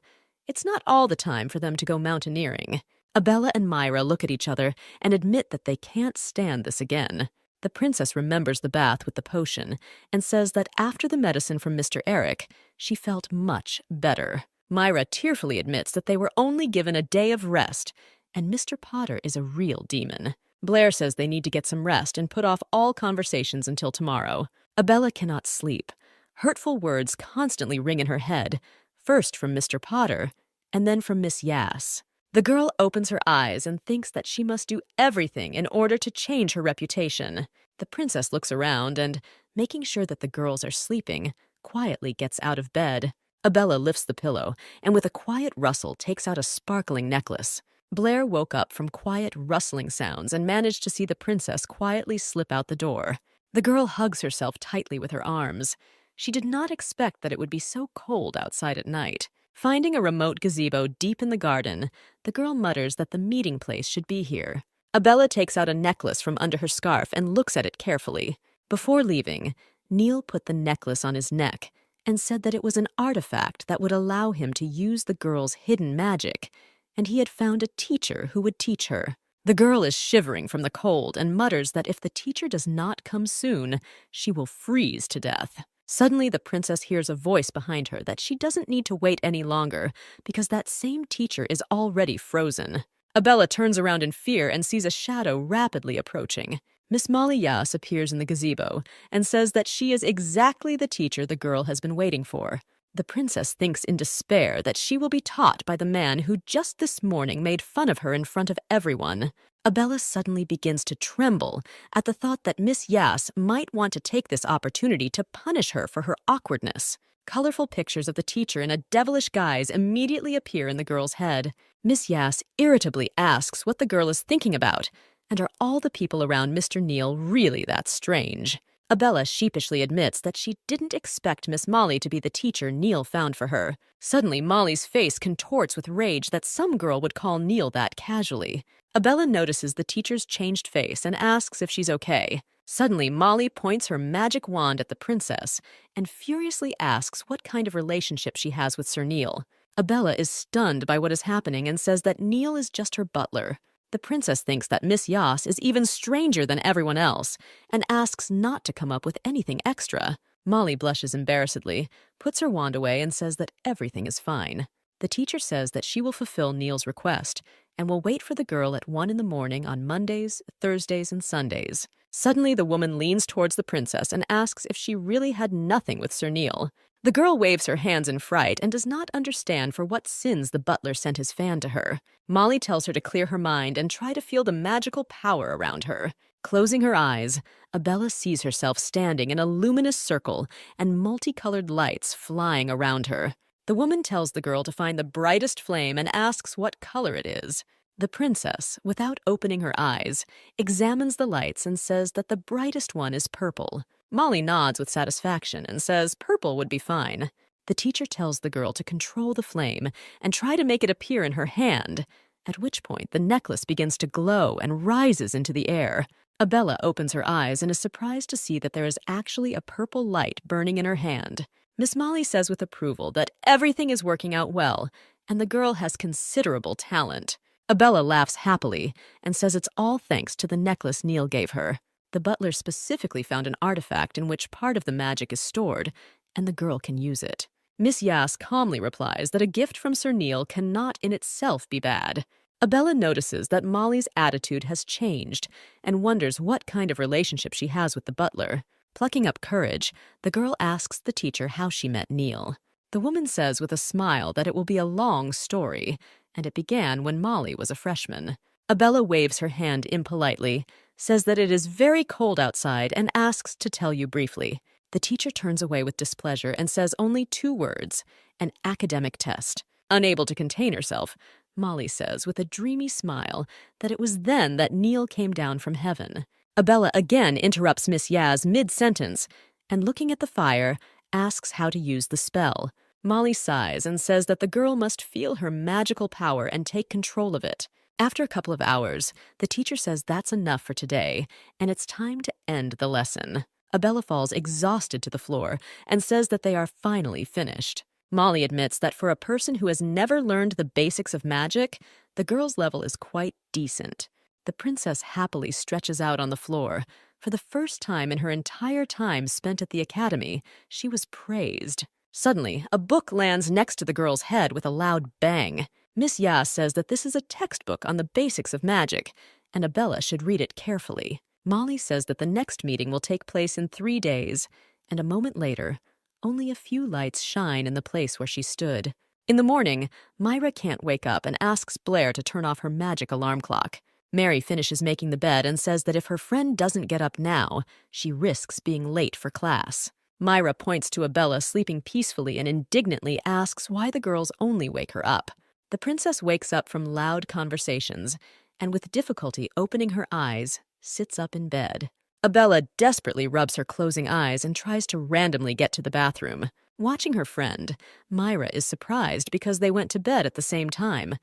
It's not all the time for them to go mountaineering. Abella and Myra look at each other and admit that they can't stand this again. The princess remembers the bath with the potion and says that after the medicine from Mr. Eric, she felt much better. Myra tearfully admits that they were only given a day of rest, and Mr. Potter is a real demon. Blair says they need to get some rest and put off all conversations until tomorrow. Abella cannot sleep. Hurtful words constantly ring in her head, first from Mr. Potter, and then from Miss Yass. The girl opens her eyes and thinks that she must do everything in order to change her reputation. The princess looks around and, making sure that the girls are sleeping, quietly gets out of bed. Abella lifts the pillow and with a quiet rustle takes out a sparkling necklace. Blair woke up from quiet rustling sounds and managed to see the princess quietly slip out the door. The girl hugs herself tightly with her arms. She did not expect that it would be so cold outside at night. Finding a remote gazebo deep in the garden, the girl mutters that the meeting place should be here. Abella takes out a necklace from under her scarf and looks at it carefully. Before leaving, Neil put the necklace on his neck and said that it was an artifact that would allow him to use the girl's hidden magic, and he had found a teacher who would teach her. The girl is shivering from the cold and mutters that if the teacher does not come soon, she will freeze to death. Suddenly, the princess hears a voice behind her that she doesn't need to wait any longer because that same teacher is already frozen. Abella turns around in fear and sees a shadow rapidly approaching. Miss Molly Yass appears in the gazebo and says that she is exactly the teacher the girl has been waiting for. The princess thinks in despair that she will be taught by the man who just this morning made fun of her in front of everyone. Abella suddenly begins to tremble at the thought that Miss Yass might want to take this opportunity to punish her for her awkwardness. Colorful pictures of the teacher in a devilish guise immediately appear in the girl's head. Miss Yass irritably asks what the girl is thinking about, and are all the people around Mr. Neal really that strange? Abella sheepishly admits that she didn't expect Miss Molly to be the teacher Neil found for her. Suddenly, Molly's face contorts with rage that some girl would call Neil that casually. Abella notices the teacher's changed face and asks if she's okay. Suddenly, Molly points her magic wand at the princess and furiously asks what kind of relationship she has with Sir Neil. Abella is stunned by what is happening and says that Neil is just her butler. The princess thinks that Miss Yass is even stranger than everyone else and asks not to come up with anything extra. Molly blushes embarrassedly, puts her wand away, and says that everything is fine. The teacher says that she will fulfill Neil's request and will wait for the girl at 1 in the morning on Mondays, Thursdays, and Sundays. Suddenly, the woman leans towards the princess and asks if she really had nothing with Sir Neil. The girl waves her hands in fright and does not understand for what sins the butler sent his fan to her. Molly tells her to clear her mind and try to feel the magical power around her. Closing her eyes, Abella sees herself standing in a luminous circle and multicolored lights flying around her. The woman tells the girl to find the brightest flame and asks what color it is. The princess, without opening her eyes, examines the lights and says that the brightest one is purple. Molly nods with satisfaction and says purple would be fine. The teacher tells the girl to control the flame and try to make it appear in her hand, at which point the necklace begins to glow and rises into the air. Abella opens her eyes and is surprised to see that there is actually a purple light burning in her hand. Miss Molly says with approval that everything is working out well, and the girl has considerable talent. Abella laughs happily and says it's all thanks to the necklace Neil gave her. The butler specifically found an artifact in which part of the magic is stored, and the girl can use it. Miss Yass calmly replies that a gift from Sir Neil cannot in itself be bad. Abella notices that Molly's attitude has changed and wonders what kind of relationship she has with the butler. Plucking up courage, the girl asks the teacher how she met Neil. The woman says with a smile that it will be a long story, and it began when Molly was a freshman. Abella waves her hand impolitely, says that it is very cold outside, and asks to tell you briefly. The teacher turns away with displeasure and says only 2 words, an academic test. Unable to contain herself, Molly says with a dreamy smile that it was then that Neil came down from heaven. Abella again interrupts Miss Yaz mid-sentence, and looking at the fire, asks how to use the spell. Molly sighs and says that the girl must feel her magical power and take control of it. After a couple of hours, the teacher says that's enough for today, and it's time to end the lesson. Abella falls exhausted to the floor and says that they are finally finished. Molly admits that for a person who has never learned the basics of magic, the girl's level is quite decent. The princess happily stretches out on the floor. For the first time in her entire time spent at the academy, she was praised. Suddenly, a book lands next to the girl's head with a loud bang. Miss Yass says that this is a textbook on the basics of magic, and Abella should read it carefully. Molly says that the next meeting will take place in 3 days, and a moment later, only a few lights shine in the place where she stood. In the morning, Myra can't wake up and asks Blair to turn off her magic alarm clock. Mary finishes making the bed and says that if her friend doesn't get up now, she risks being late for class. Myra points to Abella sleeping peacefully and indignantly asks why the girls only wake her up. The princess wakes up from loud conversations and, with difficulty opening her eyes, sits up in bed. Abella desperately rubs her closing eyes and tries to randomly get to the bathroom. Watching her friend, Myra is surprised because they went to bed at the same time.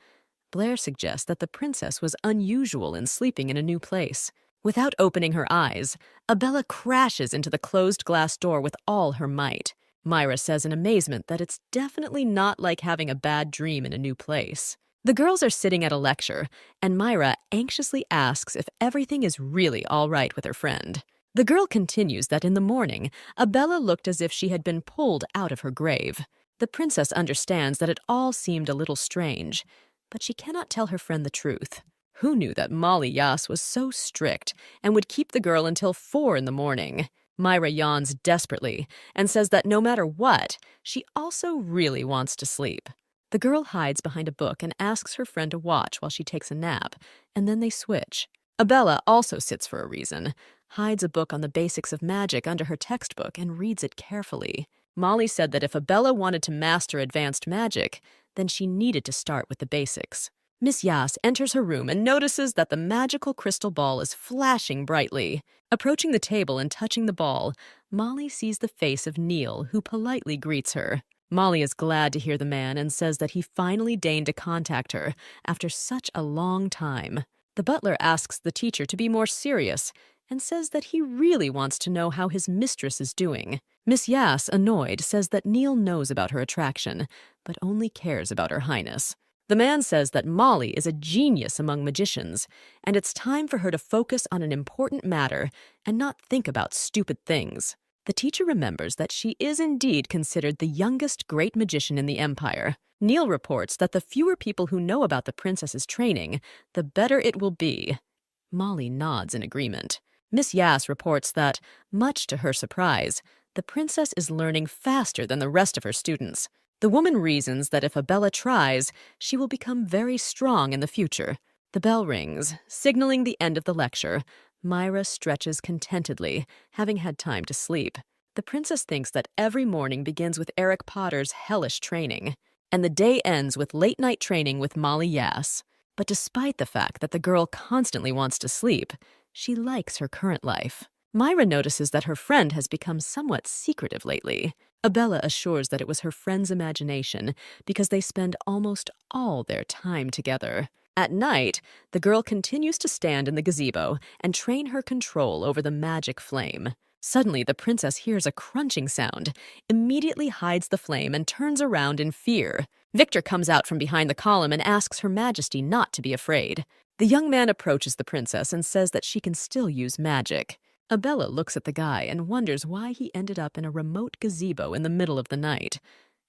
Blair suggests that the princess was unusual in sleeping in a new place. Without opening her eyes, Abella crashes into the closed glass door with all her might. Myra says in amazement that it's definitely not like having a bad dream in a new place. The girls are sitting at a lecture, and Myra anxiously asks if everything is really all right with her friend. The girl continues that in the morning, Abella looked as if she had been pulled out of her grave. The princess understands that it all seemed a little strange, but she cannot tell her friend the truth. Who knew that Molly Yass was so strict and would keep the girl until 4 in the morning? Myra yawns desperately and says that no matter what, she also really wants to sleep. The girl hides behind a book and asks her friend to watch while she takes a nap, and then they switch. Abella also sits for a reason, hides a book on the basics of magic under her textbook and reads it carefully. Molly said that if Abella wanted to master advanced magic, then she needed to start with the basics. Miss Yass enters her room and notices that the magical crystal ball is flashing brightly. Approaching the table and touching the ball, Molly sees the face of Neil, who politely greets her. Molly is glad to hear the man and says that he finally deigned to contact her after such a long time. The butler asks the teacher to be more serious and says that he really wants to know how his mistress is doing. Miss Yass, annoyed, says that Neil knows about her attraction, but only cares about her highness. The man says that Molly is a genius among magicians, and it's time for her to focus on an important matter and not think about stupid things. The teacher remembers that she is indeed considered the youngest great magician in the empire. Neil reports that the fewer people who know about the princess's training, the better it will be. Molly nods in agreement. Miss Yass reports that, much to her surprise, The princess is learning faster than the rest of her students. The woman reasons that if Abella tries, she will become very strong in the future. The bell rings, signaling the end of the lecture. Myra stretches contentedly, having had time to sleep. The princess thinks that every morning begins with Eric Potter's hellish training, and the day ends with late-night training with Molly Yass. But despite the fact that the girl constantly wants to sleep, she likes her current life. Myra notices that her friend has become somewhat secretive lately. Abella assures that it was her friend's imagination because they spend almost all their time together. At night, the girl continues to stand in the gazebo and train her control over the magic flame. Suddenly, the princess hears a crunching sound, immediately hides the flame, and turns around in fear. Victor comes out from behind the column and asks Her Majesty not to be afraid. The young man approaches the princess and says that she can still use magic. Abella looks at the guy and wonders why he ended up in a remote gazebo in the middle of the night.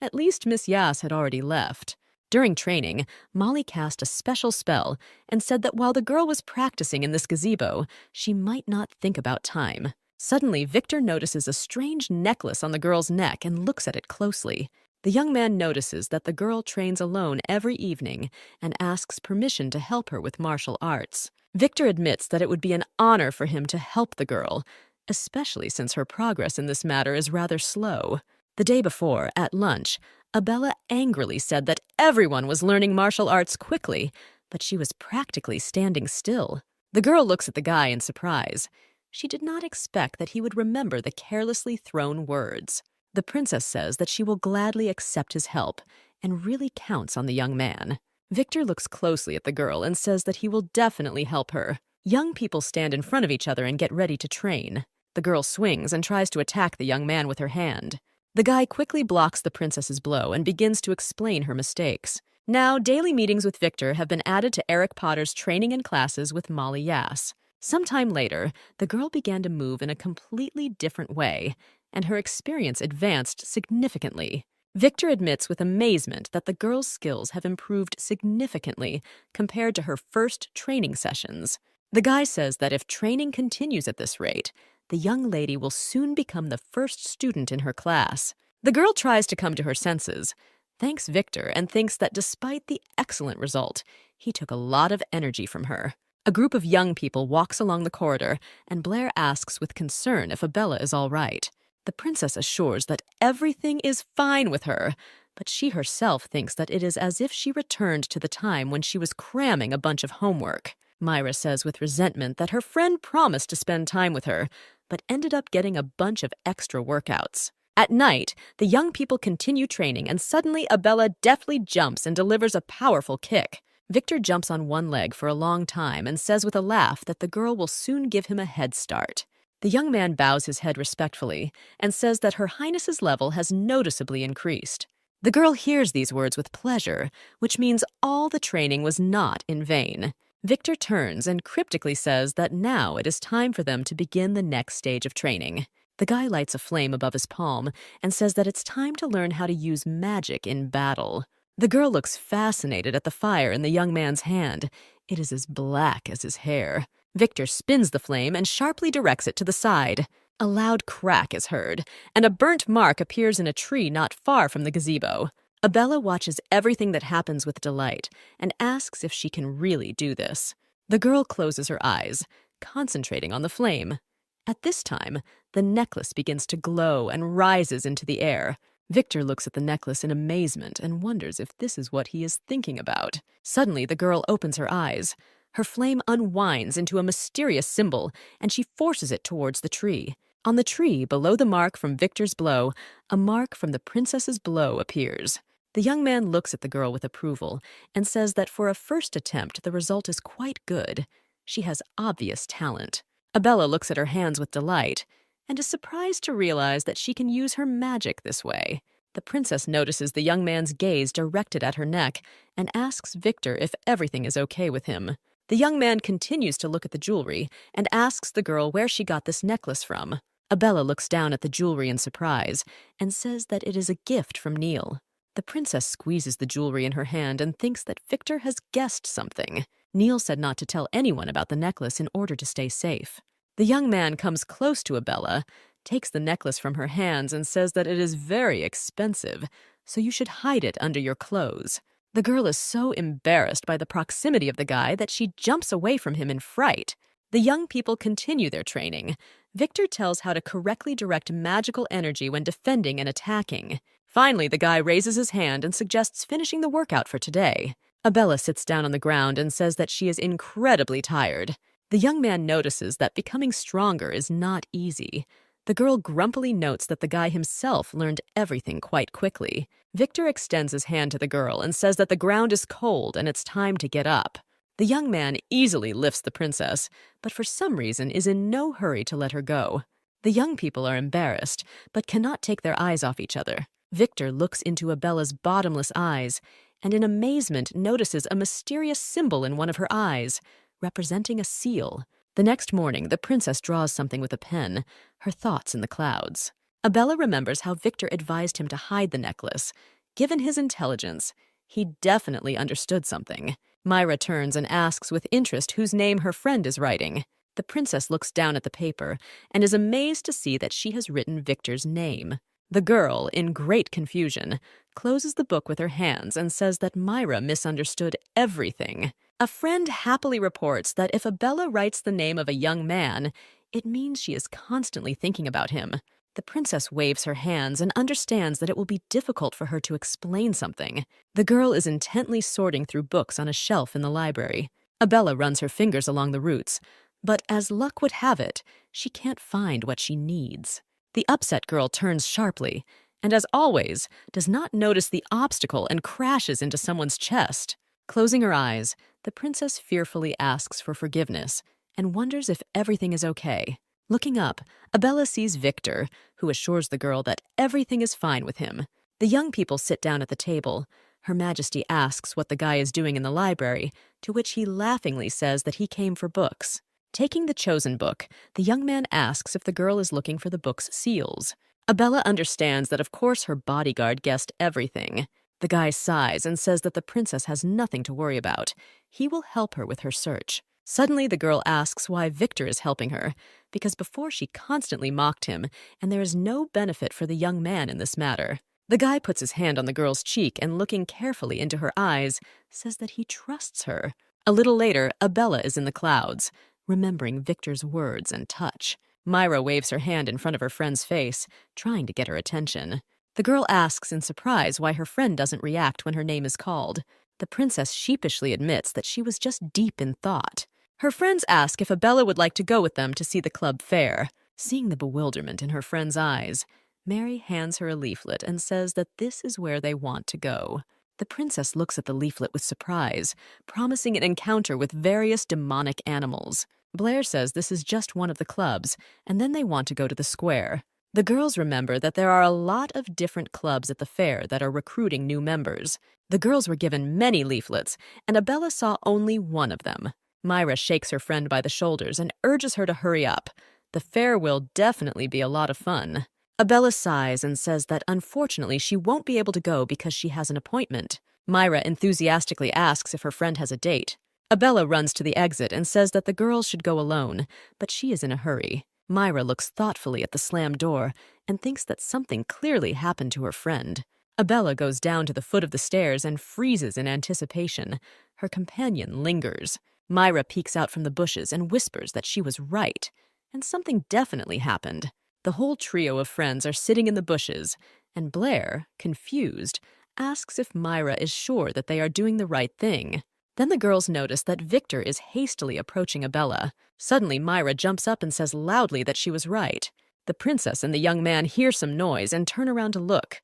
At least Miss Yass had already left. During training, Molly cast a special spell and said that while the girl was practicing in this gazebo, she might not think about time. Suddenly, Victor notices a strange necklace on the girl's neck and looks at it closely. The young man notices that the girl trains alone every evening and asks permission to help her with martial arts. Victor admits that it would be an honor for him to help the girl, especially since her progress in this matter is rather slow. The day before, at lunch, Abella angrily said that everyone was learning martial arts quickly, but she was practically standing still. The girl looks at the guy in surprise. She did not expect that he would remember the carelessly thrown words. The princess says that she will gladly accept his help and really counts on the young man. Victor looks closely at the girl and says that he will definitely help her. Young people stand in front of each other and get ready to train. The girl swings and tries to attack the young man with her hand. The guy quickly blocks the princess's blow and begins to explain her mistakes. Now, daily meetings with Victor have been added to Eric Potter's training and classes with Molly Yass. Sometime later, the girl began to move in a completely different way, and her experience advanced significantly. Victor admits with amazement that the girl's skills have improved significantly compared to her first training sessions. The guy says that if training continues at this rate, the young lady will soon become the first student in her class. The girl tries to come to her senses, thanks Victor, and thinks that despite the excellent result, he took a lot of energy from her. A group of young people walks along the corridor, and Blair asks with concern if Abella is all right. The princess assures that everything is fine with her, but she herself thinks that it is as if she returned to the time when she was cramming a bunch of homework. Myra says with resentment that her friend promised to spend time with her, but ended up getting a bunch of extra workouts. At night, the young people continue training, and suddenly Abella deftly jumps and delivers a powerful kick. Victor jumps on one leg for a long time and says with a laugh that the girl will soon give him a head start. The young man bows his head respectfully and says that Her Highness's level has noticeably increased. The girl hears these words with pleasure, which means all the training was not in vain. Victor turns and cryptically says that now it is time for them to begin the next stage of training. The guy lights a flame above his palm and says that it's time to learn how to use magic in battle. The girl looks fascinated at the fire in the young man's hand. It is as black as his hair. Victor spins the flame and sharply directs it to the side. A loud crack is heard, and a burnt mark appears in a tree not far from the gazebo. Abella watches everything that happens with delight and asks if she can really do this. The girl closes her eyes, concentrating on the flame. At this time, the necklace begins to glow and rises into the air. Victor looks at the necklace in amazement and wonders if this is what he is thinking about. Suddenly, the girl opens her eyes. Her flame unwinds into a mysterious symbol, and she forces it towards the tree. On the tree, below the mark from Victor's blow, a mark from the princess's blow appears. The young man looks at the girl with approval and says that for a first attempt, the result is quite good. She has obvious talent. Abella looks at her hands with delight and is surprised to realize that she can use her magic this way. The princess notices the young man's gaze directed at her neck and asks Victor if everything is okay with him. The young man continues to look at the jewelry and asks the girl where she got this necklace from. Abella looks down at the jewelry in surprise and says that it is a gift from Neil. The princess squeezes the jewelry in her hand and thinks that Victor has guessed something. Neil said not to tell anyone about the necklace in order to stay safe. The young man comes close to Abella, takes the necklace from her hands and says that it is very expensive, so you should hide it under your clothes. The girl is so embarrassed by the proximity of the guy that she jumps away from him in fright. The young people continue their training. Victor tells how to correctly direct magical energy when defending and attacking. Finally, the guy raises his hand and suggests finishing the workout for today. Abella sits down on the ground and says that she is incredibly tired. The young man notices that becoming stronger is not easy. The girl grumpily notes that the guy himself learned everything quite quickly. Victor extends his hand to the girl and says that the ground is cold and it's time to get up. The young man easily lifts the princess, but for some reason is in no hurry to let her go. The young people are embarrassed, but cannot take their eyes off each other. Victor looks into Abella's bottomless eyes, and in amazement notices a mysterious symbol in one of her eyes, representing a seal. The next morning, the princess draws something with a pen, her thoughts in the clouds. Abella remembers how Victor advised him to hide the necklace. Given his intelligence, he definitely understood something. Myra turns and asks with interest whose name her friend is writing. The princess looks down at the paper and is amazed to see that she has written Victor's name. The girl, in great confusion, closes the book with her hands and says that Myra misunderstood everything. A friend happily reports that if Abella writes the name of a young man, it means she is constantly thinking about him. The princess waves her hands and understands that it will be difficult for her to explain something. The girl is intently sorting through books on a shelf in the library. Abella runs her fingers along the roots, but as luck would have it, she can't find what she needs. The upset girl turns sharply, and as always, does not notice the obstacle and crashes into someone's chest. Closing her eyes, the princess fearfully asks for forgiveness and wonders if everything is okay. Looking up, Abella sees Victor, who assures the girl that everything is fine with him. The young people sit down at the table. Her Majesty asks what the guy is doing in the library, to which he laughingly says that he came for books. Taking the chosen book, the young man asks if the girl is looking for the book's seals. Abella understands that of course her bodyguard guessed everything. The guy sighs and says that the princess has nothing to worry about. He will help her with her search. Suddenly, the girl asks why Victor is helping her, because before she constantly mocked him, and there is no benefit for the young man in this matter. The guy puts his hand on the girl's cheek and, looking carefully into her eyes, says that he trusts her. A little later, Abella is in the clouds, remembering Victor's words and touch. Myra waves her hand in front of her friend's face, trying to get her attention. The girl asks in surprise why her friend doesn't react when her name is called. The princess sheepishly admits that she was just deep in thought. Her friends ask if Abella would like to go with them to see the club fair. Seeing the bewilderment in her friend's eyes, Mary hands her a leaflet and says that this is where they want to go. The princess looks at the leaflet with surprise, promising an encounter with various demonic animals. Blair says this is just one of the clubs, and then they want to go to the square. The girls remember that there are a lot of different clubs at the fair that are recruiting new members. The girls were given many leaflets, and Abella saw only one of them. Myra shakes her friend by the shoulders and urges her to hurry up. The fair will definitely be a lot of fun. Abella sighs and says that unfortunately she won't be able to go because she has an appointment. Myra enthusiastically asks if her friend has a date. Abella runs to the exit and says that the girls should go alone, but she is in a hurry. Myra looks thoughtfully at the slammed door and thinks that something clearly happened to her friend. Abella goes down to the foot of the stairs and freezes in anticipation. Her companion lingers. Myra peeks out from the bushes and whispers that she was right, and something definitely happened. The whole trio of friends are sitting in the bushes, and Blair, confused, asks if Myra is sure that they are doing the right thing. Then the girls notice that Victor is hastily approaching Abella. Suddenly, Myra jumps up and says loudly that she was right. The princess and the young man hear some noise and turn around to look,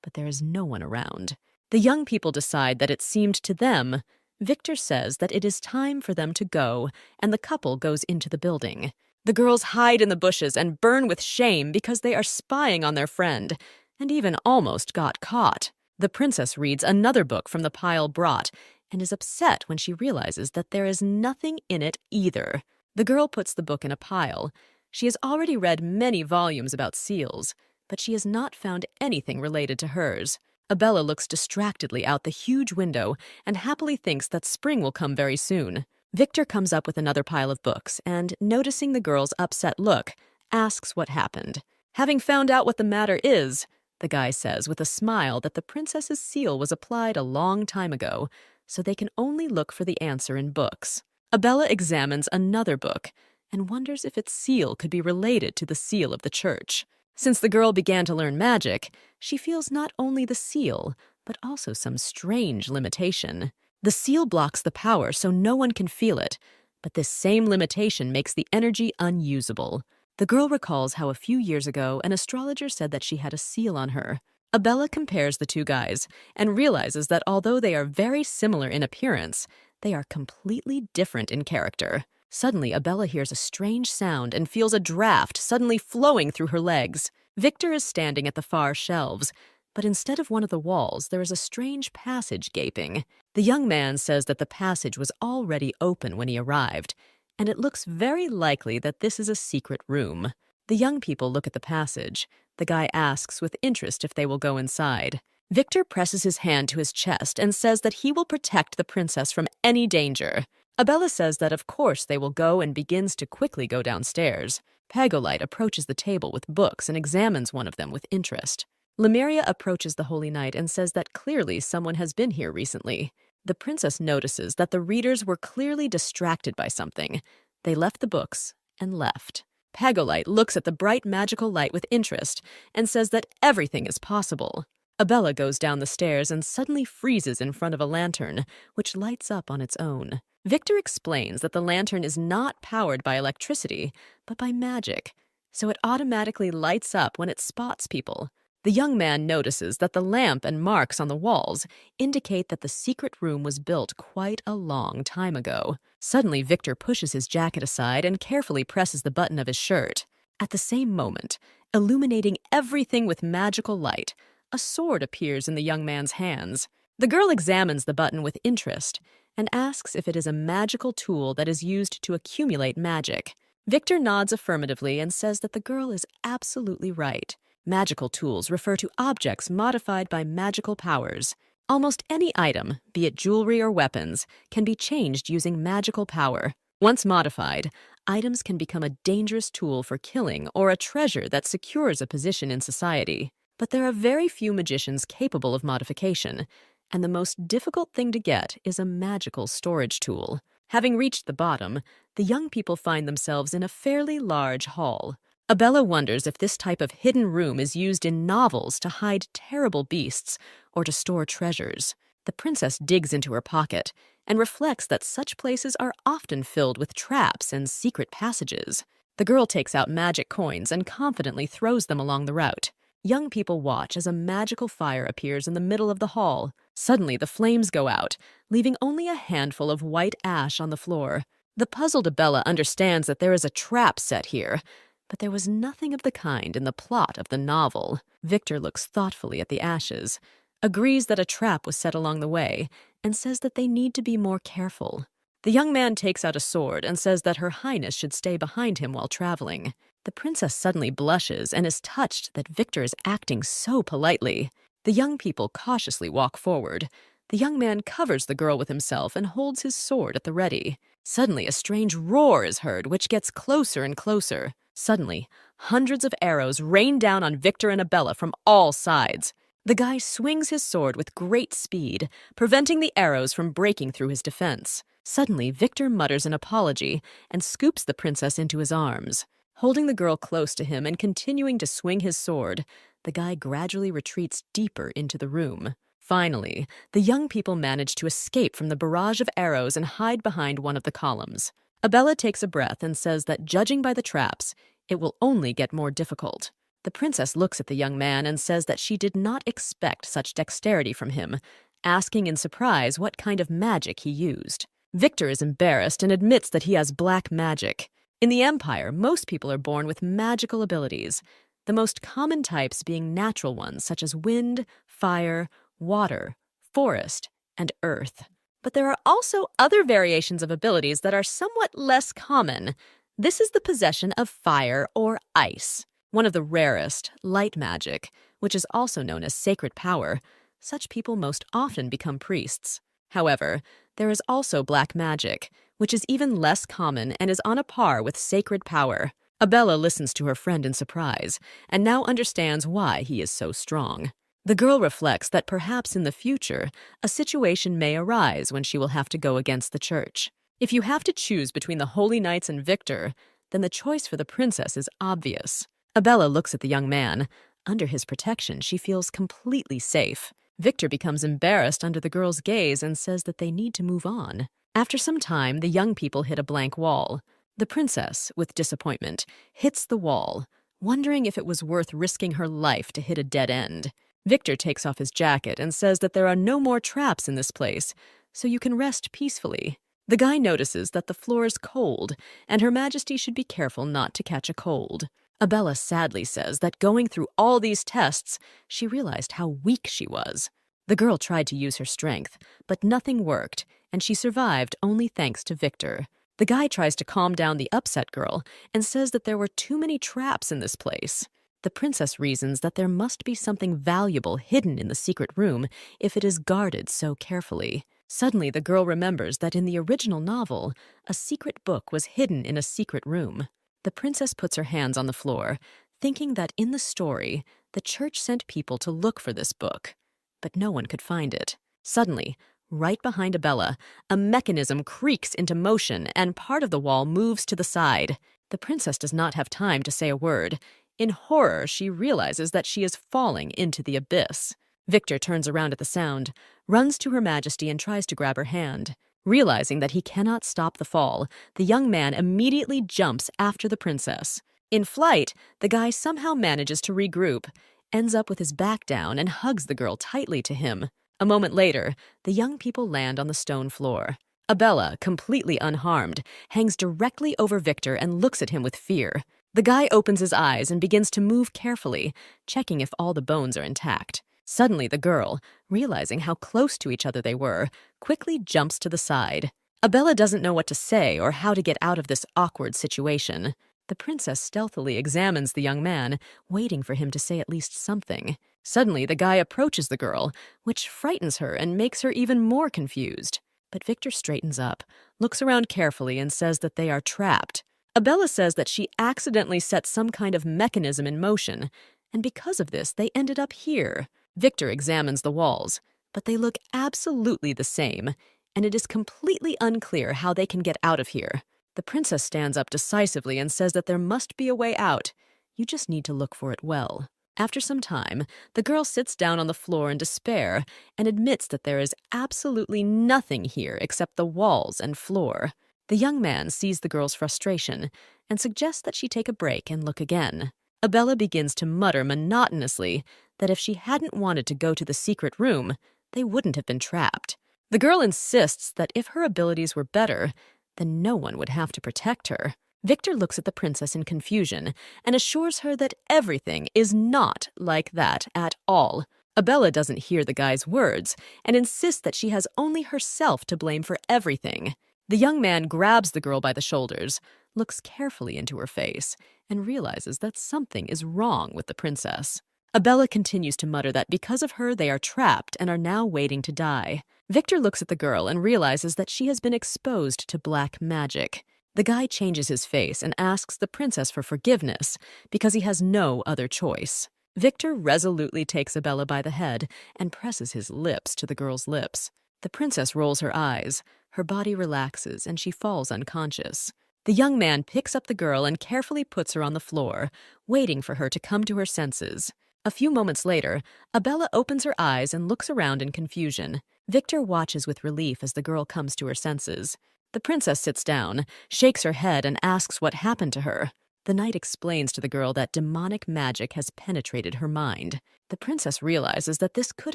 but there is no one around. The young people decide that it seemed to them. Victor says that it is time for them to go, and the couple goes into the building. The girls hide in the bushes and burn with shame because they are spying on their friend, and even almost got caught. The princess reads another book from the pile brought, and is upset when she realizes that there is nothing in it either. The girl puts the book in a pile. She has already read many volumes about seals, but she has not found anything related to hers. Abella looks distractedly out the huge window and happily thinks that spring will come very soon. Victor comes up with another pile of books and, noticing the girl's upset look, asks what happened. Having found out what the matter is, the guy says with a smile that the princess's seal was applied a long time ago, so they can only look for the answer in books. Abella examines another book and wonders if its seal could be related to the seal of the church. Since the girl began to learn magic, she feels not only the seal, but also some strange limitation. The seal blocks the power so no one can feel it, but this same limitation makes the energy unusable. The girl recalls how a few years ago an astrologer said that she had a seal on her. Abella compares the two guys and realizes that although they are very similar in appearance, they are completely different in character. Suddenly, Abella hears a strange sound and feels a draft suddenly flowing through her legs. Victor is standing at the far shelves, but instead of one of the walls, there is a strange passage gaping. The young man says that the passage was already open when he arrived, and it looks very likely that this is a secret room. The young people look at the passage. The guy asks with interest if they will go inside. Victor presses his hand to his chest and says that he will protect the princess from any danger. Abella says that of course they will go and begins to quickly go downstairs. Pagolite approaches the table with books and examines one of them with interest. Lemuria approaches the Holy Knight and says that clearly someone has been here recently. The princess notices that the readers were clearly distracted by something. They left the books and left. Pagolite looks at the bright magical light with interest and says that everything is possible. Abella goes down the stairs and suddenly freezes in front of a lantern, which lights up on its own. Victor explains that the lantern is not powered by electricity, but by magic, so it automatically lights up when it spots people. The young man notices that the lamp and marks on the walls indicate that the secret room was built quite a long time ago. Suddenly, Victor pushes his jacket aside and carefully presses the button of his shirt. At the same moment, illuminating everything with magical light, a sword appears in the young man's hands. The girl examines the button with interest and asks if it is a magical tool that is used to accumulate magic. Victor nods affirmatively and says that the girl is absolutely right. Magical tools refer to objects modified by magical powers. Almost any item, be it jewelry or weapons, can be changed using magical power. Once modified, items can become a dangerous tool for killing or a treasure that secures a position in society. But there are very few magicians capable of modification, and the most difficult thing to get is a magical storage tool. Having reached the bottom, the young people find themselves in a fairly large hall. Abella wonders if this type of hidden room is used in novels to hide terrible beasts or to store treasures. The princess digs into her pocket and reflects that such places are often filled with traps and secret passages. The girl takes out magic coins and confidently throws them along the route. Young people watch as a magical fire appears in the middle of the hall. Suddenly, the flames go out, leaving only a handful of white ash on the floor. The puzzled Abella understands that there is a trap set here, but there was nothing of the kind in the plot of the novel. Victor looks thoughtfully at the ashes, agrees that a trap was set along the way, and says that they need to be more careful. The young man takes out a sword and says that Her Highness should stay behind him while traveling. The princess suddenly blushes and is touched that Victor is acting so politely. The young people cautiously walk forward. The young man covers the girl with himself and holds his sword at the ready. Suddenly, a strange roar is heard, which gets closer and closer. Suddenly, hundreds of arrows rain down on Victor and Abella from all sides. The guy swings his sword with great speed, preventing the arrows from breaking through his defense. Suddenly, Victor mutters an apology and scoops the princess into his arms. Holding the girl close to him and continuing to swing his sword, the guy gradually retreats deeper into the room. Finally, the young people manage to escape from the barrage of arrows and hide behind one of the columns. Abella takes a breath and says that judging by the traps, it will only get more difficult. The princess looks at the young man and says that she did not expect such dexterity from him, asking in surprise what kind of magic he used. Victor is embarrassed and admits that he has black magic. In the Empire, most people are born with magical abilities, the most common types being natural ones such as wind, fire, water, forest, and earth. But there are also other variations of abilities that are somewhat less common. This is the possession of fire or ice, one of the rarest, light magic, which is also known as sacred power. Such people most often become priests. However, there is also black magic, which is even less common and is on a par with sacred power. Abella listens to her friend in surprise and now understands why he is so strong. The girl reflects that perhaps in the future, a situation may arise when she will have to go against the church. If you have to choose between the Holy Knights and Victor, then the choice for the princess is obvious. Abella looks at the young man. Under his protection, she feels completely safe. Victor becomes embarrassed under the girl's gaze and says that they need to move on. After some time, the young people hit a blank wall. The princess, with disappointment, hits the wall, wondering if it was worth risking her life to hit a dead end. Victor takes off his jacket and says that there are no more traps in this place, so you can rest peacefully. The guy notices that the floor is cold, and Her Majesty should be careful not to catch a cold. Abella sadly says that going through all these tests, she realized how weak she was. The girl tried to use her strength, but nothing worked, and she survived only thanks to Victor. The guy tries to calm down the upset girl and says that there were too many traps in this place. The princess reasons that there must be something valuable hidden in the secret room if it is guarded so carefully. Suddenly, the girl remembers that in the original novel, a secret book was hidden in a secret room. The princess puts her hands on the floor, thinking that in the story, the church sent people to look for this book, but no one could find it. Suddenly, right behind Abella, a mechanism creaks into motion and part of the wall moves to the side. The princess does not have time to say a word. In horror, she realizes that she is falling into the abyss. Victor turns around at the sound, runs to Her Majesty and tries to grab her hand. Realizing that he cannot stop the fall, the young man immediately jumps after the princess. In flight, the guy somehow manages to regroup, ends up with his back down and hugs the girl tightly to him. A moment later, the young people land on the stone floor. Abella, completely unharmed, hangs directly over Victor and looks at him with fear. The guy opens his eyes and begins to move carefully, checking if all the bones are intact. Suddenly, the girl, realizing how close to each other they were, quickly jumps to the side. Abella doesn't know what to say or how to get out of this awkward situation. The princess stealthily examines the young man, waiting for him to say at least something. Suddenly, the guy approaches the girl, which frightens her and makes her even more confused. But Victor straightens up, looks around carefully, and says that they are trapped. Abella says that she accidentally set some kind of mechanism in motion, and because of this, they ended up here. Victor examines the walls, but they look absolutely the same, and it is completely unclear how they can get out of here. The princess stands up decisively and says that there must be a way out. You just need to look for it well. After some time, the girl sits down on the floor in despair and admits that there is absolutely nothing here except the walls and floor. The young man sees the girl's frustration and suggests that she take a break and look again. Abella begins to mutter monotonously that if she hadn't wanted to go to the secret room, they wouldn't have been trapped. The girl insists that if her abilities were better, then no one would have to protect her. Victor looks at the princess in confusion and assures her that everything is not like that at all. Abella doesn't hear the guy's words and insists that she has only herself to blame for everything. The young man grabs the girl by the shoulders, looks carefully into her face, and realizes that something is wrong with the princess. Abella continues to mutter that because of her they are trapped and are now waiting to die. Victor looks at the girl and realizes that she has been exposed to black magic. The guy changes his face and asks the princess for forgiveness because he has no other choice. Victor resolutely takes Abella by the head and presses his lips to the girl's lips. The princess rolls her eyes, her body relaxes, and she falls unconscious. The young man picks up the girl and carefully puts her on the floor, waiting for her to come to her senses. A few moments later, Abella opens her eyes and looks around in confusion. Victor watches with relief as the girl comes to her senses. The princess sits down, shakes her head, and asks what happened to her. The knight explains to the girl that demonic magic has penetrated her mind. The princess realizes that this could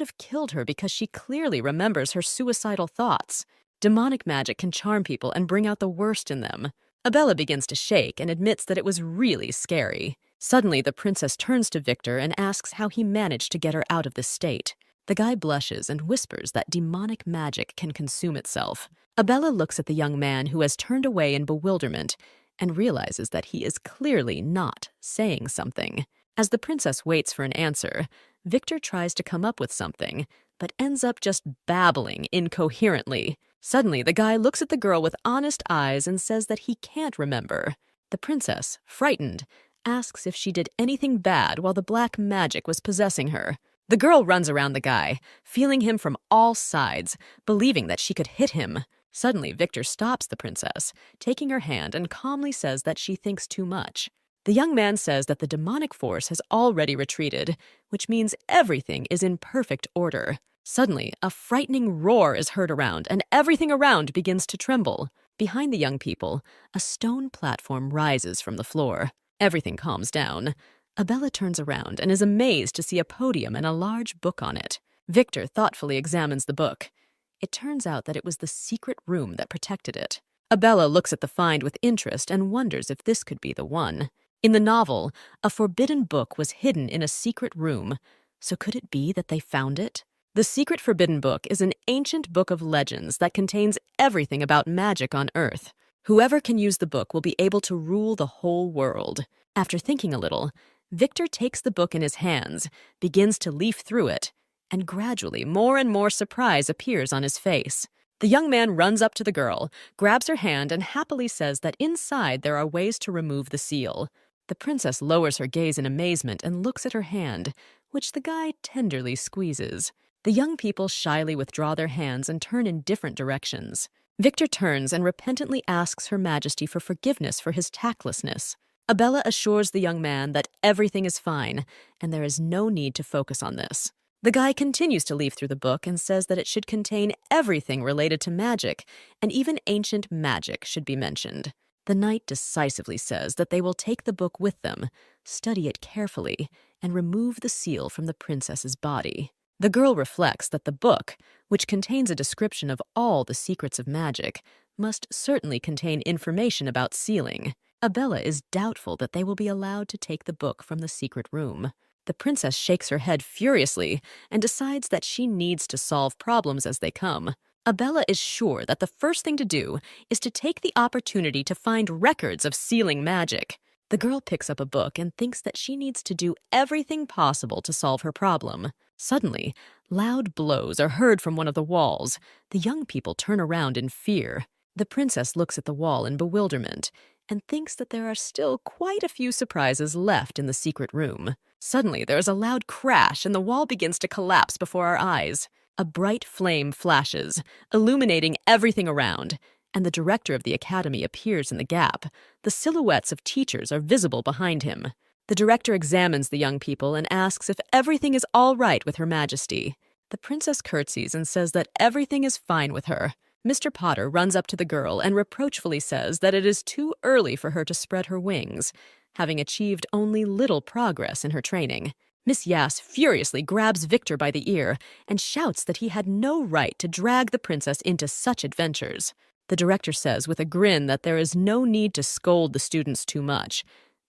have killed her because she clearly remembers her suicidal thoughts. Demonic magic can charm people and bring out the worst in them. Abella begins to shake and admits that it was really scary. Suddenly, the princess turns to Victor and asks how he managed to get her out of this state. The guy blushes and whispers that demonic magic can consume itself. Abella looks at the young man who has turned away in bewilderment and realizes that he is clearly not saying something. As the princess waits for an answer, Victor tries to come up with something, but ends up just babbling incoherently. Suddenly, the guy looks at the girl with honest eyes and says that he can't remember. The princess, frightened, asks if she did anything bad while the black magic was possessing her. The girl runs around the guy, feeling him from all sides, believing that she could hit him. Suddenly, Victor stops the princess, taking her hand, and calmly says that she thinks too much. The young man says that the demonic force has already retreated, which means everything is in perfect order. Suddenly, a frightening roar is heard around, and everything around begins to tremble. Behind the young people, a stone platform rises from the floor. Everything calms down. Abella turns around and is amazed to see a podium and a large book on it. Victor thoughtfully examines the book. It turns out that it was the secret room that protected it. Abella looks at the find with interest and wonders if this could be the one. In the novel, a forbidden book was hidden in a secret room. So could it be that they found it? The Secret Forbidden Book is an ancient book of legends that contains everything about magic on Earth. Whoever can use the book will be able to rule the whole world. After thinking a little, Victor takes the book in his hands, begins to leaf through it, and gradually more and more surprise appears on his face. The young man runs up to the girl, grabs her hand, and happily says that inside there are ways to remove the seal. The princess lowers her gaze in amazement and looks at her hand, which the guy tenderly squeezes. The young people shyly withdraw their hands and turn in different directions. Victor turns and repentantly asks Her Majesty for forgiveness for his tactlessness. Abella assures the young man that everything is fine, and there is no need to focus on this. The guy continues to leaf through the book and says that it should contain everything related to magic, and even ancient magic should be mentioned. The knight decisively says that they will take the book with them, study it carefully, and remove the seal from the princess's body. The girl reflects that the book, which contains a description of all the secrets of magic, must certainly contain information about sealing. Abella is doubtful that they will be allowed to take the book from the secret room. The princess shakes her head furiously and decides that she needs to solve problems as they come. Abella is sure that the first thing to do is to take the opportunity to find records of sealing magic. The girl picks up a book and thinks that she needs to do everything possible to solve her problem. Suddenly, loud blows are heard from one of the walls. The young people turn around in fear. The princess looks at the wall in bewilderment and thinks that there are still quite a few surprises left in the secret room. Suddenly, there is a loud crash and the wall begins to collapse before our eyes. A bright flame flashes, illuminating everything around, and the director of the academy appears in the gap. The silhouettes of teachers are visible behind him. The director examines the young people and asks if everything is all right with Her Majesty. The princess curtsies and says that everything is fine with her. Mr. Potter runs up to the girl and reproachfully says that it is too early for her to spread her wings, having achieved only little progress in her training. Miss Yass furiously grabs Victor by the ear and shouts that he had no right to drag the princess into such adventures. The director says with a grin that there is no need to scold the students too much.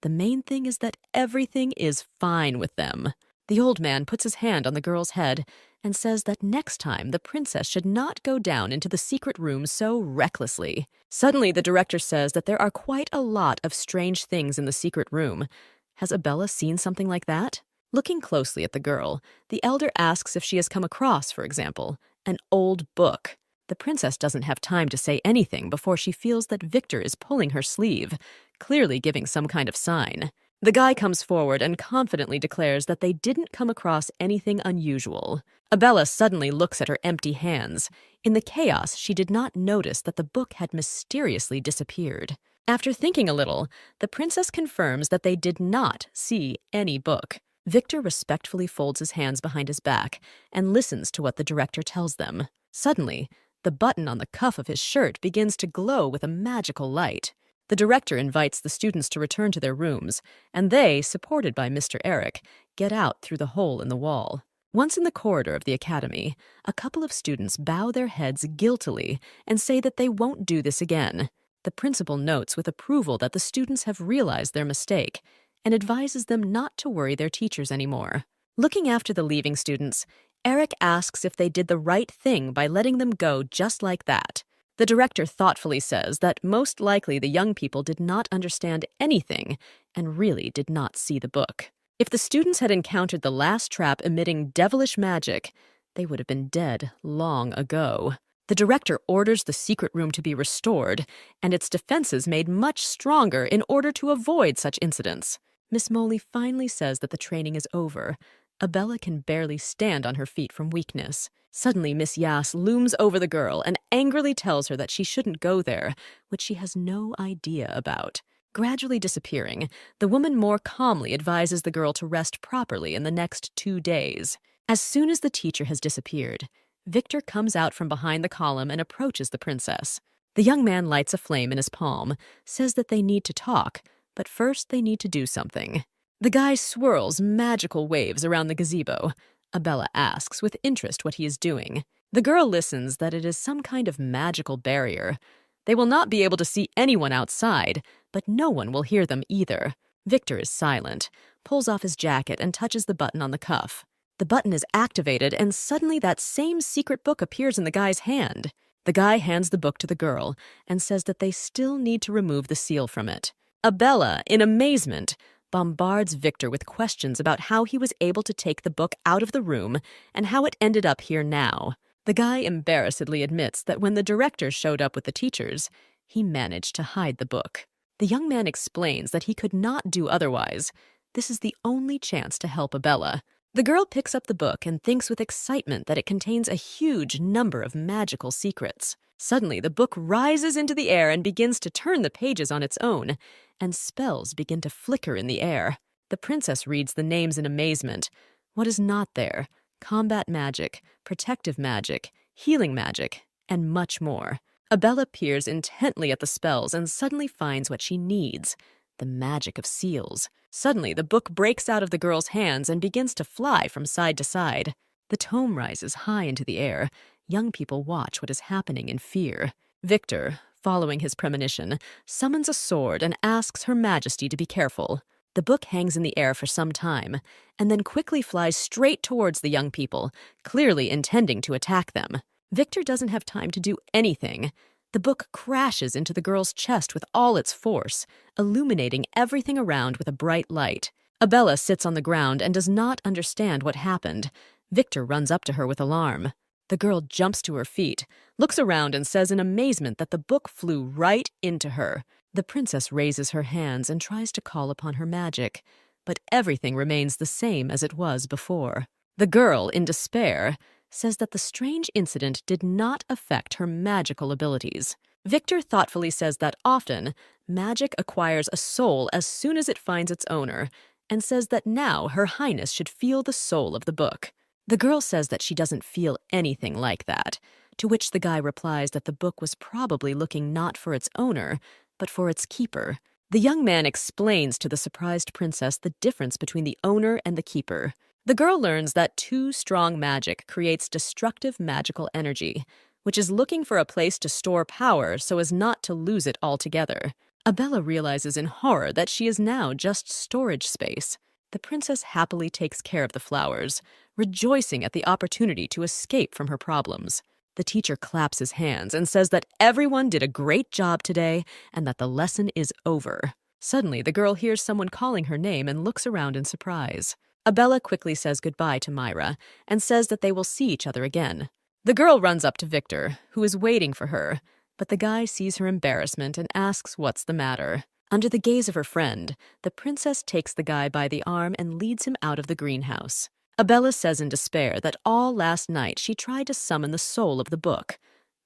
The main thing is that everything is fine with them. The old man puts his hand on the girl's head and says that next time the princess should not go down into the secret room so recklessly. Suddenly, the director says that there are quite a lot of strange things in the secret room. Has Abella seen something like that? Looking closely at the girl, the elder asks if she has come across, for example, an old book. The princess doesn't have time to say anything before she feels that Victor is pulling her sleeve, clearly giving some kind of sign. The guy comes forward and confidently declares that they didn't come across anything unusual. Abella suddenly looks at her empty hands. In the chaos, she did not notice that the book had mysteriously disappeared. After thinking a little, the princess confirms that they did not see any book. Victor respectfully folds his hands behind his back and listens to what the director tells them. Suddenly, the button on the cuff of his shirt begins to glow with a magical light. The director invites the students to return to their rooms, and they, supported by Mr. Eric, get out through the hole in the wall. Once in the corridor of the academy, a couple of students bow their heads guiltily and say that they won't do this again. The principal notes with approval that the students have realized their mistake and advises them not to worry their teachers anymore. Looking after the leaving students, Eric asks if they did the right thing by letting them go just like that. The director thoughtfully says that most likely the young people did not understand anything and really did not see the book. If the students had encountered the last trap emitting devilish magic, they would have been dead long ago. The director orders the secret room to be restored, and its defenses made much stronger in order to avoid such incidents. Miss Moley finally says that the training is over. Abella can barely stand on her feet from weakness. Suddenly, Miss Yass looms over the girl and angrily tells her that she shouldn't go there, which she has no idea about. Gradually disappearing, the woman more calmly advises the girl to rest properly in the next 2 days. As soon as the teacher has disappeared, Victor comes out from behind the column and approaches the princess. The young man lights a flame in his palm, says that they need to talk, but first they need to do something. The guy swirls magical waves around the gazebo. Abella asks with interest what he is doing. The girl listens that it is some kind of magical barrier. They will not be able to see anyone outside, but no one will hear them either. Victor is silent, pulls off his jacket and touches the button on the cuff. The button is activated, and suddenly that same secret book appears in the guy's hand. The guy hands the book to the girl and says that they still need to remove the seal from it. Abella, in amazement, bombards Victor with questions about how he was able to take the book out of the room and how it ended up here now. The guy embarrassedly admits that when the director showed up with the teachers, he managed to hide the book. The young man explains that he could not do otherwise. This is the only chance to help Abella. The girl picks up the book and thinks with excitement that it contains a huge number of magical secrets. Suddenly, the book rises into the air and begins to turn the pages on its own, and spells begin to flicker in the air. The princess reads the names in amazement. What is not there? Combat magic, protective magic, healing magic, and much more. Abella peers intently at the spells and suddenly finds what she needs, the magic of seals. Suddenly, the book breaks out of the girl's hands and begins to fly from side to side. The tome rises high into the air. Young people watch what is happening in fear. Victor, following his premonition, summons a sword and asks Her Majesty to be careful. The book hangs in the air for some time, and then quickly flies straight towards the young people, clearly intending to attack them. Victor doesn't have time to do anything. The book crashes into the girl's chest with all its force, illuminating everything around with a bright light. Abella sits on the ground and does not understand what happened. Victor runs up to her with alarm. The girl jumps to her feet, looks around and says in amazement that the book flew right into her. The princess raises her hands and tries to call upon her magic, but everything remains the same as it was before. The girl, in despair, says that the strange incident did not affect her magical abilities. Victor thoughtfully says that often, magic acquires a soul as soon as it finds its owner, and says that now Her Highness should feel the soul of the book. The girl says that she doesn't feel anything like that, to which the guy replies that the book was probably looking not for its owner, but for its keeper. The young man explains to the surprised princess the difference between the owner and the keeper. The girl learns that too strong magic creates destructive magical energy, which is looking for a place to store power so as not to lose it altogether. Abella realizes in horror that she is now just storage space. The princess happily takes care of the flowers, rejoicing at the opportunity to escape from her problems. The teacher claps his hands and says that everyone did a great job today and that the lesson is over. Suddenly, the girl hears someone calling her name and looks around in surprise. Abella quickly says goodbye to Myra and says that they will see each other again. The girl runs up to Victor, who is waiting for her, but the guy sees her embarrassment and asks what's the matter. Under the gaze of her friend, the princess takes the guy by the arm and leads him out of the greenhouse. Abella says in despair that all last night she tried to summon the soul of the book,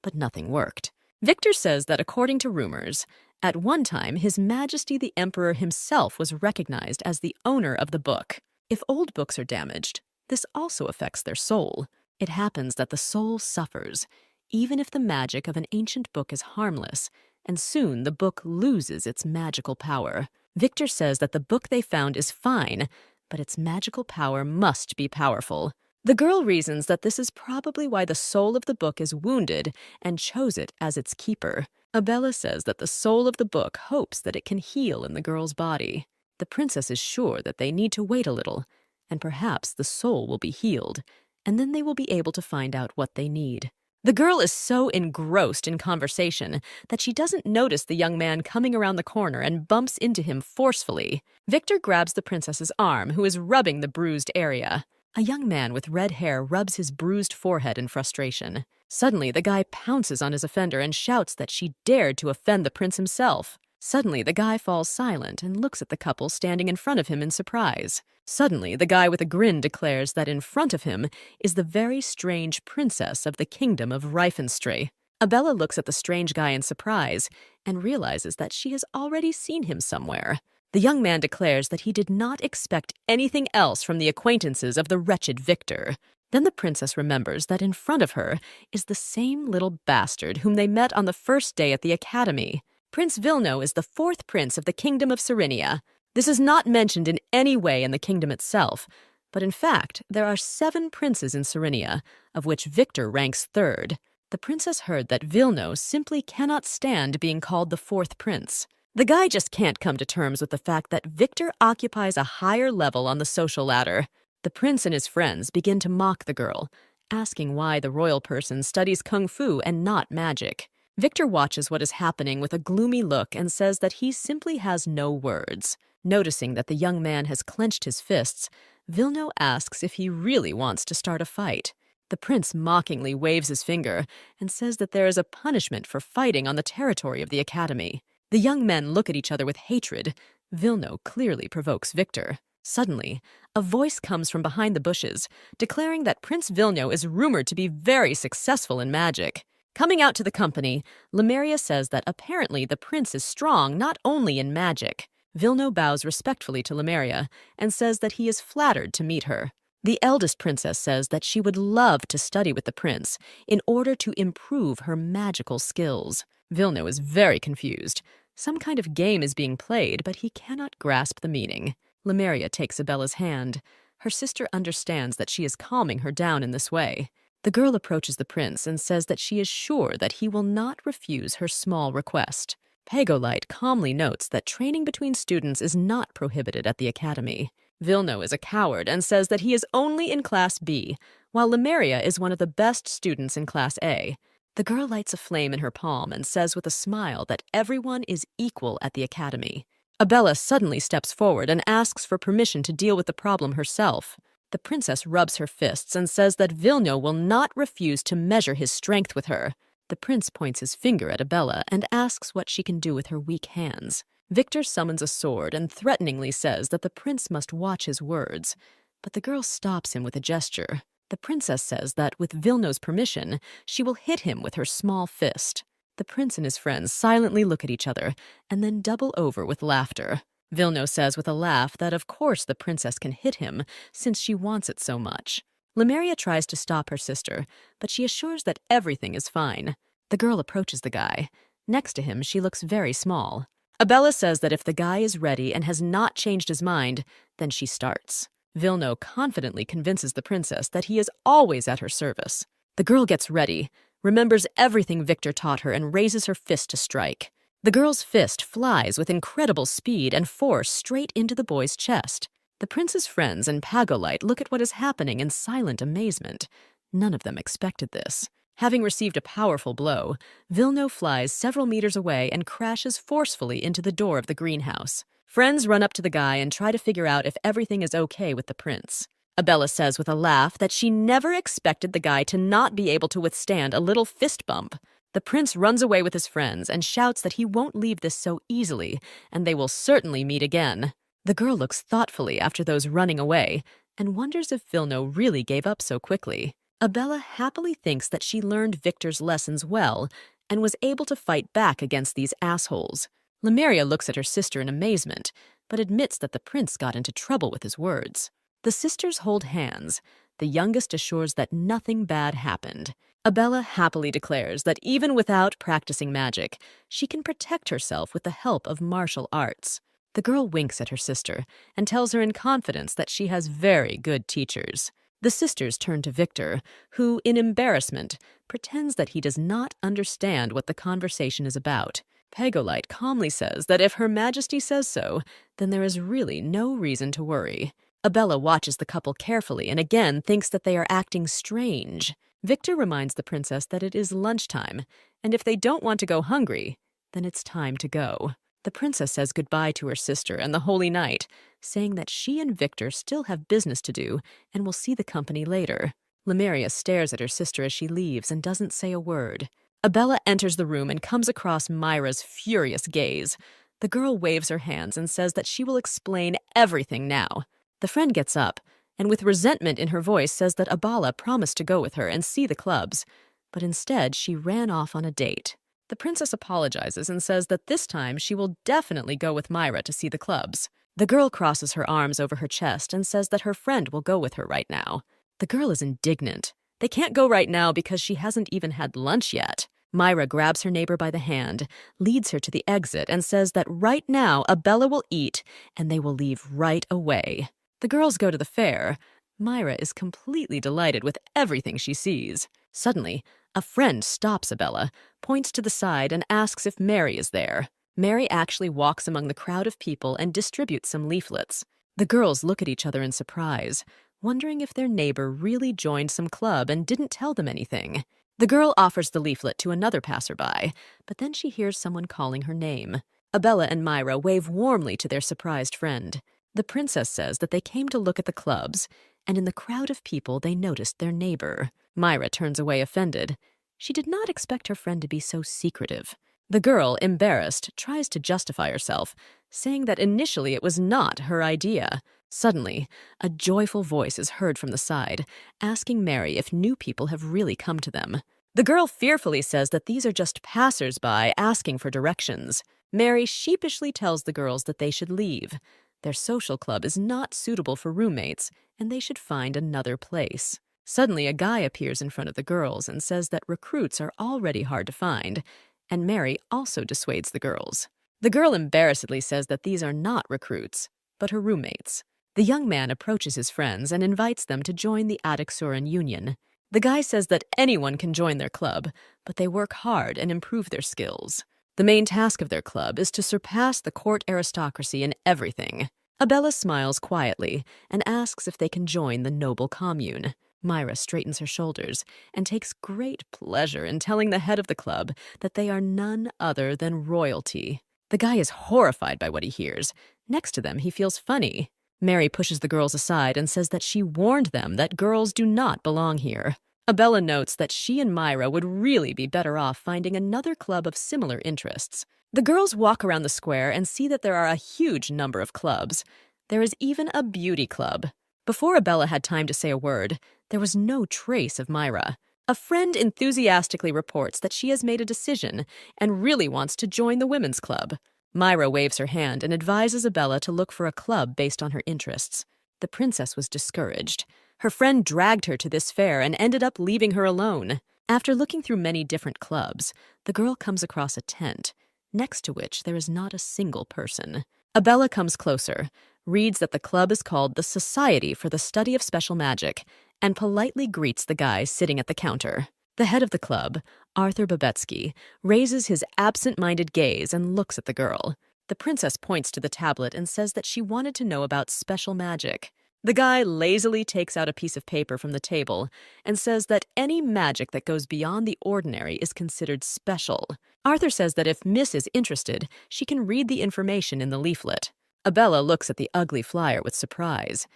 but nothing worked. Victor says that according to rumors, at one time His Majesty the Emperor himself was recognized as the owner of the book. If old books are damaged, this also affects their soul. It happens that the soul suffers, even if the magic of an ancient book is harmless, and soon the book loses its magical power. Victor says that the book they found is fine, but its magical power must be powerful. The girl reasons that this is probably why the soul of the book is wounded and chose it as its keeper. Abella says that the soul of the book hopes that it can heal in the girl's body. The princess is sure that they need to wait a little, and perhaps the soul will be healed, and then they will be able to find out what they need. The girl is so engrossed in conversation that she doesn't notice the young man coming around the corner and bumps into him forcefully. Victor grabs the princess's arm, who is rubbing the bruised area. A young man with red hair rubs his bruised forehead in frustration. Suddenly, the guy pounces on his offender and shouts that she dared to offend the prince himself. Suddenly, the guy falls silent and looks at the couple standing in front of him in surprise. Suddenly, the guy with a grin declares that in front of him is the very strange princess of the kingdom of Reifenstray. Abella looks at the strange guy in surprise and realizes that she has already seen him somewhere. The young man declares that he did not expect anything else from the acquaintances of the wretched Victor. Then the princess remembers that in front of her is the same little bastard whom they met on the first day at the academy. Prince Vilno is the fourth prince of the kingdom of Serenia. This is not mentioned in any way in the kingdom itself, but in fact, there are 7 princes in Serenia, of which Victor ranks third. The princess heard that Vilno simply cannot stand being called the fourth prince. The guy just can't come to terms with the fact that Victor occupies a higher level on the social ladder. The prince and his friends begin to mock the girl, asking why the royal person studies kung fu and not magic. Victor watches what is happening with a gloomy look and says that he simply has no words. Noticing that the young man has clenched his fists, Vilno asks if he really wants to start a fight. The prince mockingly waves his finger and says that there is a punishment for fighting on the territory of the academy. The young men look at each other with hatred. Vilno clearly provokes Victor. Suddenly, a voice comes from behind the bushes, declaring that Prince Vilno is rumored to be very successful in magic. Coming out to the company, Lemuria says that apparently the prince is strong not only in magic. Vilno bows respectfully to Lemuria and says that he is flattered to meet her. The eldest princess says that she would love to study with the prince in order to improve her magical skills. Vilno is very confused. Some kind of game is being played, but he cannot grasp the meaning. Lemuria takes Abella's hand. Her sister understands that she is calming her down in this way. The girl approaches the prince and says that she is sure that he will not refuse her small request. Pagolite calmly notes that training between students is not prohibited at the academy. Vilno is a coward and says that he is only in Class B, while Lemuria is one of the best students in Class A. The girl lights a flame in her palm and says with a smile that everyone is equal at the academy. Abella suddenly steps forward and asks for permission to deal with the problem herself. The princess rubs her fists and says that Vilno will not refuse to measure his strength with her. The prince points his finger at Abella and asks what she can do with her weak hands. Victor summons a sword and threateningly says that the prince must watch his words, but the girl stops him with a gesture. The princess says that with Vilno's permission, she will hit him with her small fist. The prince and his friends silently look at each other and then double over with laughter. Vilno says with a laugh that of course the princess can hit him since she wants it so much. Lemuria tries to stop her sister, but she assures that everything is fine. The girl approaches the guy. Next to him, she looks very small. Abella says that if the guy is ready and has not changed his mind, then she starts. Vilno confidently convinces the princess that he is always at her service. The girl gets ready, remembers everything Victor taught her, and raises her fist to strike. The girl's fist flies with incredible speed and force straight into the boy's chest. The prince's friends and Pagolite look at what is happening in silent amazement. None of them expected this. Having received a powerful blow, Vilno flies several meters away and crashes forcefully into the door of the greenhouse. Friends run up to the guy and try to figure out if everything is okay with the prince. Abella says with a laugh that she never expected the guy to not be able to withstand a little fist bump. The prince runs away with his friends and shouts that he won't leave this so easily, and they will certainly meet again. The girl looks thoughtfully after those running away and wonders if Vilno really gave up so quickly. Abella happily thinks that she learned Victor's lessons well and was able to fight back against these assholes. Lemuria looks at her sister in amazement, but admits that the prince got into trouble with his words. The sisters hold hands. The youngest assures that nothing bad happened. Abella happily declares that even without practicing magic, she can protect herself with the help of martial arts. The girl winks at her sister and tells her in confidence that she has very good teachers. The sisters turn to Victor, who, in embarrassment, pretends that he does not understand what the conversation is about. Pagolite calmly says that if Her Majesty says so, then there is really no reason to worry. Abella watches the couple carefully and again thinks that they are acting strange. Victor reminds the princess that it is lunchtime, and if they don't want to go hungry, then it's time to go. The princess says goodbye to her sister and the Holy Knight, saying that she and Victor still have business to do and will see the company later. Lemuria stares at her sister as she leaves and doesn't say a word. Abella enters the room and comes across Myra's furious gaze. The girl waves her hands and says that she will explain everything now. The friend gets up, and with resentment in her voice says that Abala promised to go with her and see the clubs, but instead she ran off on a date. The princess apologizes and says that this time she will definitely go with Myra to see the clubs. The girl crosses her arms over her chest and says that her friend will go with her right now. The girl is indignant. They can't go right now because she hasn't even had lunch yet. Myra grabs her neighbor by the hand, leads her to the exit, and says that right now Abella will eat and they will leave right away. The girls go to the fair. Myra is completely delighted with everything she sees. Suddenly, a friend stops Abella, points to the side, and asks if Mary is there. Mary actually walks among the crowd of people and distributes some leaflets. The girls look at each other in surprise, wondering if their neighbor really joined some club and didn't tell them anything. The girl offers the leaflet to another passerby, but then she hears someone calling her name. Abella and Myra wave warmly to their surprised friend. The princess says that they came to look at the clubs, and in the crowd of people they noticed their neighbor. Myra turns away offended. She did not expect her friend to be so secretive. The girl, embarrassed, tries to justify herself, saying that initially it was not her idea. Suddenly, a joyful voice is heard from the side, asking Mary if new people have really come to them. The girl fearfully says that these are just passers-by asking for directions. Mary sheepishly tells the girls that they should leave. Their social club is not suitable for roommates, and they should find another place. Suddenly, a guy appears in front of the girls and says that recruits are already hard to find, and Mary also dissuades the girls. The girl embarrassedly says that these are not recruits, but her roommates. The young man approaches his friends and invites them to join the Adixoran Union. The guy says that anyone can join their club, but they work hard and improve their skills. The main task of their club is to surpass the court aristocracy in everything. Abella smiles quietly and asks if they can join the noble commune. Myra straightens her shoulders and takes great pleasure in telling the head of the club that they are none other than royalty. The guy is horrified by what he hears. Next to them, he feels funny. Mary pushes the girls aside and says that she warned them that girls do not belong here. Abella notes that she and Myra would really be better off finding another club of similar interests. The girls walk around the square and see that there are a huge number of clubs. There is even a beauty club. Before Abella had time to say a word, there was no trace of Myra. A friend enthusiastically reports that she has made a decision and really wants to join the women's club. Myra waves her hand and advises Abella to look for a club based on her interests. The princess was discouraged. Her friend dragged her to this fair and ended up leaving her alone. After looking through many different clubs, the girl comes across a tent, next to which there is not a single person. Abella comes closer, reads that the club is called the Society for the Study of Special Magic, and politely greets the guy sitting at the counter. The head of the club, Arthur Babetsky, raises his absent-minded gaze and looks at the girl. The princess points to the tablet and says that she wanted to know about special magic. The guy lazily takes out a piece of paper from the table and says that any magic that goes beyond the ordinary is considered special. Arthur says that if Miss is interested, she can read the information in the leaflet. Abella looks at the ugly flyer with surprise.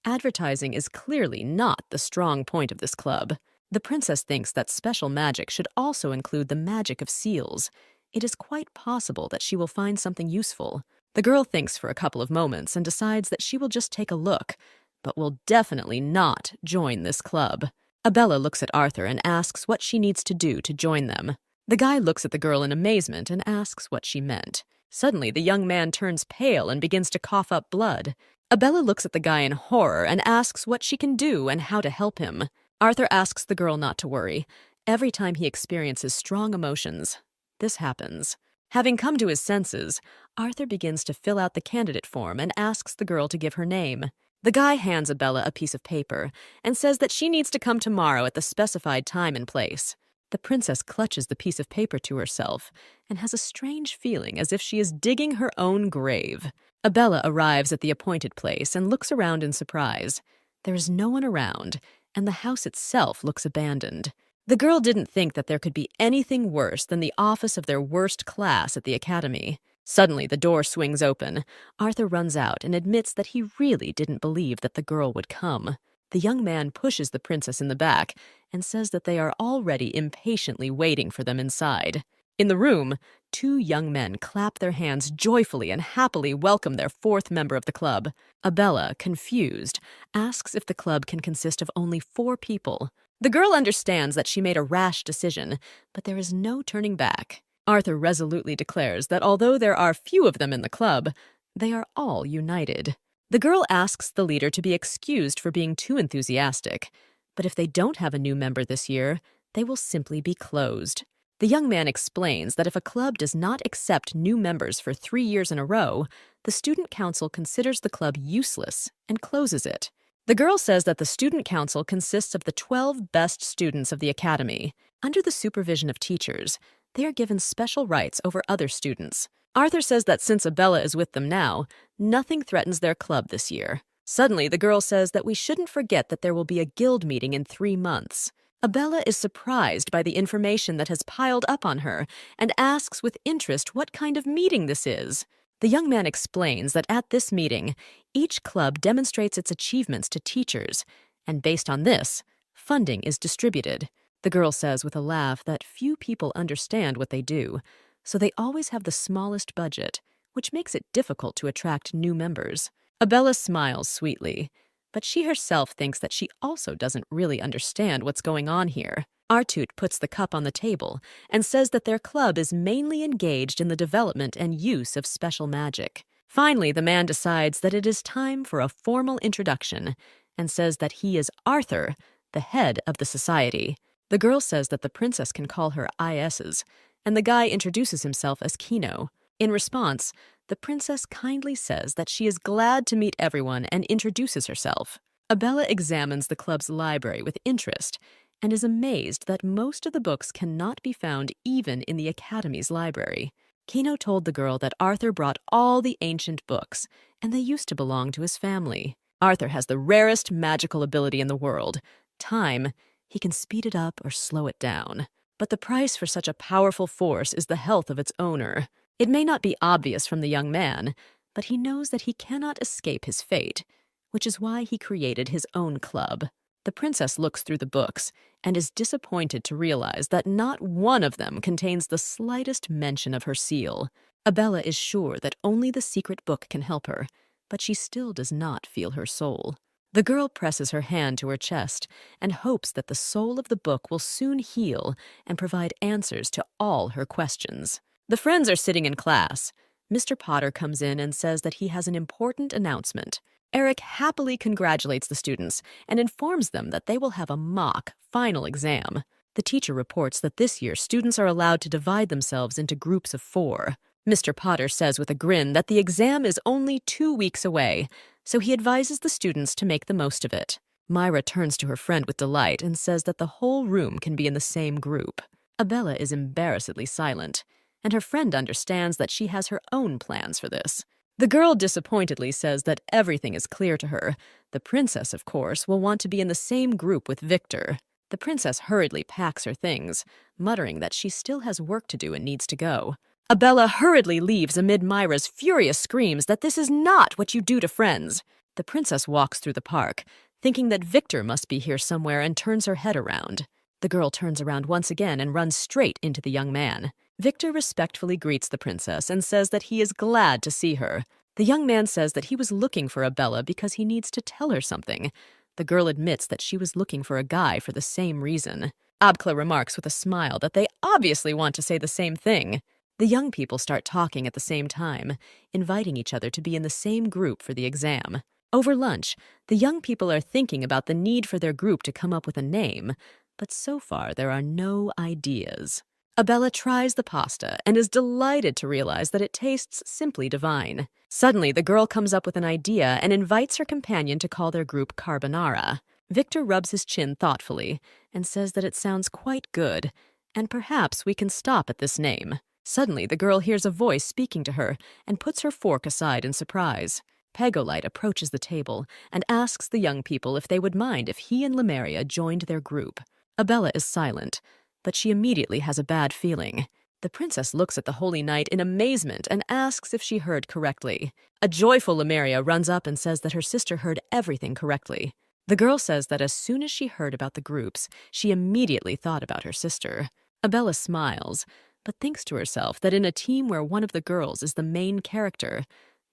Advertising is clearly not the strong point of this club. The princess thinks that special magic should also include the magic of seals. It is quite possible that she will find something useful. The girl thinks for a couple of moments and decides that she will just take a look, but will definitely not join this club. Abella looks at Arthur and asks what she needs to do to join them. The guy looks at the girl in amazement and asks what she meant. Suddenly, the young man turns pale and begins to cough up blood. Abella looks at the guy in horror and asks what she can do and how to help him. Arthur asks the girl not to worry. Every time he experiences strong emotions, this happens. Having come to his senses, Arthur begins to fill out the candidate form and asks the girl to give her name. The guy hands Abella a piece of paper and says that she needs to come tomorrow at the specified time and place. The princess clutches the piece of paper to herself and has a strange feeling as if she is digging her own grave. Abella arrives at the appointed place and looks around in surprise. There is no one around, and the house itself looks abandoned. The girl didn't think that there could be anything worse than the office of their worst class at the academy. Suddenly, the door swings open. Arthur runs out and admits that he really didn't believe that the girl would come. The young man pushes the princess in the back and says that they are already impatiently waiting for them inside. In the room, two young men clap their hands joyfully and happily welcome their fourth member of the club. Abella, confused, asks if the club can consist of only 4 people. The girl understands that she made a rash decision, but there is no turning back. Arthur resolutely declares that although there are few of them in the club, they are all united. The girl asks the leader to be excused for being too enthusiastic, but if they don't have a new member this year, they will simply be closed. The young man explains that if a club does not accept new members for 3 years in a row, the student council considers the club useless and closes it. The girl says that the student council consists of the 12 best students of the academy. Under the supervision of teachers, they are given special rights over other students. Arthur says that since Abella is with them now, nothing threatens their club this year. Suddenly, the girl says that we shouldn't forget that there will be a guild meeting in 3 months. Abella is surprised by the information that has piled up on her and asks with interest what kind of meeting this is. The young man explains that at this meeting, each club demonstrates its achievements to teachers, and based on this, funding is distributed. The girl says with a laugh that few people understand what they do, so they always have the smallest budget, which makes it difficult to attract new members. Abella smiles sweetly, but she herself thinks that she also doesn't really understand what's going on here. Artut puts the cup on the table and says that their club is mainly engaged in the development and use of special magic. Finally, the man decides that it is time for a formal introduction and says that he is Arthur, the head of the society. The girl says that the princess can call her ISs, and the guy introduces himself as Kino. In response, the princess kindly says that she is glad to meet everyone and introduces herself. Abella examines the club's library with interest and is amazed that most of the books cannot be found even in the Academy's library. Kino told the girl that Arthur brought all the ancient books, and they used to belong to his family. Arthur has the rarest magical ability in the world, time. He can speed it up or slow it down. But the price for such a powerful force is the health of its owner. It may not be obvious from the young man, but he knows that he cannot escape his fate, which is why he created his own club. The princess looks through the books and is disappointed to realize that not one of them contains the slightest mention of her seal. Abella is sure that only the secret book can help her, but she still does not feel her soul. The girl presses her hand to her chest and hopes that the soul of the book will soon heal and provide answers to all her questions. The friends are sitting in class. Mr. Potter comes in and says that he has an important announcement. Eric happily congratulates the students and informs them that they will have a mock final exam. The teacher reports that this year students are allowed to divide themselves into groups of 4. Mr. Potter says with a grin that the exam is only 2 weeks away, so he advises the students to make the most of it. Myra turns to her friend with delight and says that the whole room can be in the same group. Abella is embarrassedly silent, and her friend understands that she has her own plans for this. The girl disappointedly says that everything is clear to her. The princess, of course, will want to be in the same group with Victor. The princess hurriedly packs her things, muttering that she still has work to do and needs to go. Abella hurriedly leaves amid Myra's furious screams that this is not what you do to friends. The princess walks through the park, thinking that Victor must be here somewhere, and turns her head around. The girl turns around once again and runs straight into the young man. Victor respectfully greets the princess and says that he is glad to see her. The young man says that he was looking for Abella because he needs to tell her something. The girl admits that she was looking for a guy for the same reason. Abkla remarks with a smile that they obviously want to say the same thing. The young people start talking at the same time, inviting each other to be in the same group for the exam. Over lunch, the young people are thinking about the need for their group to come up with a name, but so far there are no ideas. Abella tries the pasta and is delighted to realize that it tastes simply divine. Suddenly, the girl comes up with an idea and invites her companion to call their group Carbonara. Victor rubs his chin thoughtfully and says that it sounds quite good, and perhaps we can stop at this name. Suddenly, the girl hears a voice speaking to her and puts her fork aside in surprise. Pegolite approaches the table and asks the young people if they would mind if he and Lemuria joined their group. Abella is silent, but she immediately has a bad feeling. The princess looks at the holy knight in amazement and asks if she heard correctly. A joyful Lemuria runs up and says that her sister heard everything correctly. The girl says that as soon as she heard about the groups, she immediately thought about her sister. Abella smiles, but thinks to herself that in a team where one of the girls is the main character,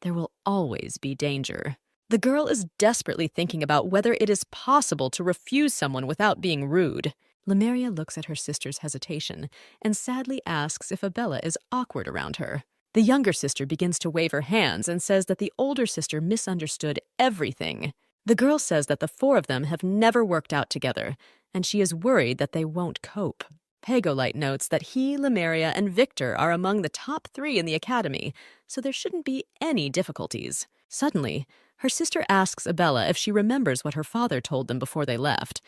there will always be danger. The girl is desperately thinking about whether it is possible to refuse someone without being rude. Lemuria looks at her sister's hesitation and sadly asks if Abella is awkward around her. The younger sister begins to wave her hands and says that the older sister misunderstood everything. The girl says that the four of them have never worked out together, and she is worried that they won't cope. Pagolite notes that he, Lemuria, and Victor are among the top 3 in the academy, so there shouldn't be any difficulties. Suddenly, her sister asks Abella if she remembers what her father told them before they left.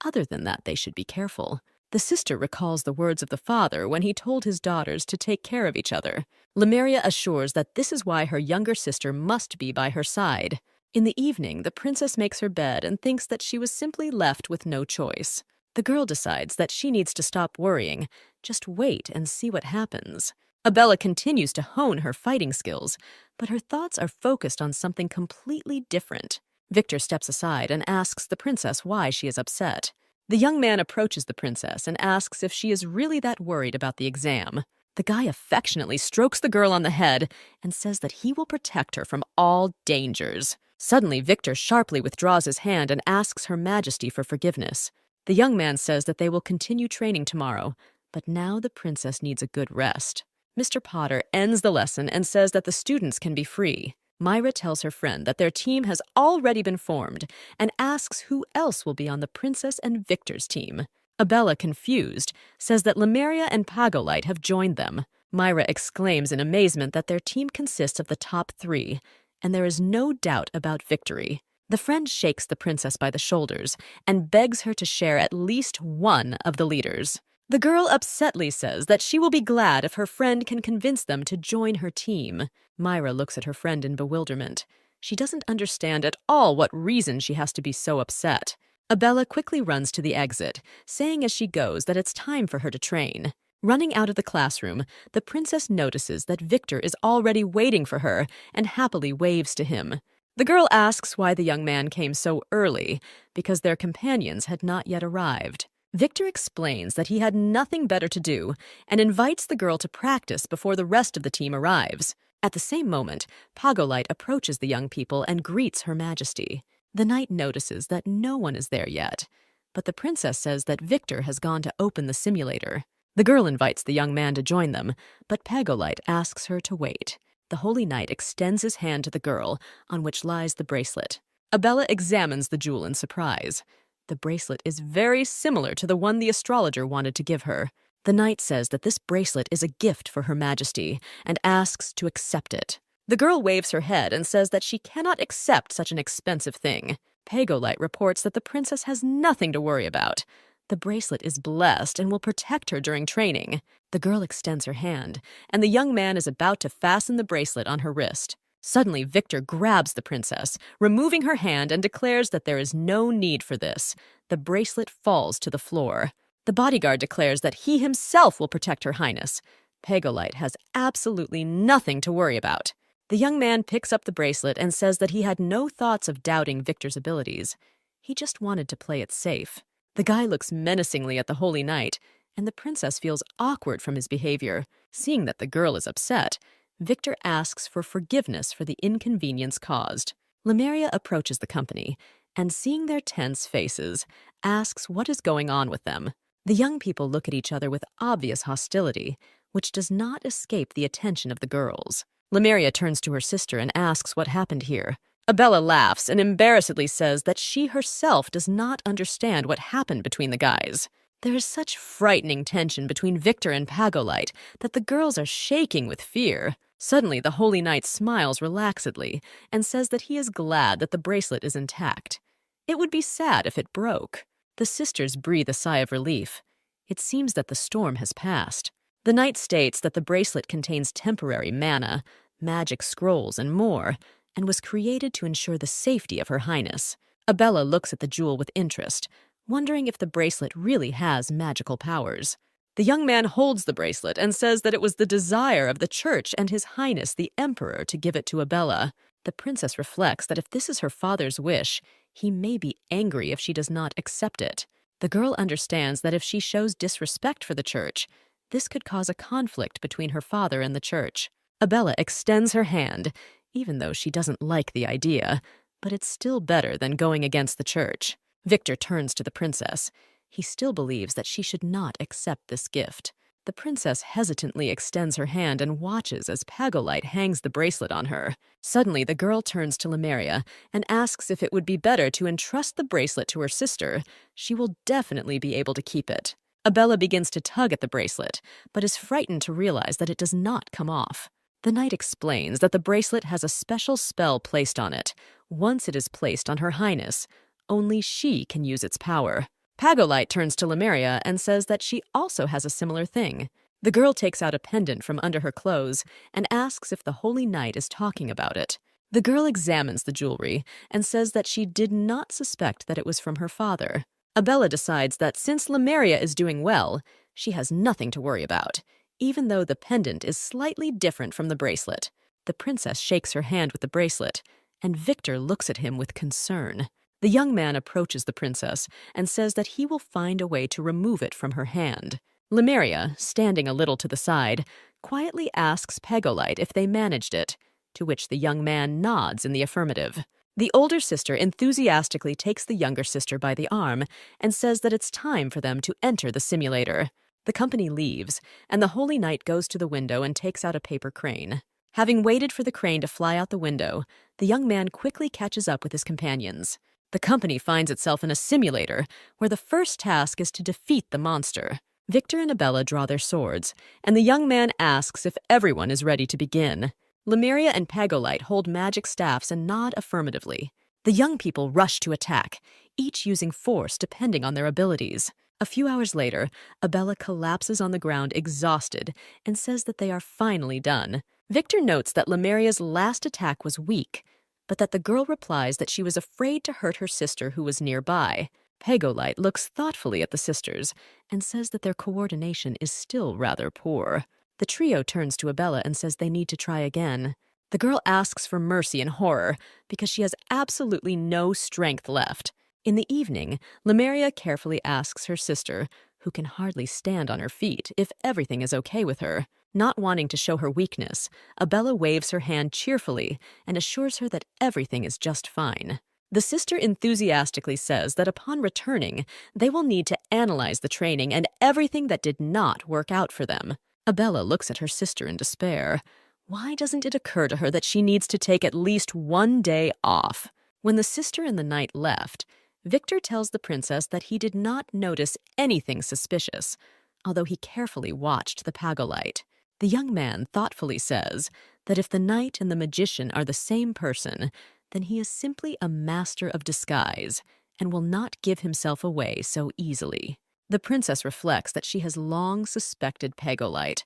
Other than that, they should be careful. The sister recalls the words of the father when he told his daughters to take care of each other. Lemuria assures that this is why her younger sister must be by her side. In the evening, the princess makes her bed and thinks that she was simply left with no choice. The girl decides that she needs to stop worrying, just wait and see what happens. Abella continues to hone her fighting skills, but her thoughts are focused on something completely different. Victor steps aside and asks the princess why she is upset. The young man approaches the princess and asks if she is really that worried about the exam. The guy affectionately strokes the girl on the head and says that he will protect her from all dangers. Suddenly, Victor sharply withdraws his hand and asks Her Majesty for forgiveness. The young man says that they will continue training tomorrow, but now the princess needs a good rest. Mr. Potter ends the lesson and says that the students can be free. Myra tells her friend that their team has already been formed and asks who else will be on the princess and Victor's team. Abella, confused, says that Lemuria and Pagolite have joined them. Myra exclaims in amazement that their team consists of the top 3, and there is no doubt about victory. The friend shakes the princess by the shoulders and begs her to share at least one of the leaders. The girl upsetly says that she will be glad if her friend can convince them to join her team. Myra looks at her friend in bewilderment. She doesn't understand at all what reason she has to be so upset. Abella quickly runs to the exit, saying as she goes that it's time for her to train. Running out of the classroom, the princess notices that Victor is already waiting for her and happily waves to him. The girl asks why the young man came so early, because their companions had not yet arrived. Victor explains that he had nothing better to do and invites the girl to practice before the rest of the team arrives. At the same moment, Pagolite approaches the young people and greets Her Majesty. The knight notices that no one is there yet, but the princess says that Victor has gone to open the simulator. The girl invites the young man to join them, but Pagolite asks her to wait. The holy knight extends his hand to the girl, on which lies the bracelet. Abella examines the jewel in surprise. The bracelet is very similar to the one the astrologer wanted to give her. The knight says that this bracelet is a gift for Her Majesty and asks to accept it. The girl waves her head and says that she cannot accept such an expensive thing. Pagolite reports that the princess has nothing to worry about. The bracelet is blessed and will protect her during training. The girl extends her hand, and the young man is about to fasten the bracelet on her wrist. Suddenly, Victor grabs the princess, removing her hand, and declares that there is no need for this. The bracelet falls to the floor. The bodyguard declares that he himself will protect Her Highness. Pagolite has absolutely nothing to worry about. The young man picks up the bracelet and says that he had no thoughts of doubting Victor's abilities. He just wanted to play it safe. The guy looks menacingly at the holy knight, and the princess feels awkward from his behavior. Seeing that the girl is upset, Victor asks for forgiveness for the inconvenience caused. Lemuria approaches the company, and seeing their tense faces, asks what is going on with them. The young people look at each other with obvious hostility, which does not escape the attention of the girls. Lemuria turns to her sister and asks what happened here. Abella laughs and embarrassedly says that she herself does not understand what happened between the guys. There is such frightening tension between Victor and Pagolite that the girls are shaking with fear. Suddenly, the holy knight smiles relaxedly and says that he is glad that the bracelet is intact. It would be sad if it broke. The sisters breathe a sigh of relief. It seems that the storm has passed. The knight states that the bracelet contains temporary mana, magic scrolls, and more, and was created to ensure the safety of Her Highness. Abella looks at the jewel with interest, wondering if the bracelet really has magical powers. The young man holds the bracelet and says that it was the desire of the church and His Highness the Emperor to give it to Abella. The princess reflects that if this is her father's wish, He may be angry if she does not accept it. The girl understands that if she shows disrespect for the church, this could cause a conflict between her father and the church. Abella extends her hand, even though she doesn't like the idea, but it's still better than going against the church. Victor turns to the princess. He still believes that she should not accept this gift. The princess hesitantly extends her hand and watches as Pagolite hangs the bracelet on her. Suddenly, the girl turns to Lemuria and asks if it would be better to entrust the bracelet to her sister. She will definitely be able to keep it. Abella begins to tug at the bracelet, but is frightened to realize that it does not come off. The knight explains that the bracelet has a special spell placed on it. Once it is placed on Her Highness, only she can use its power. Pagolite turns to Lemuria and says that she also has a similar thing. The girl takes out a pendant from under her clothes and asks if the Holy Knight is talking about it. The girl examines the jewelry and says that she did not suspect that it was from her father. Abella decides that since Lemuria is doing well, she has nothing to worry about, even though the pendant is slightly different from the bracelet. The princess shakes her hand with the bracelet, and Victor looks at him with concern. The young man approaches the princess and says that he will find a way to remove it from her hand. Lemuria, standing a little to the side, quietly asks Pagolite if they managed it, to which the young man nods in the affirmative. The older sister enthusiastically takes the younger sister by the arm and says that it's time for them to enter the simulator. The company leaves, and the Holy Knight goes to the window and takes out a paper crane. Having waited for the crane to fly out the window, the young man quickly catches up with his companions. The company finds itself in a simulator where the first task is to defeat the monster. Victor and Abella draw their swords, and the young man asks if everyone is ready to begin. Lemuria and Pagolite hold magic staffs and nod affirmatively. The young people rush to attack, each using force depending on their abilities. A few hours later, Abella collapses on the ground exhausted and says that they are finally done. Victor notes that Lemuria's last attack was weak, but that the girl replies that she was afraid to hurt her sister who was nearby. Pagolite looks thoughtfully at the sisters and says that their coordination is still rather poor. The trio turns to Abella and says they need to try again. The girl asks for mercy in horror because she has absolutely no strength left. In the evening, Lemuria carefully asks her sister, who can hardly stand on her feet, if everything is okay with her. Not wanting to show her weakness, Abella waves her hand cheerfully and assures her that everything is just fine. The sister enthusiastically says that upon returning, they will need to analyze the training and everything that did not work out for them. Abella looks at her sister in despair. Why doesn't it occur to her that she needs to take at least one day off? When the sister and the knight left, Victor tells the princess that he did not notice anything suspicious, although he carefully watched the Pagolite. The young man thoughtfully says that if the knight and the magician are the same person, then he is simply a master of disguise and will not give himself away so easily. The princess reflects that she has long suspected Pagolite,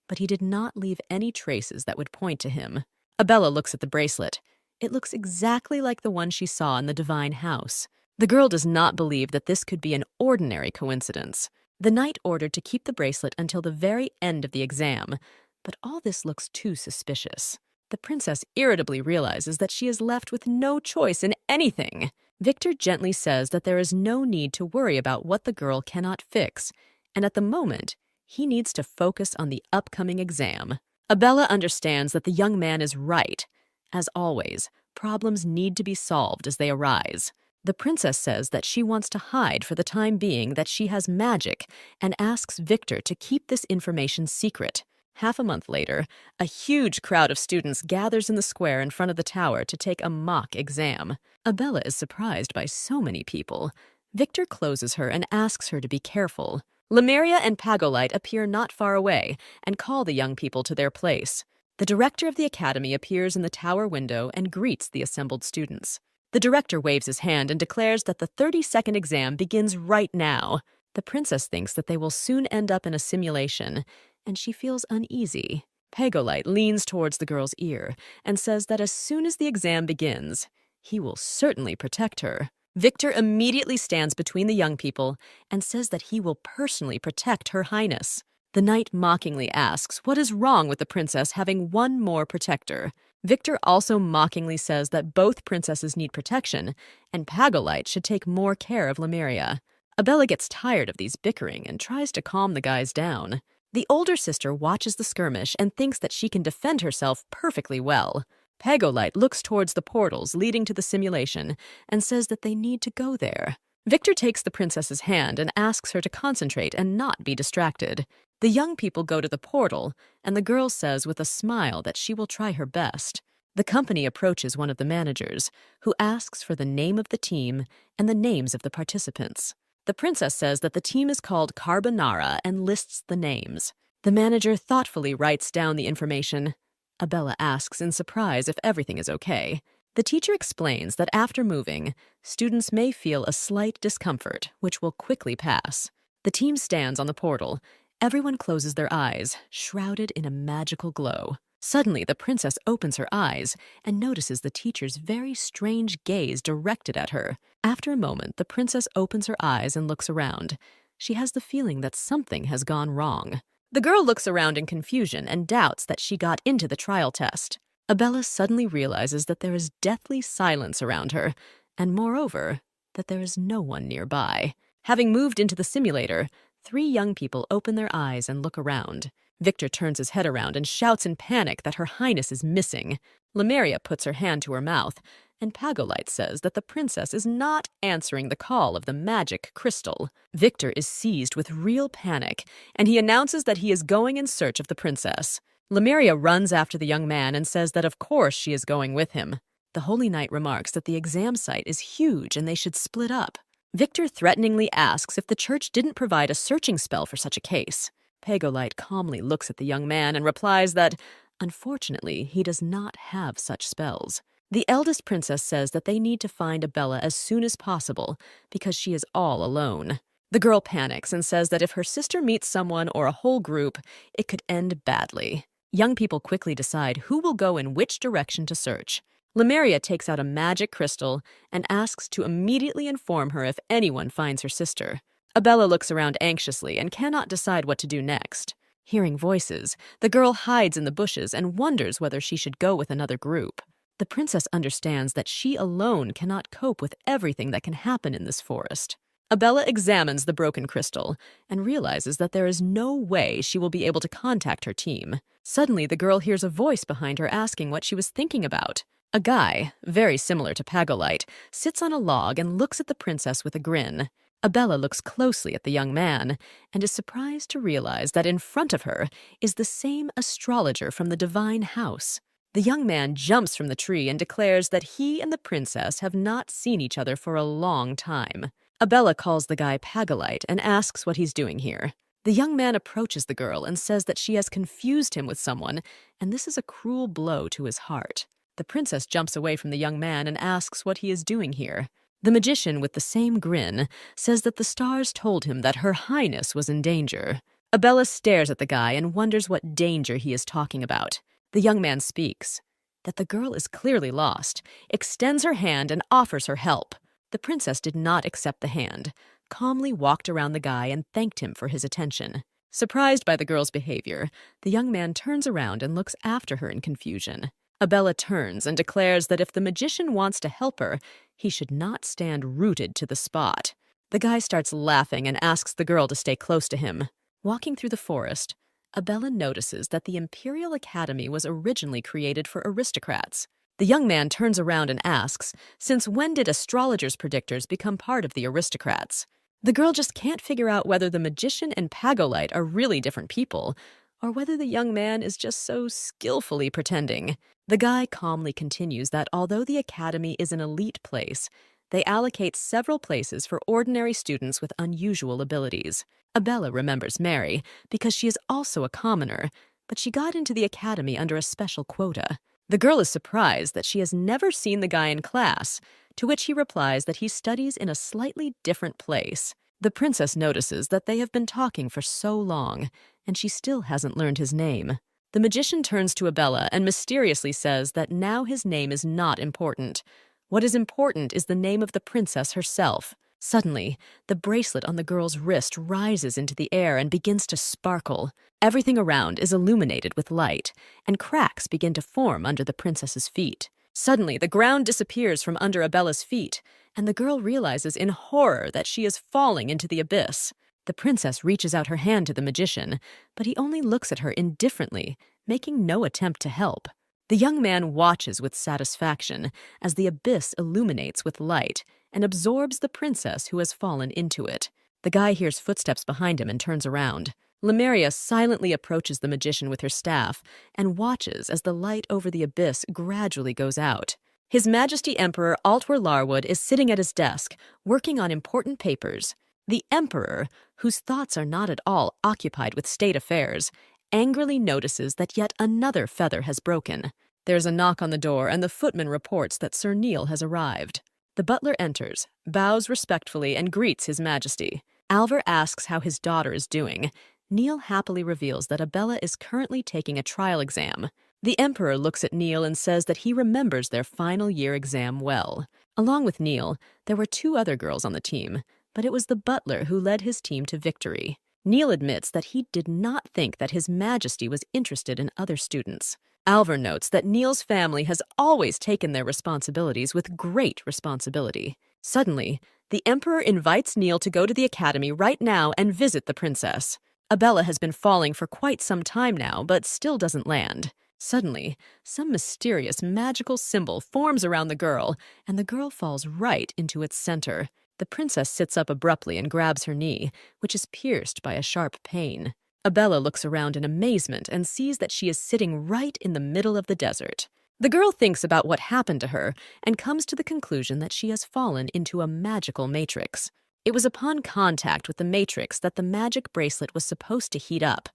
but he did not leave any traces that would point to him. Abella looks at the bracelet. It looks exactly like the one she saw in the divine house. The girl does not believe that this could be an ordinary coincidence. The knight ordered to keep the bracelet until the very end of the exam, but all this looks too suspicious. The princess irritably realizes that she is left with no choice in anything. Victor gently says that there is no need to worry about what the girl cannot fix, and at the moment, he needs to focus on the upcoming exam. Abella understands that the young man is right. As always, problems need to be solved as they arise. The princess says that she wants to hide for the time being that she has magic and asks Victor to keep this information secret. Half a month later, a huge crowd of students gathers in the square in front of the tower to take a mock exam. Abella is surprised by so many people. Victor closes her and asks her to be careful. Lemuria and Pagolite appear not far away and call the young people to their place. The director of the academy appears in the tower window and greets the assembled students. The director waves his hand and declares that the 30-second exam begins right now. The princess thinks that they will soon end up in a simulation, and she feels uneasy. Pagolite leans towards the girl's ear and says that as soon as the exam begins, he will certainly protect her. Victor immediately stands between the young people and says that he will personally protect Her Highness. The knight mockingly asks what is wrong with the princess having one more protector. Victor also mockingly says that both princesses need protection, and Pagolite should take more care of Lemuria. Abella gets tired of these bickering and tries to calm the guys down. The older sister watches the skirmish and thinks that she can defend herself perfectly well. Pagolite looks towards the portals leading to the simulation and says that they need to go there. Victor takes the princess's hand and asks her to concentrate and not be distracted. The young people go to the portal, and the girl says with a smile that she will try her best. The company approaches one of the managers, who asks for the name of the team and the names of the participants. The princess says that the team is called Carbonara and lists the names. The manager thoughtfully writes down the information. Abella asks in surprise if everything is okay. The teacher explains that after moving, students may feel a slight discomfort, which will quickly pass. The team stands on the portal. Everyone closes their eyes, shrouded in a magical glow. Suddenly, the princess opens her eyes and notices the teacher's very strange gaze directed at her. After a moment, the princess opens her eyes and looks around. She has the feeling that something has gone wrong. The girl looks around in confusion and doubts that she got into the trial test. Abella suddenly realizes that there is deathly silence around her, and moreover, that there is no one nearby. Having moved into the simulator, 3 young people open their eyes and look around. Victor turns his head around and shouts in panic that Her Highness is missing. Lemuria puts her hand to her mouth, and Pagolite says that the princess is not answering the call of the magic crystal. Victor is seized with real panic, and he announces that he is going in search of the princess. Lemuria runs after the young man and says that of course she is going with him. The Holy Knight remarks that the exam site is huge and they should split up. Victor threateningly asks if the church didn't provide a searching spell for such a case. Pagolite calmly looks at the young man and replies that, unfortunately, he does not have such spells. The eldest princess says that they need to find Abella as soon as possible because she is all alone. The girl panics and says that if her sister meets someone or a whole group, it could end badly. Young people quickly decide who will go in which direction to search. Lemuria takes out a magic crystal and asks to immediately inform her if anyone finds her sister. Abella looks around anxiously and cannot decide what to do next. Hearing voices, the girl hides in the bushes and wonders whether she should go with another group. The princess understands that she alone cannot cope with everything that can happen in this forest. Abella examines the broken crystal and realizes that there is no way she will be able to contact her team. Suddenly, the girl hears a voice behind her asking what she was thinking about. A guy, very similar to Pagolite, sits on a log and looks at the princess with a grin. Abella looks closely at the young man and is surprised to realize that in front of her is the same astrologer from the divine house. The young man jumps from the tree and declares that he and the princess have not seen each other for a long time. Abella calls the guy Pagolite and asks what he's doing here. The young man approaches the girl and says that she has confused him with someone, and this is a cruel blow to his heart. The princess jumps away from the young man and asks what he is doing here. The magician, with the same grin, says that the stars told him that Her Highness was in danger. Abella stares at the guy and wonders what danger he is talking about. The young man speaks. That the girl is clearly lost, extends her hand and offers her help. The princess did not accept the hand, calmly walked around the guy and thanked him for his attention. Surprised by the girl's behavior, the young man turns around and looks after her in confusion. Abella turns and declares that if the magician wants to help her, he should not stand rooted to the spot. The guy starts laughing and asks the girl to stay close to him. Walking through the forest, Abella notices that the Imperial Academy was originally created for aristocrats. The young man turns around and asks, since when did astrologers' predictors become part of the aristocrats? The girl just can't figure out whether the magician and Pagolite are really different people, or whether the young man is just so skillfully pretending. The guy calmly continues that although the academy is an elite place, they allocate several places for ordinary students with unusual abilities. Abella remembers Mary because she is also a commoner, but she got into the academy under a special quota. The girl is surprised that she has never seen the guy in class, to which he replies that he studies in a slightly different place. The princess notices that they have been talking for so long, and she still hasn't learned his name. The magician turns to Abella and mysteriously says that now his name is not important. What is important is the name of the princess herself. Suddenly, the bracelet on the girl's wrist rises into the air and begins to sparkle. Everything around is illuminated with light, and cracks begin to form under the princess's feet. Suddenly, the ground disappears from under Abella's feet, and the girl realizes in horror that she is falling into the abyss. The princess reaches out her hand to the magician, but he only looks at her indifferently, making no attempt to help. The young man watches with satisfaction as the abyss illuminates with light and absorbs the princess who has fallen into it. The guy hears footsteps behind him and turns around. Lemuria silently approaches the magician with her staff and watches as the light over the abyss gradually goes out. His Majesty Emperor Altwar Larwood is sitting at his desk, working on important papers. The Emperor, whose thoughts are not at all occupied with state affairs, angrily notices that yet another feather has broken. There's a knock on the door, and the footman reports that Sir Neil has arrived. The butler enters, bows respectfully, and greets His Majesty. Alvar asks how his daughter is doing. Neil happily reveals that Abella is currently taking a trial exam. The Emperor looks at Neil and says that he remembers their final year exam well. Along with Neil, there were 2 other girls on the team, but it was the butler who led his team to victory. Neil admits that he did not think that His Majesty was interested in other students. Alvar notes that Neil's family has always taken their responsibilities with great responsibility. Suddenly, the Emperor invites Neil to go to the academy right now and visit the princess. Abella has been falling for quite some time now, but still doesn't land. Suddenly, some mysterious magical symbol forms around the girl, and the girl falls right into its center. The princess sits up abruptly and grabs her knee, which is pierced by a sharp pain. Abella looks around in amazement and sees that she is sitting right in the middle of the desert. The girl thinks about what happened to her and comes to the conclusion that she has fallen into a magical matrix. It was upon contact with the matrix that the magic bracelet was supposed to heat up,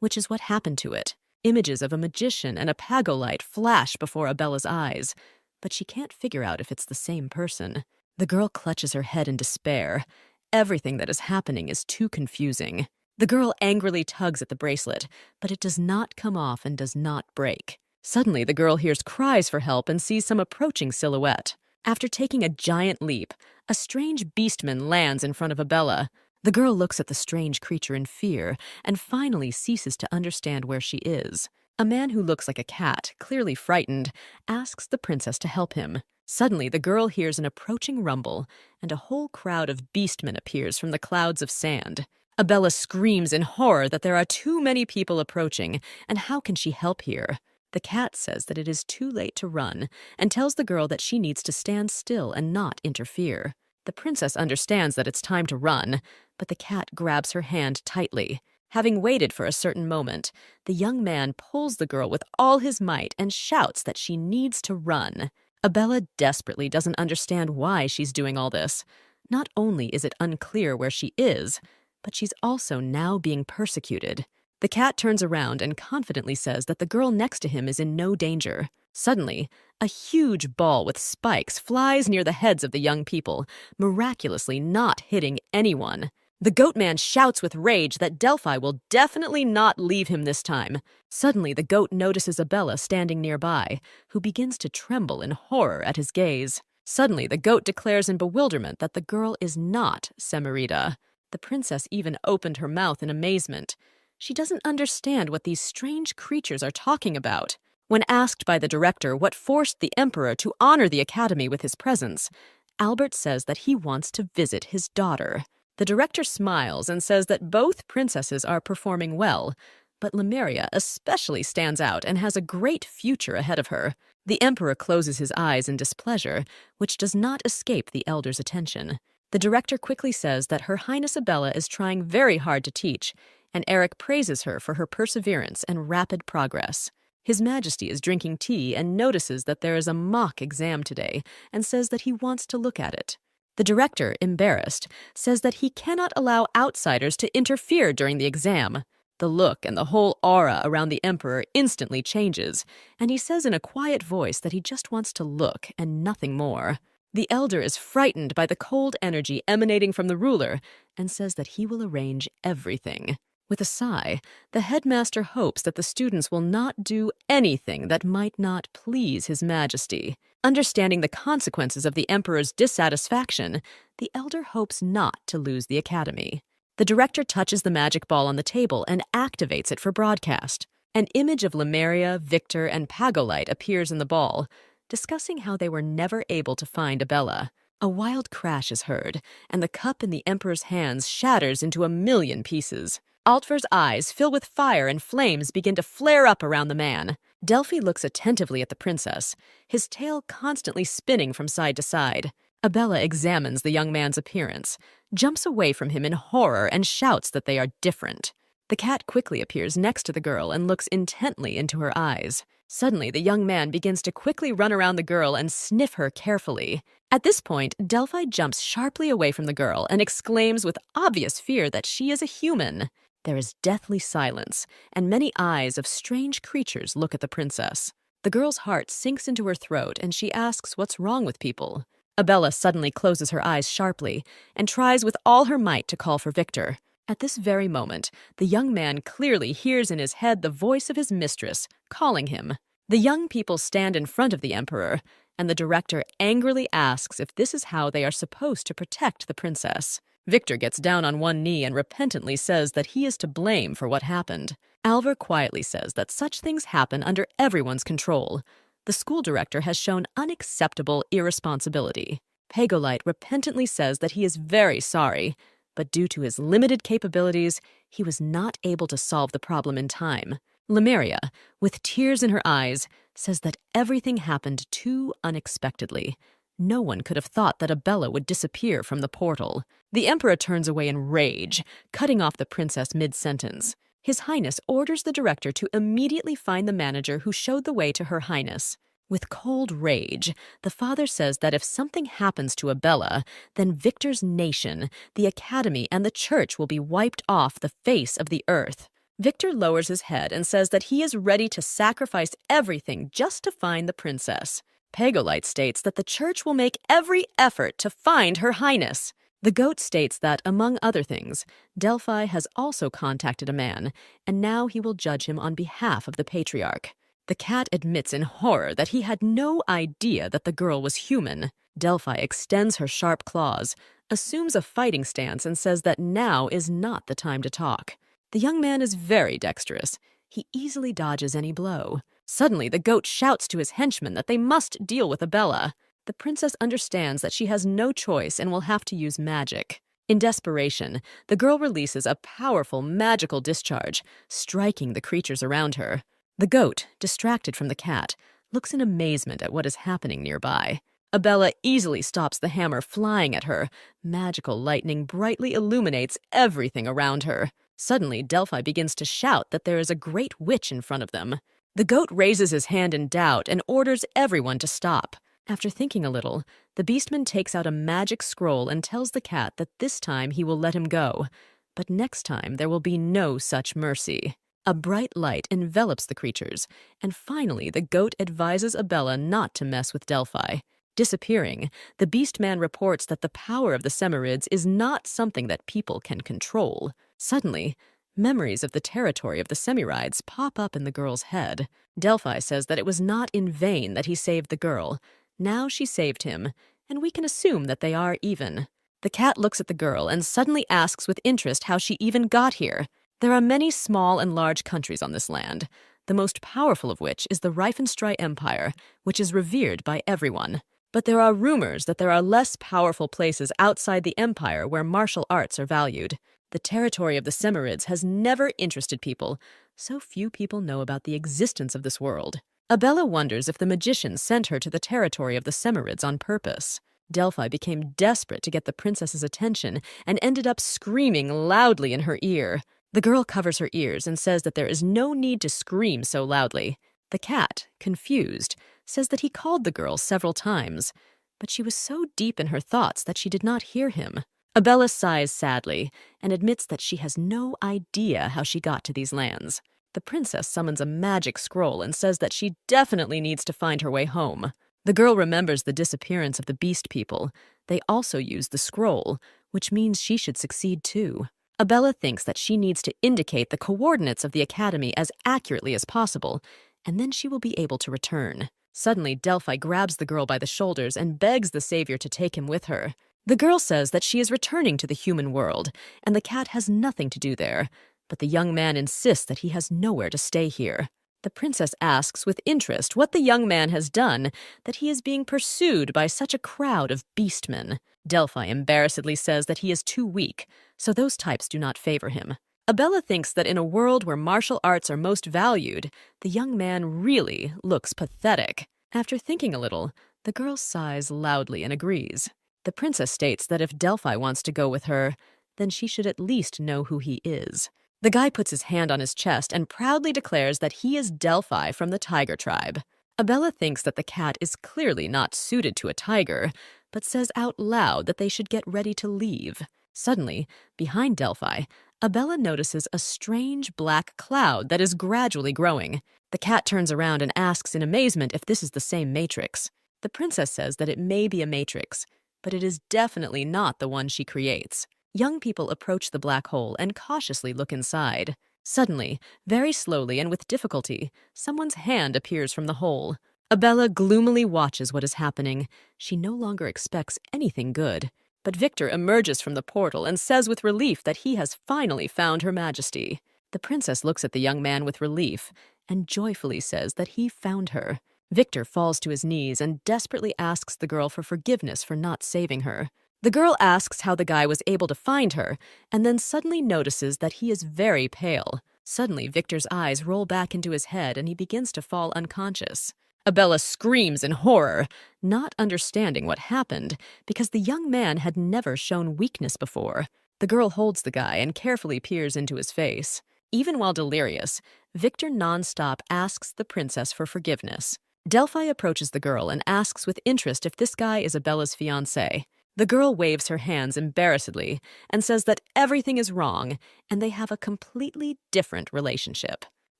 which is what happened to it. Images of a magician and a pagolite flash before Abella's eyes, but she can't figure out if it's the same person. The girl clutches her head in despair. Everything that is happening is too confusing. The girl angrily tugs at the bracelet, but it does not come off and does not break. Suddenly, the girl hears cries for help and sees some approaching silhouette. After taking a giant leap, a strange beastman lands in front of Abella. The girl looks at the strange creature in fear and finally ceases to understand where she is. A man who looks like a cat, clearly frightened, asks the princess to help him. Suddenly, the girl hears an approaching rumble, and a whole crowd of beastmen appears from the clouds of sand. Abella screams in horror that there are too many people approaching, and how can she help here? The cat says that it is too late to run, and tells the girl that she needs to stand still and not interfere. The princess understands that it's time to run, but the cat grabs her hand tightly. Having waited for a certain moment, the young man pulls the girl with all his might and shouts that she needs to run. Abella desperately doesn't understand why she's doing all this. Not only is it unclear where she is, but she's also now being persecuted. The cat turns around and confidently says that the girl next to him is in no danger. Suddenly, a huge ball with spikes flies near the heads of the young people, miraculously not hitting anyone. The goat man shouts with rage that Delphi will definitely not leave him this time. Suddenly, the goat notices Abella standing nearby, who begins to tremble in horror at his gaze. Suddenly, the goat declares in bewilderment that the girl is not Semerida. The princess even opened her mouth in amazement. She doesn't understand what these strange creatures are talking about. When asked by the director what forced the emperor to honor the academy with his presence, Albert says that he wants to visit his daughter. The director smiles and says that both princesses are performing well, but Lemuria especially stands out and has a great future ahead of her. The emperor closes his eyes in displeasure, which does not escape the elder's attention. The director quickly says that Her Highness Abella is trying very hard to teach, and Eric praises her for her perseverance and rapid progress. His Majesty is drinking tea and notices that there is a mock exam today and says that he wants to look at it. The director, embarrassed, says that he cannot allow outsiders to interfere during the exam. The look and the whole aura around the emperor instantly changes, and he says in a quiet voice that he just wants to look and nothing more. The elder is frightened by the cold energy emanating from the ruler and says that he will arrange everything. With a sigh, the headmaster hopes that the students will not do anything that might not please His Majesty. Understanding the consequences of the Emperor's dissatisfaction, the elder hopes not to lose the academy. The director touches the magic ball on the table and activates it for broadcast. An image of Lemuria, Victor, and Pagolite appears in the ball, discussing how they were never able to find Abella. A wild crash is heard, and the cup in the Emperor's hands shatters into 1,000,000 pieces. Altver's eyes fill with fire and flames begin to flare up around the man. Delphi looks attentively at the princess, his tail constantly spinning from side to side. Abella examines the young man's appearance, jumps away from him in horror, and shouts that they are different. The cat quickly appears next to the girl and looks intently into her eyes. Suddenly, the young man begins to quickly run around the girl and sniff her carefully. At this point, Delphi jumps sharply away from the girl and exclaims with obvious fear that she is a human. There is deathly silence, and many eyes of strange creatures look at the princess. The girl's heart sinks into her throat, and she asks what's wrong with people. Abella suddenly closes her eyes sharply and tries with all her might to call for Victor. At this very moment, the young man clearly hears in his head the voice of his mistress, calling him. The young people stand in front of the emperor, and the director angrily asks if this is how they are supposed to protect the princess. Victor gets down on one knee and repentantly says that he is to blame for what happened. Alver quietly says that such things happen under everyone's control. The school director has shown unacceptable irresponsibility. Pagolite repentantly says that he is very sorry, but due to his limited capabilities, he was not able to solve the problem in time. Lemuria, with tears in her eyes, says that everything happened too unexpectedly. No one could have thought that Abella would disappear from the portal. The emperor turns away in rage, cutting off the princess mid-sentence. His Highness orders the director to immediately find the manager who showed the way to Her Highness. With cold rage, the father says that if something happens to Abella, then Victor's nation, the academy, and the church will be wiped off the face of the earth. Victor lowers his head and says that he is ready to sacrifice everything just to find the princess. Pagolite states that the church will make every effort to find Her Highness. The goat states that, among other things, Delphi has also contacted a man, and now he will judge him on behalf of the patriarch. The cat admits in horror that he had no idea that the girl was human. Delphi extends her sharp claws, assumes a fighting stance, and says that now is not the time to talk. The young man is very dexterous. He easily dodges any blow. Suddenly, the goat shouts to his henchmen that they must deal with Abella. The princess understands that she has no choice and will have to use magic. In desperation, the girl releases a powerful magical discharge, striking the creatures around her. The goat, distracted from the cat, looks in amazement at what is happening nearby. Abella easily stops the hammer flying at her. Magical lightning brightly illuminates everything around her. Suddenly, Delphi begins to shout that there is a great witch in front of them. The goat raises his hand in doubt and orders everyone to stop. After thinking a little, the beastman takes out a magic scroll and tells the cat that this time he will let him go, but next time there will be no such mercy. A bright light envelops the creatures, and finally the goat advises Abella not to mess with Delphi. Disappearing, the beastman reports that the power of the Semirids is not something that people can control. Suddenly, memories of the territory of the Semirides pop up in the girl's head. Delphi says that it was not in vain that he saved the girl. Now she saved him, and we can assume that they are even. The cat looks at the girl and suddenly asks with interest how she even got here. There are many small and large countries on this land, the most powerful of which is the Reifenstrai Empire, which is revered by everyone. But there are rumors that there are less powerful places outside the empire where martial arts are valued. The territory of the Semirids has never interested people. So few people know about the existence of this world. Abella wonders if the magician sent her to the territory of the Semirids on purpose. Delphi became desperate to get the princess's attention and ended up screaming loudly in her ear. The girl covers her ears and says that there is no need to scream so loudly. The cat, confused, says that he called the girl several times, but she was so deep in her thoughts that she did not hear him. Abella sighs sadly and admits that she has no idea how she got to these lands. The princess summons a magic scroll and says that she definitely needs to find her way home. The girl remembers the disappearance of the beast people. They also used the scroll, which means she should succeed too. Abella thinks that she needs to indicate the coordinates of the academy as accurately as possible, and then she will be able to return. Suddenly, Delphi grabs the girl by the shoulders and begs the savior to take him with her. The girl says that she is returning to the human world, and the cat has nothing to do there, but the young man insists that he has nowhere to stay here. The princess asks with interest what the young man has done, that he is being pursued by such a crowd of beastmen. Delphi embarrassedly says that he is too weak, so those types do not favor him. Abella thinks that in a world where martial arts are most valued, the young man really looks pathetic. After thinking a little, the girl sighs loudly and agrees. The princess states that if Delphi wants to go with her, then she should at least know who he is. The guy puts his hand on his chest and proudly declares that he is Delphi from the tiger tribe. Abella thinks that the cat is clearly not suited to a tiger, but says out loud that they should get ready to leave. Suddenly, behind Delphi, Abella notices a strange black cloud that is gradually growing. The cat turns around and asks in amazement if this is the same matrix. The princess says that it may be a matrix, but it is definitely not the one she creates. Young people approach the black hole and cautiously look inside. Suddenly, very slowly and with difficulty, someone's hand appears from the hole. Abella gloomily watches what is happening. She no longer expects anything good. But Victor emerges from the portal and says with relief that he has finally found Her Majesty. The princess looks at the young man with relief and joyfully says that he found her. Victor falls to his knees and desperately asks the girl for forgiveness for not saving her. The girl asks how the guy was able to find her, and then suddenly notices that he is very pale. Suddenly, Victor's eyes roll back into his head and he begins to fall unconscious. Abella screams in horror, not understanding what happened, because the young man had never shown weakness before. The girl holds the guy and carefully peers into his face. Even while delirious, Victor nonstop asks the princess for forgiveness. Delphi approaches the girl and asks with interest if this guy is Abella's fiancé. The girl waves her hands embarrassedly and says that everything is wrong and they have a completely different relationship.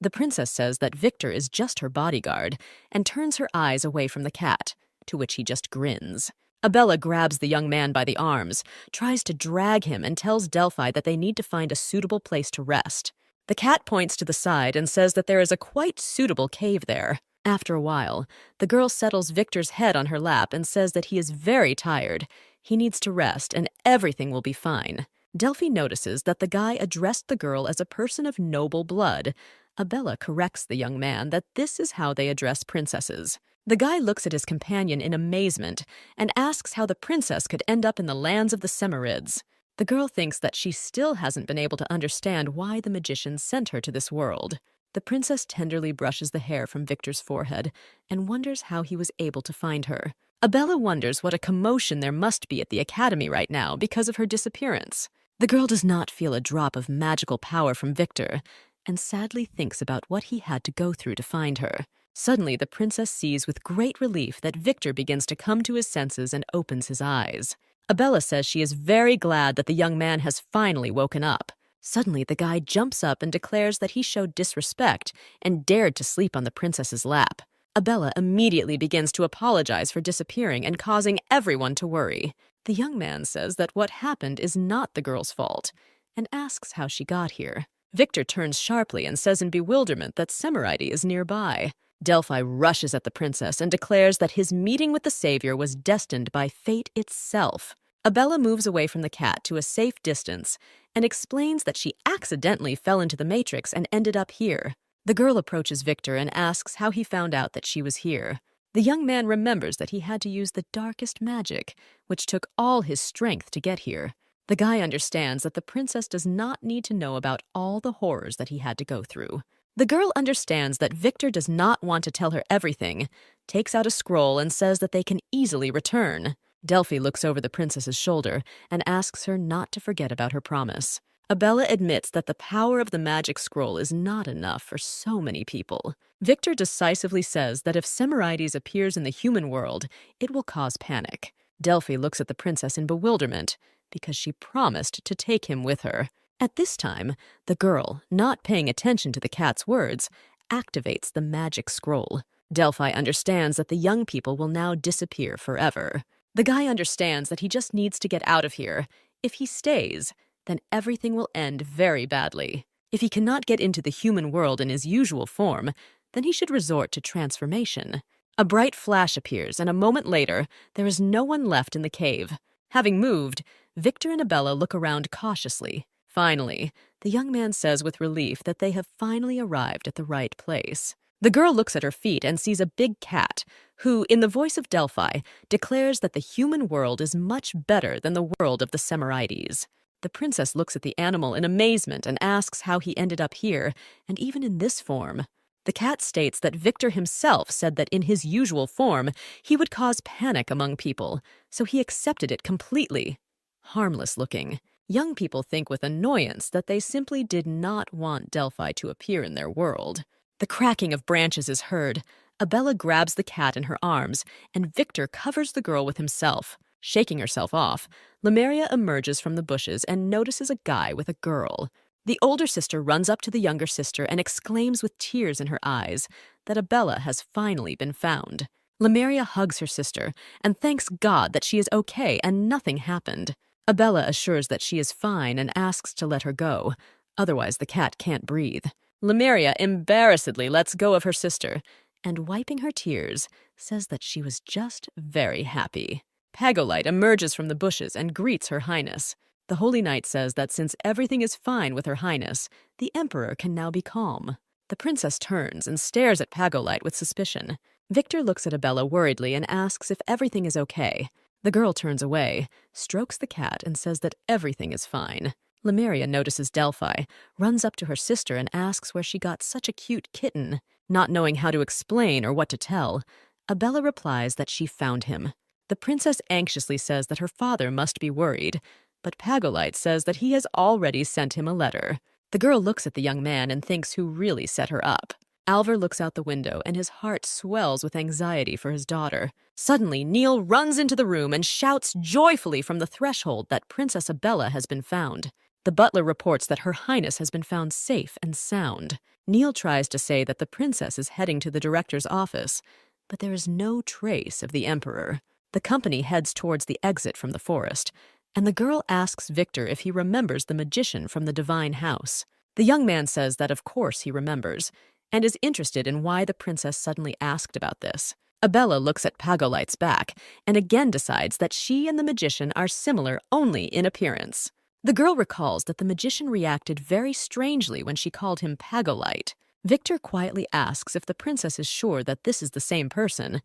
The princess says that Victor is just her bodyguard and turns her eyes away from the cat, to which he just grins. Abella grabs the young man by the arms, tries to drag him, and tells Delphi that they need to find a suitable place to rest. The cat points to the side and says that there is a quite suitable cave there. After a while, the girl settles Victor's head on her lap and says that he is very tired. He needs to rest and everything will be fine. Delphi notices that the guy addressed the girl as a person of noble blood. Abella corrects the young man that this is how they address princesses. The guy looks at his companion in amazement and asks how the princess could end up in the lands of the Semirids. The girl thinks that she still hasn't been able to understand why the magician sent her to this world. The princess tenderly brushes the hair from Victor's forehead and wonders how he was able to find her. Abella wonders what a commotion there must be at the academy right now because of her disappearance. The girl does not feel a drop of magical power from Victor and sadly thinks about what he had to go through to find her. Suddenly, the princess sees with great relief that Victor begins to come to his senses and opens his eyes. Abella says she is very glad that the young man has finally woken up. Suddenly, the guy jumps up and declares that he showed disrespect and dared to sleep on the princess's lap. Abella immediately begins to apologize for disappearing and causing everyone to worry. The young man says that what happened is not the girl's fault and asks how she got here. Victor turns sharply and says in bewilderment that Semiride is nearby. Delphi rushes at the princess and declares that his meeting with the savior was destined by fate itself. Abella moves away from the cat to a safe distance and explains that she accidentally fell into the matrix and ended up here. The girl approaches Victor and asks how he found out that she was here. The young man remembers that he had to use the darkest magic, which took all his strength to get here. The guy understands that the princess does not need to know about all the horrors that he had to go through. The girl understands that Victor does not want to tell her everything, takes out a scroll and says that they can easily return. Delphi looks over the princess's shoulder and asks her not to forget about her promise. Abella admits that the power of the magic scroll is not enough for so many people. Victor decisively says that if Semirides appears in the human world, it will cause panic. Delphi looks at the princess in bewilderment because she promised to take him with her. At this time, the girl, not paying attention to the cat's words, activates the magic scroll. Delphi understands that the young people will now disappear forever. The guy understands that he just needs to get out of here. If he stays, then everything will end very badly. If he cannot get into the human world in his usual form, then he should resort to transformation. A bright flash appears, and a moment later, there is no one left in the cave. Having moved, Victor and Abella look around cautiously. Finally, the young man says with relief that they have finally arrived at the right place. The girl looks at her feet and sees a big cat, who, in the voice of Delphi, declares that the human world is much better than the world of the Semirides. The princess looks at the animal in amazement and asks how he ended up here, and even in this form. The cat states that Victor himself said that in his usual form, he would cause panic among people, so he accepted it completely. Harmless looking. Young people think with annoyance that they simply did not want Delphi to appear in their world. The cracking of branches is heard. Abella grabs the cat in her arms, and Victor covers the girl with himself. Shaking herself off, Lemuria emerges from the bushes and notices a guy with a girl. The older sister runs up to the younger sister and exclaims with tears in her eyes that Abella has finally been found. Lemuria hugs her sister and thanks God that she is okay and nothing happened. Abella assures that she is fine and asks to let her go. Otherwise, the cat can't breathe. Lemuria embarrassedly lets go of her sister and, wiping her tears, says that she was just very happy. Pagolite emerges from the bushes and greets Her Highness. The Holy Knight says that since everything is fine with Her Highness, the Emperor can now be calm. The princess turns and stares at Pagolite with suspicion. Victor looks at Abella worriedly and asks if everything is okay. The girl turns away, strokes the cat, and says that everything is fine. Lemuria notices Delphi, runs up to her sister and asks where she got such a cute kitten. Not knowing how to explain or what to tell, Abella replies that she found him. The princess anxiously says that her father must be worried, but Pagolite says that he has already sent him a letter. The girl looks at the young man and thinks who really set her up. Alvar looks out the window and his heart swells with anxiety for his daughter. Suddenly, Neil runs into the room and shouts joyfully from the threshold that Princess Abella has been found. The butler reports that Her Highness has been found safe and sound. Neil tries to say that the princess is heading to the director's office, but there is no trace of the Emperor. The company heads towards the exit from the forest, and the girl asks Victor if he remembers the magician from the Divine House. The young man says that of course he remembers, and is interested in why the princess suddenly asked about this. Abella looks at Pagolite's back, and again decides that she and the magician are similar only in appearance. The girl recalls that the magician reacted very strangely when she called him Pagolite. Victor quietly asks if the princess is sure that this is the same person,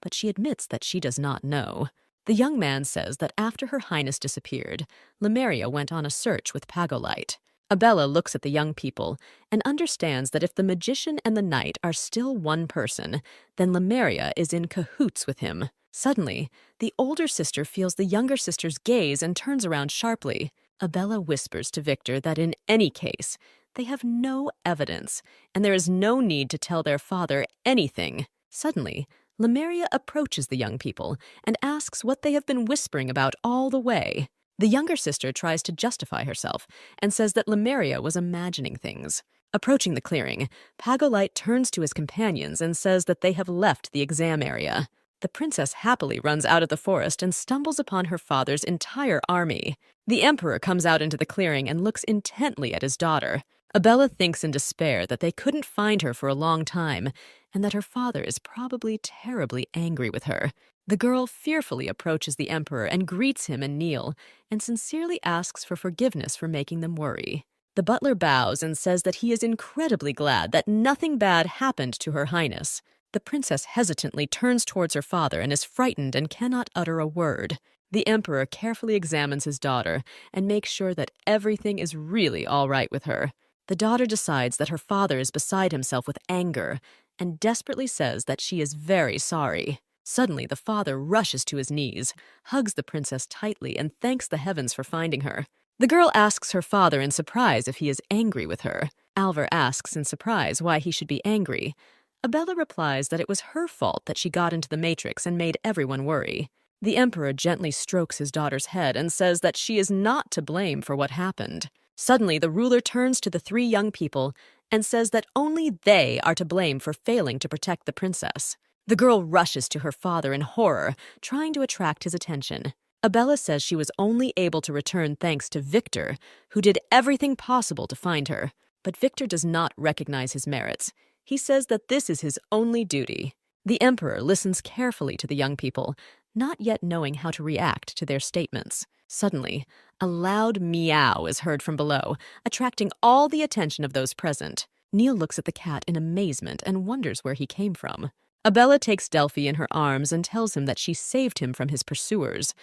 but she admits that she does not know. The young man says that after Her Highness disappeared, Lemuria went on a search with Pagolite. Abella looks at the young people and understands that if the magician and the knight are still one person, then Lemuria is in cahoots with him. Suddenly, the older sister feels the younger sister's gaze and turns around sharply. Abella whispers to Victor that in any case, they have no evidence, and there is no need to tell their father anything. Suddenly, Lemuria approaches the young people and asks what they have been whispering about all the way. The younger sister tries to justify herself and says that Lemuria was imagining things. Approaching the clearing, Pagolite turns to his companions and says that they have left the exam area. The princess happily runs out of the forest and stumbles upon her father's entire army. The Emperor comes out into the clearing and looks intently at his daughter. Abella thinks in despair that they couldn't find her for a long time, and that her father is probably terribly angry with her. The girl fearfully approaches the Emperor and greets him and Neil, and sincerely asks for forgiveness for making them worry. The butler bows and says that he is incredibly glad that nothing bad happened to Her Highness. The princess hesitantly turns towards her father and is frightened and cannot utter a word. The Emperor carefully examines his daughter and makes sure that everything is really all right with her. The daughter decides that her father is beside himself with anger and desperately says that she is very sorry. Suddenly, the father rushes to his knees, hugs the princess tightly, and thanks the heavens for finding her. The girl asks her father in surprise if he is angry with her. Alvar asks in surprise why he should be angry. Abella replies that it was her fault that she got into the Matrix and made everyone worry. The Emperor gently strokes his daughter's head and says that she is not to blame for what happened. Suddenly, the ruler turns to the three young people and says that only they are to blame for failing to protect the princess. The girl rushes to her father in horror, trying to attract his attention. Abella says she was only able to return thanks to Victor, who did everything possible to find her. But Victor does not recognize his merits. He says that this is his only duty. The Emperor listens carefully to the young people, not yet knowing how to react to their statements. Suddenly, a loud meow is heard from below, attracting all the attention of those present. Neil looks at the cat in amazement and wonders where he came from. Abella takes Delphi in her arms and tells him that she saved him from his pursuers,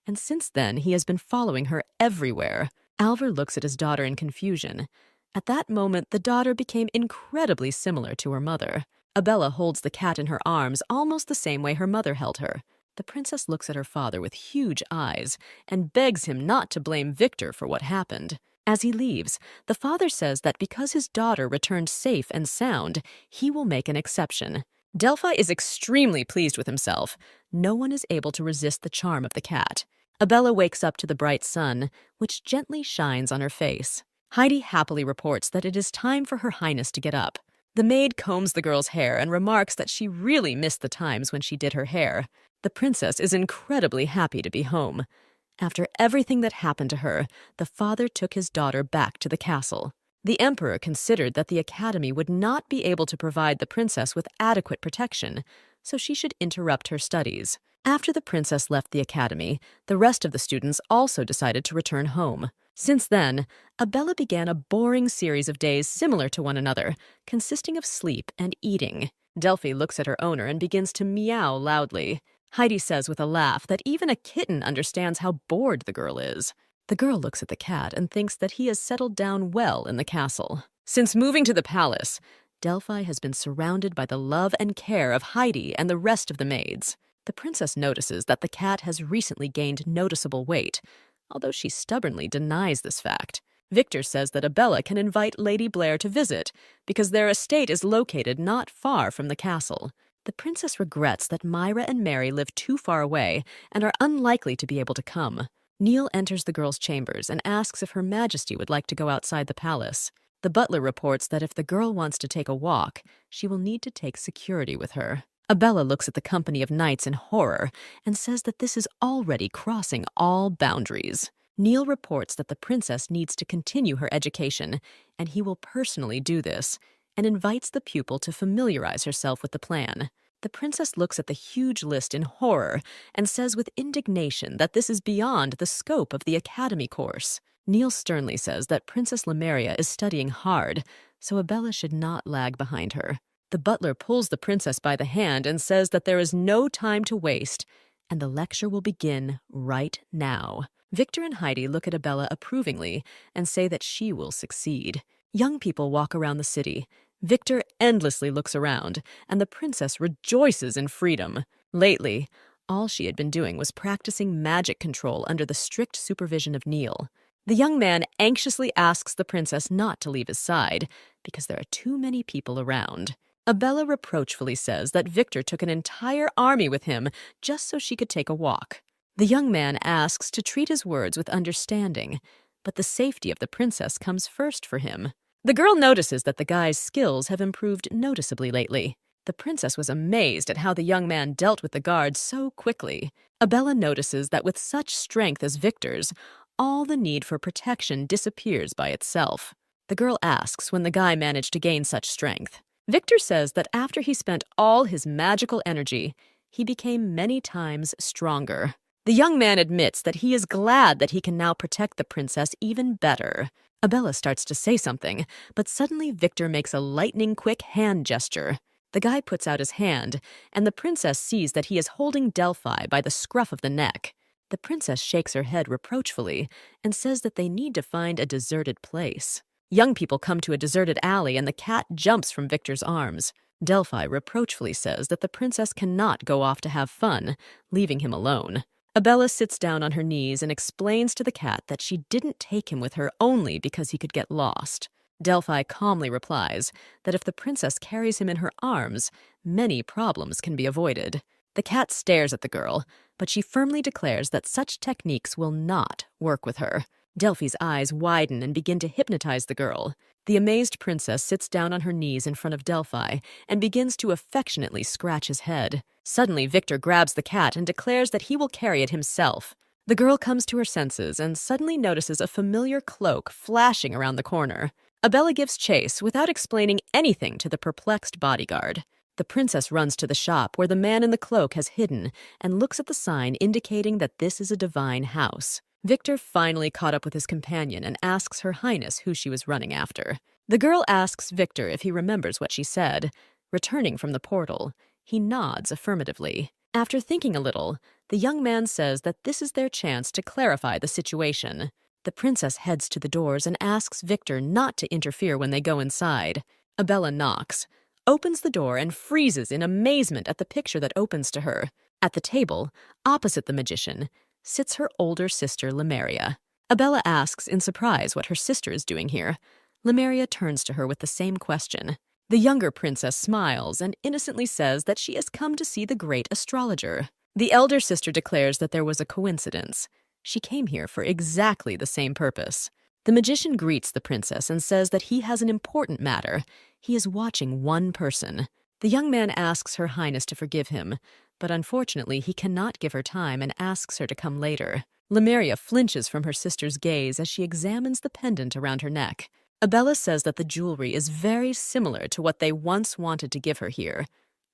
and since then he has been following her everywhere. Alvar looks at his daughter in confusion. At that moment, the daughter became incredibly similar to her mother. Abella holds the cat in her arms almost the same way her mother held her. The princess looks at her father with huge eyes and begs him not to blame Victor for what happened. As he leaves, the father says that because his daughter returned safe and sound, he will make an exception. Delphi is extremely pleased with himself. No one is able to resist the charm of the cat. Abella wakes up to the bright sun, which gently shines on her face. Heidi happily reports that it is time for Her Highness to get up. The maid combs the girl's hair and remarks that she really missed the times when she did her hair. The princess is incredibly happy to be home. After everything that happened to her, the father took his daughter back to the castle. The emperor considered that the academy would not be able to provide the princess with adequate protection, so she should interrupt her studies. After the princess left the academy, the rest of the students also decided to return home. Since then, Abella began a boring series of days similar to one another, consisting of sleep and eating. Delphi looks at her owner and begins to meow loudly. Heidi says with a laugh that even a kitten understands how bored the girl is. The girl looks at the cat and thinks that he has settled down well in the castle. Since moving to the palace, Delphi has been surrounded by the love and care of Heidi and the rest of the maids. The princess notices that the cat has recently gained noticeable weight, although she stubbornly denies this fact. Victor says that Abella can invite Lady Blair to visit because their estate is located not far from the castle. The princess regrets that Myra and Mary live too far away and are unlikely to be able to come. Neil enters the girl's chambers and asks if Her Majesty would like to go outside the palace. The butler reports that if the girl wants to take a walk, she will need to take security with her. Abella looks at the company of knights in horror and says that this is already crossing all boundaries. Neil reports that the princess needs to continue her education, and he will personally do this, and invites the pupil to familiarize herself with the plan. The princess looks at the huge list in horror and says with indignation that this is beyond the scope of the academy course. Neil sternly says that Princess Lemuria is studying hard, so Abella should not lag behind her. The butler pulls the princess by the hand and says that there is no time to waste, and the lecture will begin right now. Victor and Heidi look at Abella approvingly and say that she will succeed. Young people walk around the city. Victor endlessly looks around, and the princess rejoices in freedom. Lately, all she had been doing was practicing magic control under the strict supervision of Neil. The young man anxiously asks the princess not to leave his side, because there are too many people around. Abella reproachfully says that Victor took an entire army with him just so she could take a walk. The young man asks to treat his words with understanding, but the safety of the princess comes first for him. The girl notices that the guy's skills have improved noticeably lately. The princess was amazed at how the young man dealt with the guards so quickly. Abella notices that with such strength as Victor's, all the need for protection disappears by itself. The girl asks when the guy managed to gain such strength. Victor says that after he spent all his magical energy, he became many times stronger. The young man admits that he is glad that he can now protect the princess even better. Abella starts to say something, but suddenly Victor makes a lightning-quick hand gesture. The guy puts out his hand, and the princess sees that he is holding Delphi by the scruff of the neck. The princess shakes her head reproachfully and says that they need to find a deserted place. Young people come to a deserted alley, and the cat jumps from Victor's arms. Delphi reproachfully says that the princess cannot go off to have fun, leaving him alone. Abella sits down on her knees and explains to the cat that she didn't take him with her only because he could get lost. Delphi calmly replies that if the princess carries him in her arms, many problems can be avoided. The cat stares at the girl, but she firmly declares that such techniques will not work with her. Delphi's eyes widen and begin to hypnotize the girl. The amazed princess sits down on her knees in front of Delphi and begins to affectionately scratch his head. Suddenly, Victor grabs the cat and declares that he will carry it himself. The girl comes to her senses and suddenly notices a familiar cloak flashing around the corner. Abella gives chase without explaining anything to the perplexed bodyguard. The princess runs to the shop where the man in the cloak has hidden and looks at the sign indicating that this is a divine house. Victor finally caught up with his companion and asks Her Highness who she was running after. The girl asks Victor if he remembers what she said. Returning from the portal, he nods affirmatively. After thinking a little, the young man says that this is their chance to clarify the situation. The princess heads to the doors and asks Victor not to interfere when they go inside. Abella knocks, opens the door, and freezes in amazement at the picture that opens to her. At the table, opposite the magician, sits her older sister, Lemeria. Abella asks in surprise what her sister is doing here. Lemeria turns to her with the same question. The younger princess smiles and innocently says that she has come to see the great astrologer. The elder sister declares that there was a coincidence. She came here for exactly the same purpose. The magician greets the princess and says that he has an important matter. He is watching one person. The young man asks Her Highness to forgive him, but unfortunately he cannot give her time and asks her to come later. Lemeria flinches from her sister's gaze as she examines the pendant around her neck. Abella says that the jewelry is very similar to what they once wanted to give her here,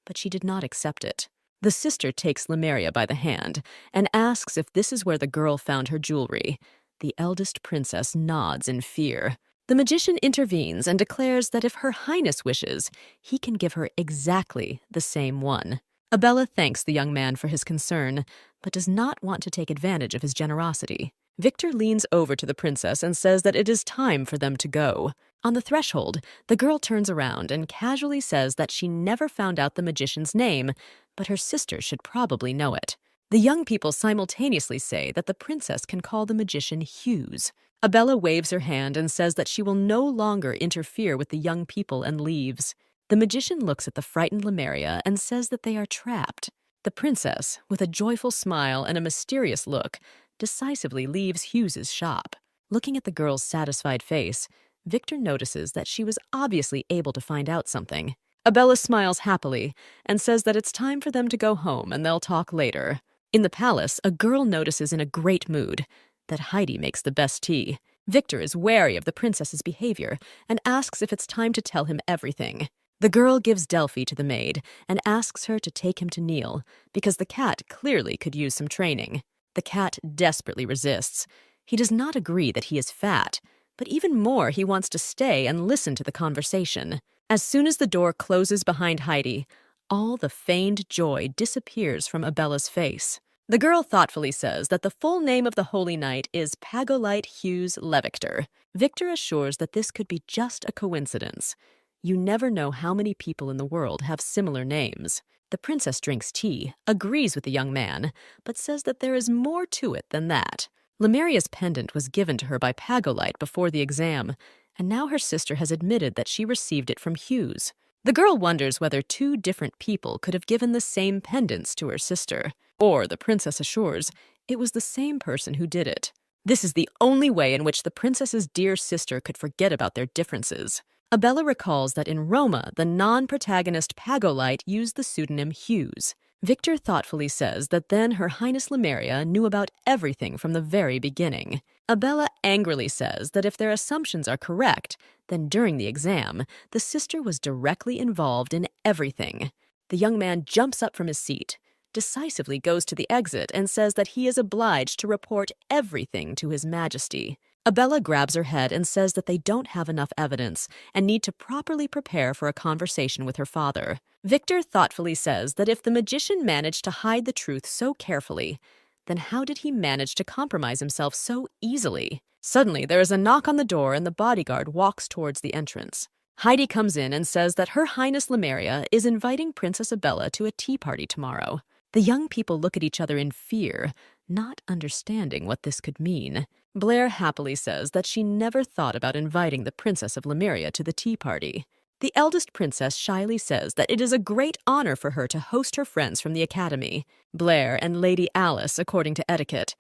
but she did not accept it. The sister takes Lemeria by the hand and asks if this is where the girl found her jewelry. The eldest princess nods in fear. The magician intervenes and declares that if Her Highness wishes, he can give her exactly the same one. Abella thanks the young man for his concern, but does not want to take advantage of his generosity. Victor leans over to the princess and says that it is time for them to go. On the threshold, the girl turns around and casually says that she never found out the magician's name, but her sister should probably know it. The young people simultaneously say that the princess can call the magician Hughes. Abella waves her hand and says that she will no longer interfere with the young people and leaves. The magician looks at the frightened Lemeria and says that they are trapped. The princess, with a joyful smile and a mysterious look, decisively leaves Hughes's shop. Looking at the girl's satisfied face, Victor notices that she was obviously able to find out something. Abella smiles happily and says that it's time for them to go home and they'll talk later. In the palace, a girl notices in a great mood that Heidi makes the best tea. Victor is wary of the princess's behavior and asks if it's time to tell him everything. The girl gives Delphi to the maid and asks her to take him to Neil because the cat clearly could use some training. The cat desperately resists. He does not agree that he is fat, but even more he wants to stay and listen to the conversation. As soon as the door closes behind Heidi, all the feigned joy disappears from Abella's face. The girl thoughtfully says that the full name of the holy knight is Pagolite Hughes Levictor. Victor assures that this could be just a coincidence. You never know how many people in the world have similar names. The princess drinks tea, agrees with the young man, but says that there is more to it than that. Lemeria's pendant was given to her by Pagolite before the exam, and now her sister has admitted that she received it from Hughes. The girl wonders whether two different people could have given the same pendants to her sister, or the princess assures it was the same person who did it. This is the only way in which the princess's dear sister could forget about their differences. Abella recalls that in Roma, the non-protagonist Pagolite used the pseudonym Hughes. Victor thoughtfully says that then Her Highness Lemeria knew about everything from the very beginning. Abella angrily says that if their assumptions are correct, then during the exam, the sister was directly involved in everything. The young man jumps up from his seat, decisively goes to the exit, and says that he is obliged to report everything to His Majesty. Abella grabs her head and says that they don't have enough evidence and need to properly prepare for a conversation with her father. Victor thoughtfully says that if the magician managed to hide the truth so carefully, then how did he manage to compromise himself so easily? Suddenly, there is a knock on the door and the bodyguard walks towards the entrance. Heidi comes in and says that Her Highness Lemeria is inviting Princess Abella to a tea party tomorrow. The young people look at each other in fear, not understanding what this could mean. Blair happily says that she never thought about inviting the Princess of Lemeria to the tea party. The eldest princess shyly says that it is a great honor for her to host her friends from the academy, Blair and Lady Alice, according to etiquette.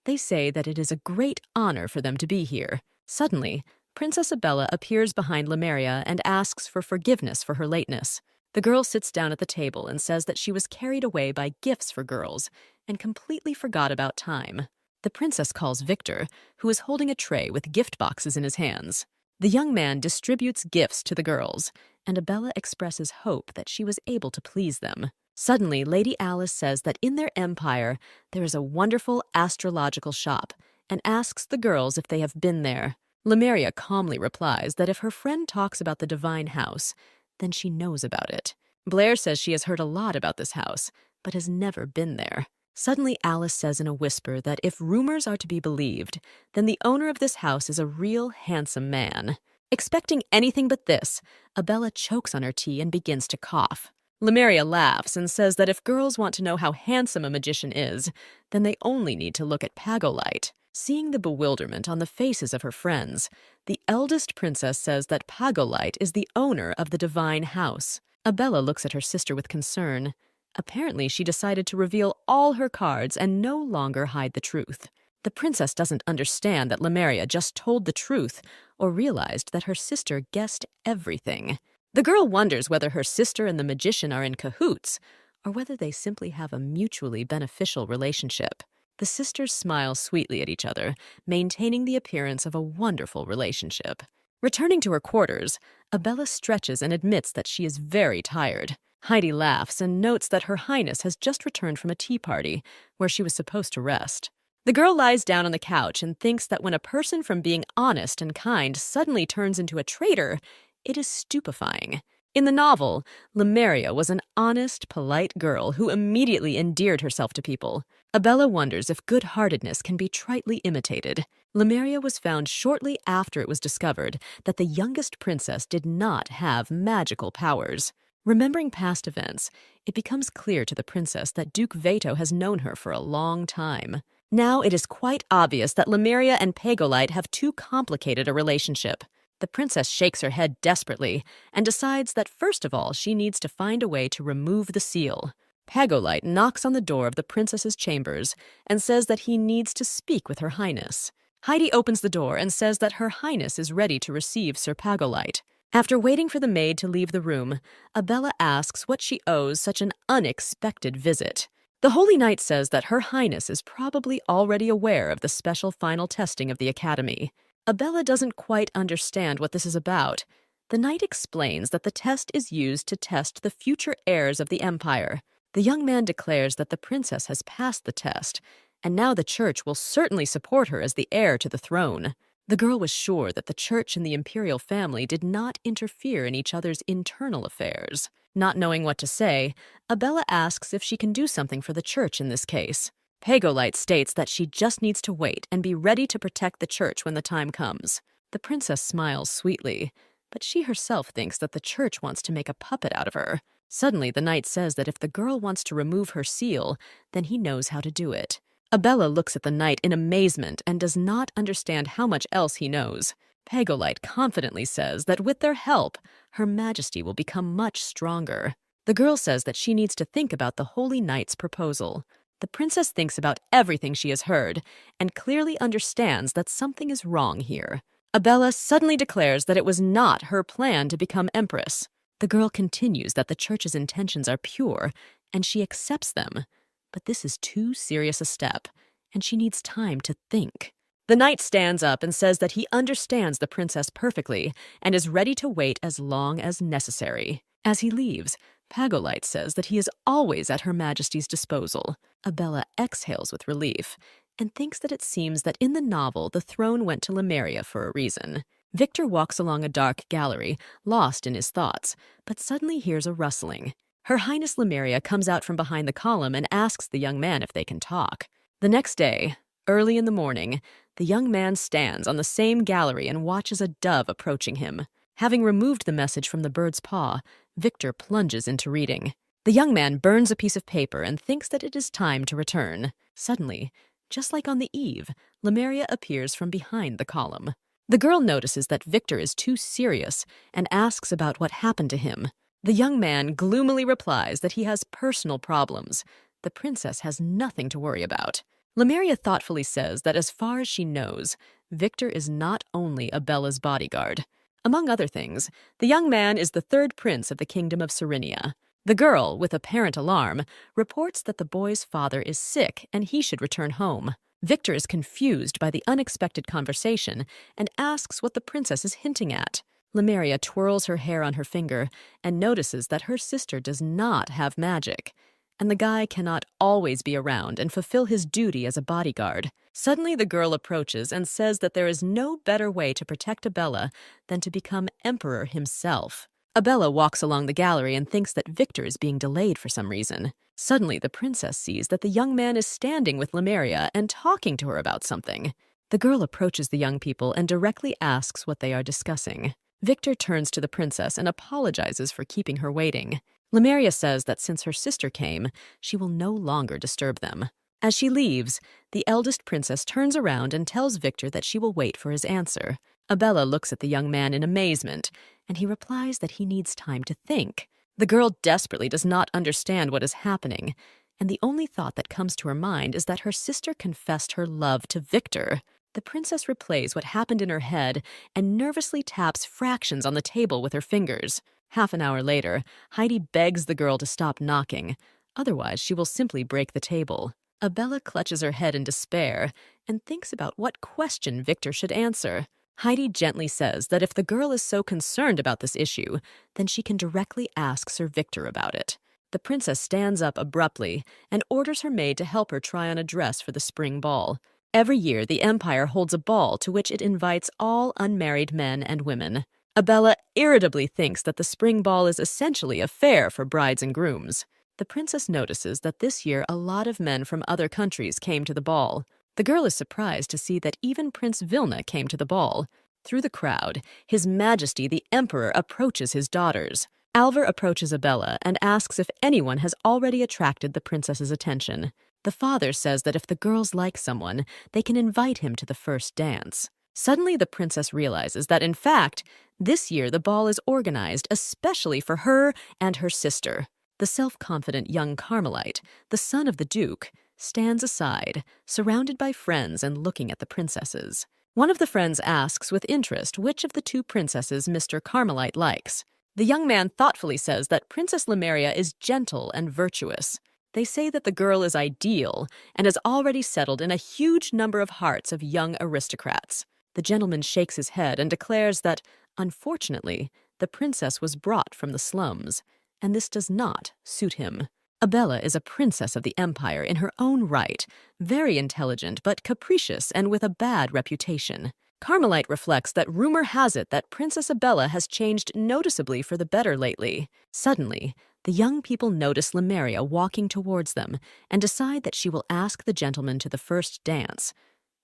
They say that it is a great honor for them to be here. Suddenly, Princess Abella appears behind Lemeria and asks for forgiveness for her lateness. The girl sits down at the table and says that she was carried away by gifts for girls and completely forgot about time. The princess calls Victor, who is holding a tray with gift boxes in his hands. The young man distributes gifts to the girls, and Abella expresses hope that she was able to please them. Suddenly, Lady Alice says that in their empire there is a wonderful astrological shop, and asks the girls if they have been there. Lemuria calmly replies that if her friend talks about the divine house, then she knows about it. Blair says she has heard a lot about this house, but has never been there. Suddenly, Alice says in a whisper that if rumors are to be believed, then the owner of this house is a real handsome man. Expecting anything but this, Abella chokes on her tea and begins to cough. Lemuria laughs and says that if girls want to know how handsome a magician is, then they only need to look at Pagolite. Seeing the bewilderment on the faces of her friends, the eldest princess says that Pagolite is the owner of the divine house. Abella looks at her sister with concern. Apparently, she decided to reveal all her cards and no longer hide the truth. The princess doesn't understand that Lemuria just told the truth or realized that her sister guessed everything. The girl wonders whether her sister and the magician are in cahoots or whether they simply have a mutually beneficial relationship. The sisters smile sweetly at each other, maintaining the appearance of a wonderful relationship. Returning to her quarters, Abella stretches and admits that she is very tired. Heidi laughs and notes that Her Highness has just returned from a tea party where she was supposed to rest. The girl lies down on the couch and thinks that when a person from being honest and kind suddenly turns into a traitor, it is stupefying. In the novel, Lemuria was an honest, polite girl who immediately endeared herself to people. Abella wonders if good-heartedness can be tritely imitated. Lemuria was found shortly after it was discovered that the youngest princess did not have magical powers. Remembering past events, it becomes clear to the princess that Duke Veto has known her for a long time. Now it is quite obvious that Lemuria and Pagolite have too complicated a relationship. The princess shakes her head desperately and decides that first of all she needs to find a way to remove the seal. Pagolite knocks on the door of the princess's chambers and says that he needs to speak with Her Highness. Heidi opens the door and says that Her Highness is ready to receive Sir Pagolite. After waiting for the maid to leave the room, Abella asks what she owes such an unexpected visit. The Holy Knight says that Her Highness is probably already aware of the special final testing of the Academy. Abella doesn't quite understand what this is about. The knight explains that the test is used to test the future heirs of the empire. The young man declares that the princess has passed the test, and now the church will certainly support her as the heir to the throne. The girl was sure that the church and the imperial family did not interfere in each other's internal affairs. Not knowing what to say, Abella asks if she can do something for the church in this case. Pagolite states that she just needs to wait and be ready to protect the church when the time comes. The princess smiles sweetly, but she herself thinks that the church wants to make a puppet out of her. Suddenly, the knight says that if the girl wants to remove her seal, then he knows how to do it. Abella looks at the knight in amazement and does not understand how much else he knows. Pagolite confidently says that with their help, Her Majesty will become much stronger. The girl says that she needs to think about the Holy Knight's proposal. The princess thinks about everything she has heard and clearly understands that something is wrong here. Abella suddenly declares that it was not her plan to become empress. The girl continues that the church's intentions are pure and she accepts them. But this is too serious a step, and she needs time to think. The knight stands up and says that he understands the princess perfectly and is ready to wait as long as necessary. As he leaves, Pagolite says that he is always at Her Majesty's disposal. Abella exhales with relief and thinks that it seems that in the novel the throne went to Lemuria for a reason. Victor walks along a dark gallery, lost in his thoughts, but suddenly hears a rustling. Her Highness Lemuria comes out from behind the column and asks the young man if they can talk. The next day, early in the morning, the young man stands on the same gallery and watches a dove approaching him. Having removed the message from the bird's paw, Victor plunges into reading. The young man burns a piece of paper and thinks that it is time to return. Suddenly, just like on the eve, Lemuria appears from behind the column. The girl notices that Victor is too serious and asks about what happened to him. The young man gloomily replies that he has personal problems. The princess has nothing to worry about. Lemuria thoughtfully says that as far as she knows, Victor is not only Abella's bodyguard. Among other things, the young man is the third prince of the kingdom of Serenia. The girl, with apparent alarm, reports that the boy's father is sick and he should return home. Victor is confused by the unexpected conversation and asks what the princess is hinting at. Lemuria twirls her hair on her finger and notices that her sister does not have magic, and the guy cannot always be around and fulfill his duty as a bodyguard. Suddenly, the girl approaches and says that there is no better way to protect Abella than to become emperor himself. Abella walks along the gallery and thinks that Victor is being delayed for some reason. Suddenly, the princess sees that the young man is standing with Lemuria and talking to her about something. The girl approaches the young people and directly asks what they are discussing. Victor turns to the princess and apologizes for keeping her waiting. Lemuria says that since her sister came, she will no longer disturb them. As she leaves, the eldest princess turns around and tells Victor that she will wait for his answer. Abella looks at the young man in amazement, and he replies that he needs time to think. The girl desperately does not understand what is happening, and the only thought that comes to her mind is that her sister confessed her love to Victor. The princess replays what happened in her head and nervously taps fractions on the table with her fingers. Half an hour later, Heidi begs the girl to stop knocking, otherwise she will simply break the table. Abella clutches her head in despair and thinks about what question Victor should answer. Heidi gently says that if the girl is so concerned about this issue, then she can directly ask Sir Victor about it. The princess stands up abruptly and orders her maid to help her try on a dress for the spring ball. Every year, the Empire holds a ball to which it invites all unmarried men and women. Abella irritably thinks that the spring ball is essentially a fair for brides and grooms. The princess notices that this year a lot of men from other countries came to the ball. The girl is surprised to see that even Prince Vilna came to the ball. Through the crowd, His Majesty the Emperor approaches his daughters. Alvar approaches Abella and asks if anyone has already attracted the princess's attention. The father says that if the girls like someone, they can invite him to the first dance. Suddenly, the princess realizes that, in fact, this year the ball is organized especially for her and her sister. The self-confident young Carmelite, the son of the Duke, stands aside, surrounded by friends and looking at the princesses. One of the friends asks with interest which of the two princesses Mr. Carmelite likes. The young man thoughtfully says that Princess Lemuria is gentle and virtuous. They say that the girl is ideal and has already settled in a huge number of hearts of young aristocrats. The gentleman shakes his head and declares that, unfortunately, the princess was brought from the slums, and this does not suit him. Abella is a princess of the Empire in her own right, very intelligent but capricious and with a bad reputation. Carmelite reflects that rumor has it that Princess Abella has changed noticeably for the better lately. Suddenly, the young people notice Lemuria walking towards them and decide that she will ask the gentleman to the first dance,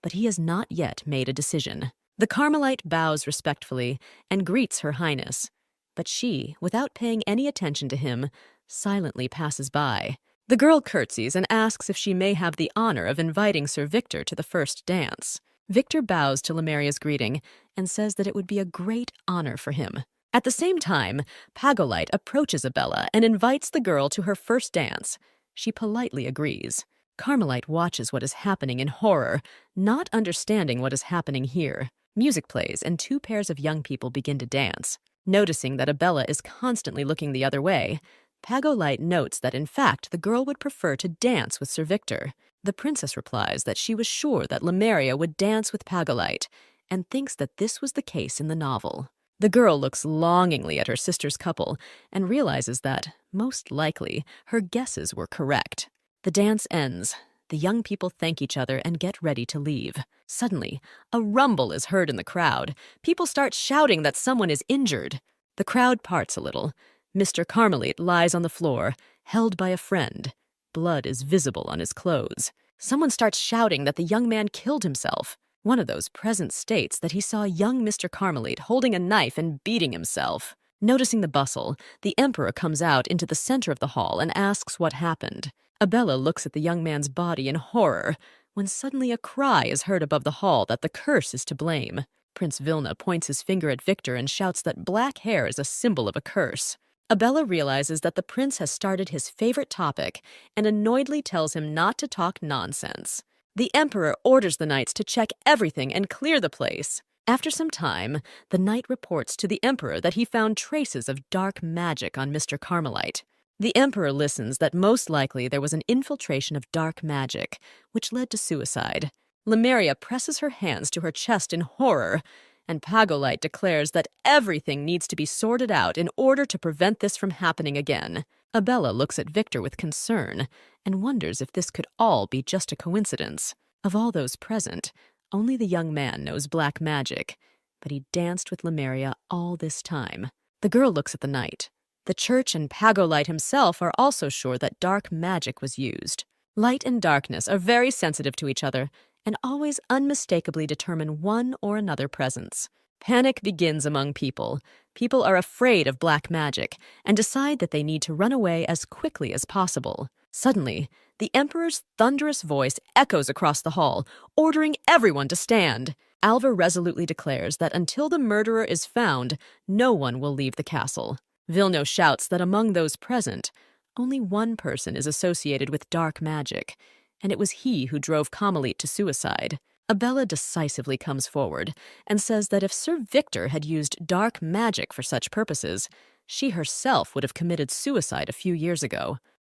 but he has not yet made a decision. The Carmelite bows respectfully and greets Her Highness, but she, without paying any attention to him, silently passes by. The girl curtsies and asks if she may have the honor of inviting Sir Victor to the first dance. Victor bows to Lemuria's greeting and says that it would be a great honor for him. At the same time, Pagolite approaches Abella and invites the girl to her first dance. She politely agrees. Carmelite watches what is happening in horror, not understanding what is happening here. Music plays and two pairs of young people begin to dance. Noticing that Abella is constantly looking the other way, Pagolite notes that in fact the girl would prefer to dance with Sir Victor. The princess replies that she was sure that Lemuria would dance with Pagolite and thinks that this was the case in the novel. The girl looks longingly at her sister's couple and realizes that, most likely, her guesses were correct. The dance ends. The young people thank each other and get ready to leave. Suddenly, a rumble is heard in the crowd. People start shouting that someone is injured. The crowd parts a little. Mr. Carmelite lies on the floor, held by a friend. Blood is visible on his clothes. Someone starts shouting that the young man killed himself. One of those present states that he saw young Mr. Carmelite holding a knife and beating himself. Noticing the bustle, the Emperor comes out into the center of the hall and asks what happened. Abella looks at the young man's body in horror, when suddenly a cry is heard above the hall that the curse is to blame. Prince Vilna points his finger at Victor and shouts that black hair is a symbol of a curse. Abella realizes that the prince has started his favorite topic and annoyedly tells him not to talk nonsense. The Emperor orders the knights to check everything and clear the place. After some time, the knight reports to the Emperor that he found traces of dark magic on Mr. Carmelite. The Emperor listens that most likely there was an infiltration of dark magic, which led to suicide. Lemuria presses her hands to her chest in horror, and Pagolite declares that everything needs to be sorted out in order to prevent this from happening again. Abella looks at Victor with concern and wonders if this could all be just a coincidence. Of all those present, only the young man knows black magic, but he danced with Lemuria all this time. The girl looks at the knight. The church and Pagolite himself are also sure that dark magic was used. Light and darkness are very sensitive to each other and always unmistakably determine one or another presence. Panic begins among people. People are afraid of black magic and decide that they need to run away as quickly as possible. Suddenly, the Emperor's thunderous voice echoes across the hall, ordering everyone to stand. Alva resolutely declares that until the murderer is found, no one will leave the castle. Vilno shouts that among those present, only one person is associated with dark magic, and it was he who drove Carmelite to suicide. Abella decisively comes forward and says that if Sir Victor had used dark magic for such purposes, she herself would have committed suicide a few years ago.